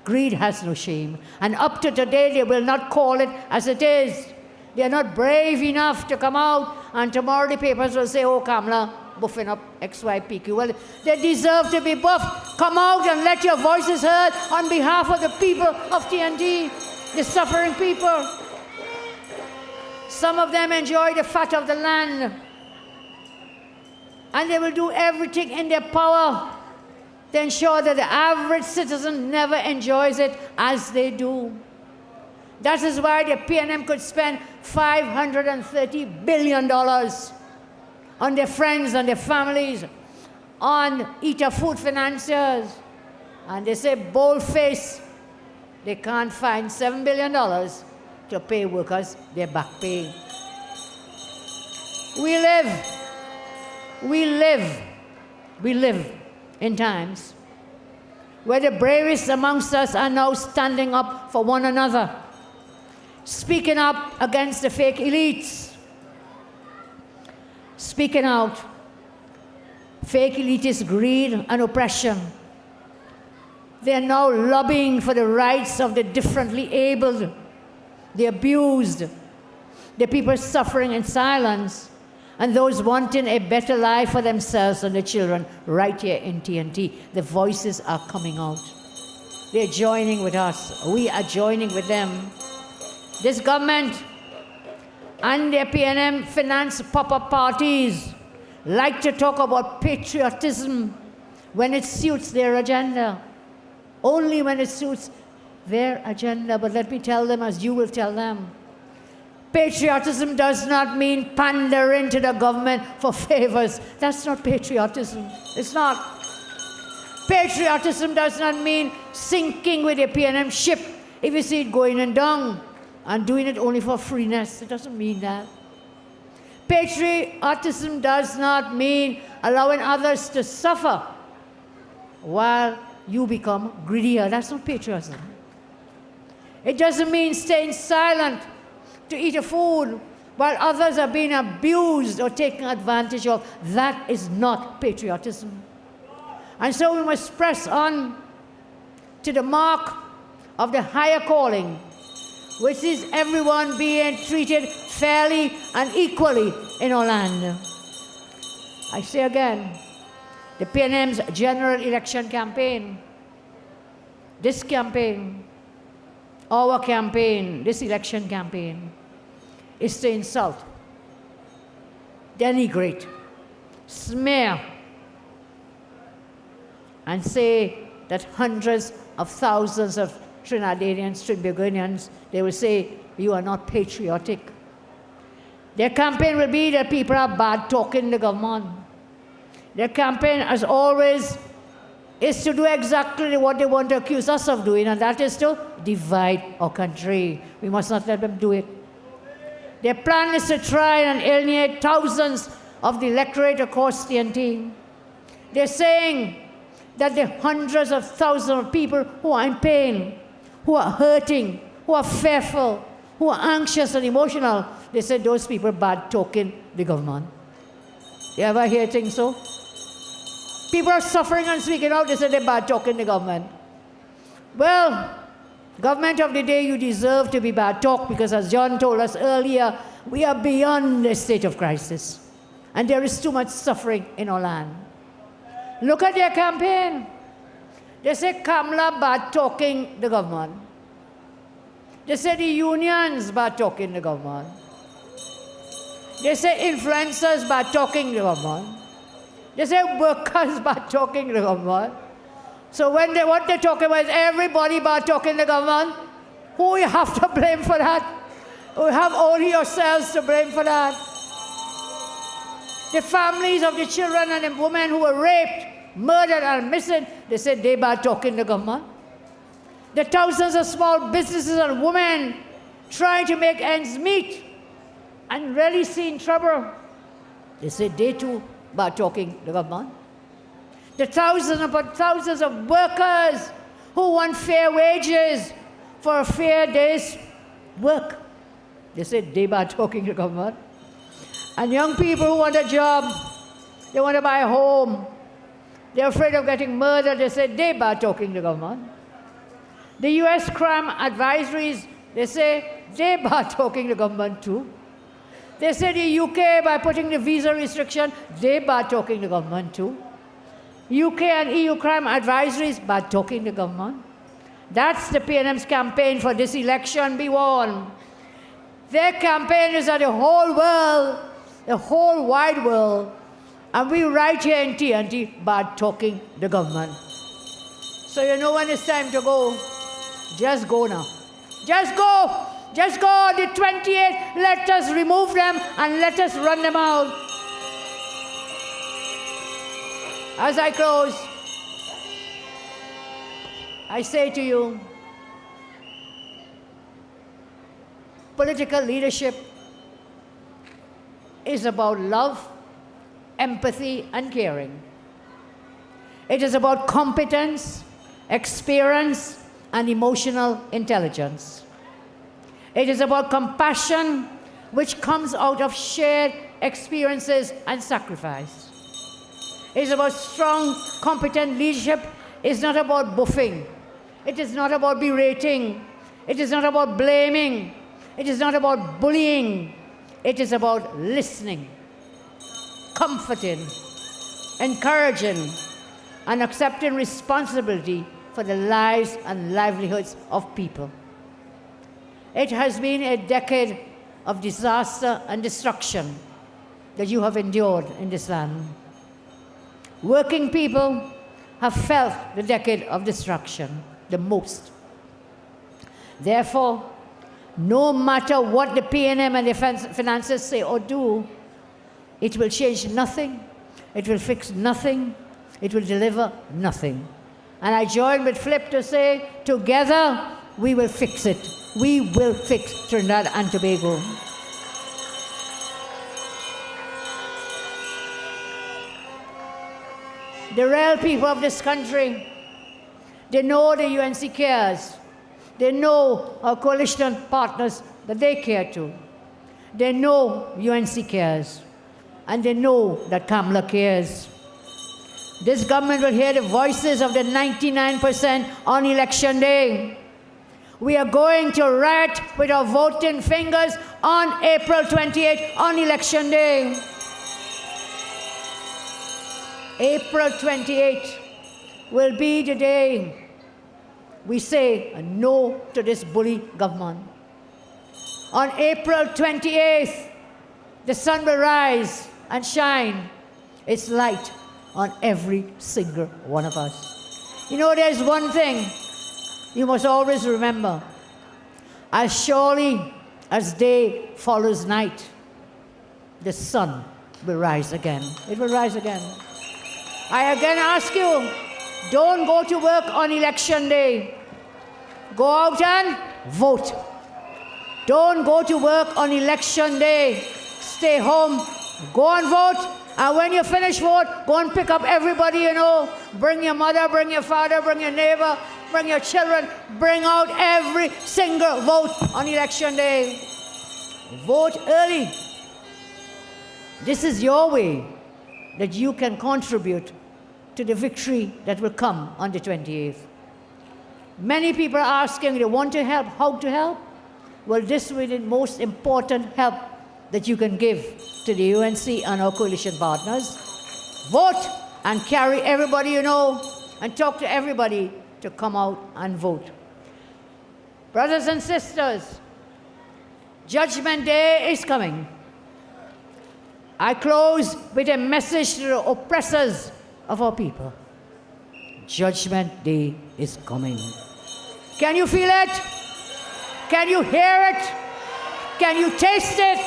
Greed has no shame. And up to today, they will not call it as it is. They are not brave enough to come out, and tomorrow the papers will say, oh, Kamla, buffing up XYPQ. Well, they deserve to be buffed. Come out and let your voices heard on behalf of the people of TNT, the suffering people. Some of them enjoy the fat of the land, and they will do everything in their power to ensure that the average citizen never enjoys it as they do. That is why the PNM could spend $530 billion on their friends, on their families, on eater food financiers. And they say, bold-faced, they can't find $7 billion to pay workers their back pay. We live in times where the bravest amongst us are now standing up for one another, speaking up against the fake elites, speaking out. Fake elitist greed and oppression. They are now lobbying for the rights of the differently abled, the abused, the people suffering in silence, and those wanting a better life for themselves and their children right here in TNT. The voices are coming out. They're joining with us. We are joining with them. This government and their PNM finance pop-up parties like to talk about patriotism when it suits their agenda. Only when it suits their agenda. But let me tell them, as you will tell them, patriotism does not mean pandering to the government for favors. That's not patriotism. It's not. Patriotism does not mean sinking with a PNM ship if you see it going and down and doing it only for freeness. It doesn't mean that. Patriotism does not mean allowing others to suffer while you become greedier. That's not patriotism. It doesn't mean staying silent to eat a food while others are being abused or taken advantage of. That is not patriotism. And so we must press on to the mark of the higher calling, which is everyone being treated fairly and equally in our land. I say again, the PNM's general election campaign, this campaign, our campaign, this election campaign, is to insult, denigrate, smear, and say that hundreds of thousands of Trinidadians, Trinbagonians, they will say, you are not patriotic. Their campaign will be that people are bad talking the government. Their campaign, as always, is to do exactly what they want to accuse us of doing, and that is to divide our country. We must not let them do it. Their plan is to try and alienate thousands of the electorate across TNT. They're saying that the hundreds of thousands of people who are in pain, who are hurting, who are fearful, who are anxious and emotional, they said those people bad talking the government. You ever hear things so? People are suffering and speaking out, they say they're bad talking the government. Well, government of the day, you deserve to be bad talk, because as John told us earlier, we are beyond a state of crisis. And there is too much suffering in our land. Look at their campaign. They say Kamla bad talking the government. They say the unions bad talking the government. They say influencers bad talking the government. They say workers bad talking the government. So what they're talking about is everybody bad talking the government. Who we have to blame for that? We have only ourselves to blame for that. The families of the children and the women who were raped, murdered, and missing, they said they bad talking the government. The thousands of small businesses and women trying to make ends meet and really see in trouble, they said they too bad talking the government. The thousands upon thousands of workers who want fair wages for a fair day's work, they said they bad talking the government. And young people who want a job, they want to buy a home, they're afraid of getting murdered, they say they bad talking the government. The US crime advisories, they say they bad talking the government too. They say the UK, by putting the visa restriction, they bad talking the government too. UK and EU crime advisories bad talking the government. That's the PNM's campaign for this election, be warned. Their campaign is that the whole world, the whole wide world, and we right here in TNT bad talking the government. So you know when it's time to go, just go now. Just go. Just go. The 28, let us remove them and let us run them out. As I close, I say to you, political leadership is about love, empathy, and caring. It is about competence, experience, and emotional intelligence. It is about compassion, which comes out of shared experiences and sacrifice. It is about strong, competent leadership. It's not about buffing. It is not about berating. It is not about blaming. It is not about bullying. It is about listening, comforting, encouraging, and accepting responsibility for the lives and livelihoods of people. It has been a decade of disaster and destruction that you have endured in this land. Working people have felt the decade of destruction the most. Therefore, no matter what the PNM and the finances say or do, it will change nothing, it will fix nothing, it will deliver nothing. And I join with Flip to say, together we will fix it. We will fix Trinidad and Tobago. The real people of this country, they know the UNC cares. They know our coalition partners that they care to. They know UNC cares. And they know that Kamla cares. This government will hear the voices of the 99% on election day. We are going to riot with our voting fingers on April 28 on election day. April 28 will be the day we say a no to this bully government. On April 28th, the sun will rise and shine its light on every single one of us. You know, there's one thing you must always remember, as surely as day follows night, the sun will rise again. It will rise again. I again ask you, don't go to work on election day. Go out and vote. Don't go to work on election day. Stay home, go and vote. And when you finish vote, go and pick up everybody you know. Bring your mother, bring your father, bring your neighbor, bring your children. Bring out every single vote on election day. Vote early. This is your way that you can contribute to the victory that will come on the 28th. Many people are asking, they want to help, how to help? Well, this will be the most important help that you can give to the UNC and our coalition partners. Vote and carry everybody you know and talk to everybody to come out and vote. Brothers and sisters, Judgment Day is coming. I close with a message to the oppressors of our people. Judgment Day is coming. Can you feel it? Can you hear it? Can you taste it?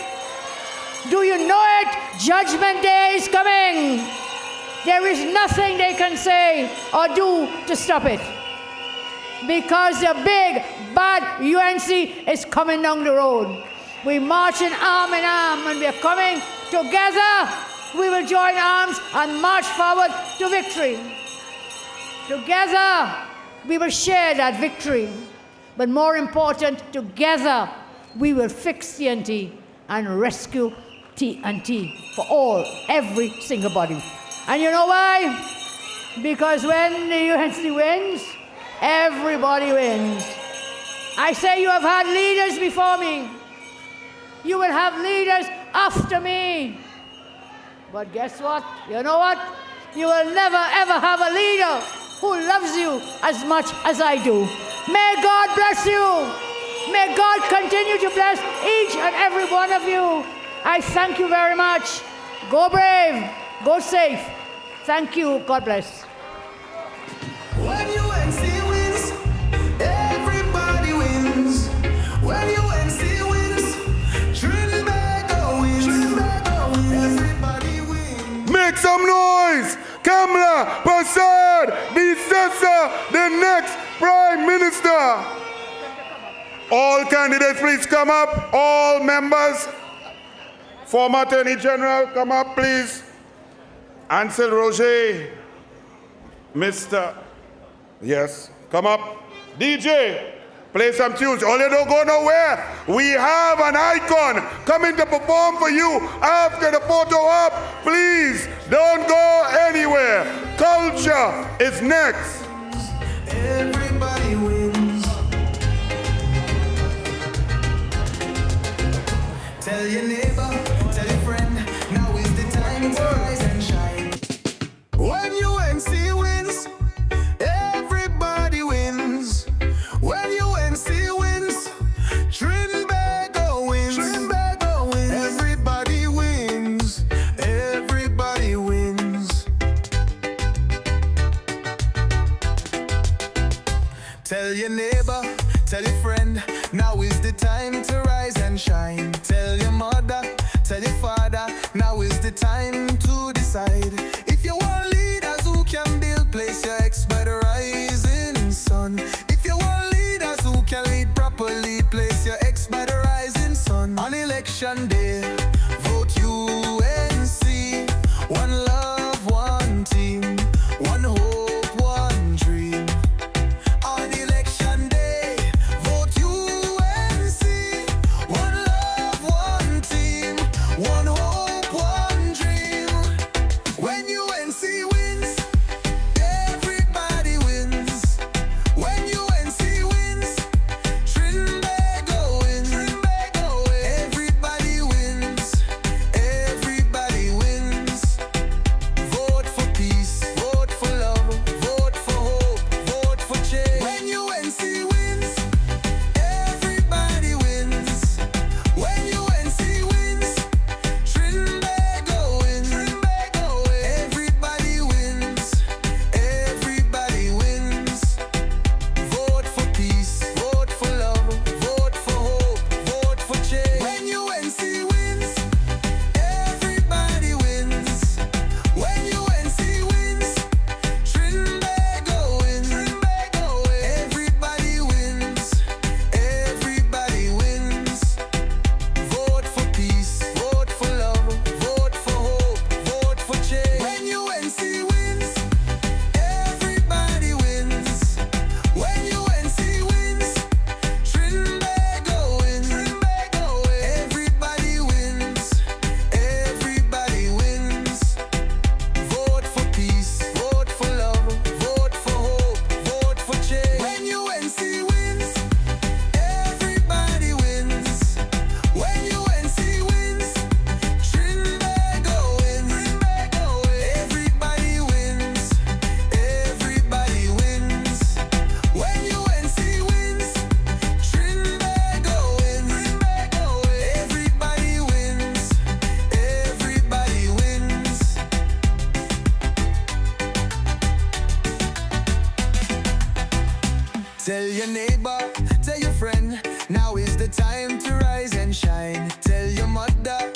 Do you know it? Judgment Day is coming. There is nothing they can say or do to stop it. Because the big, bad UNC is coming down the road. We march in arm, and we are coming together. We will join arms and march forward to victory. Together, we will share that victory. But more important, together, we will fix TNT and rescue TNT for all, every single body. And you know why? Because when the UNC wins, everybody wins. I say you have had leaders before me. You will have leaders after me. But guess what? You know what? You will never ever have a leader who loves you as much as I do. May God bless you. May God continue to bless each and every one of you. I thank you very much. Go brave. Go safe. Thank you. God bless. When UNC wins, everybody wins. When UNC wins, Trinidad wins. Everybody wins. Make some noise! Kamla, Persad-Bissessar, the next Prime Minister. All candidates, please come up. All members. Former Attorney General, come up, please. Ansel Roger. Mr. Yes, come up. DJ, play some tunes. Only don't go nowhere. We have an icon coming to perform for you after the photo op. Please don't go anywhere. Culture is next. Everybody wins. Tell your neighbor, tell your friend, now is the time to rise and shine. When UNC wins, everybody wins. When UNC wins, Trinidad wins. Everybody wins. Everybody wins. Tell your neighbor, tell your friend, now is the time to rise and shine. Tell your mother, tell your father, now is the time to decide. If you want leaders who can build, place your ex by the rising sun. If you want leaders who can lead properly, place your ex by the rising sun. On election day, vote UNC. One love, one team, one hope, one dream. On election day, vote UNC. One love, one team, one hope, one dream. When you Tell your neighbor, tell your friend, now is the time to rise and shine. Tell your mother,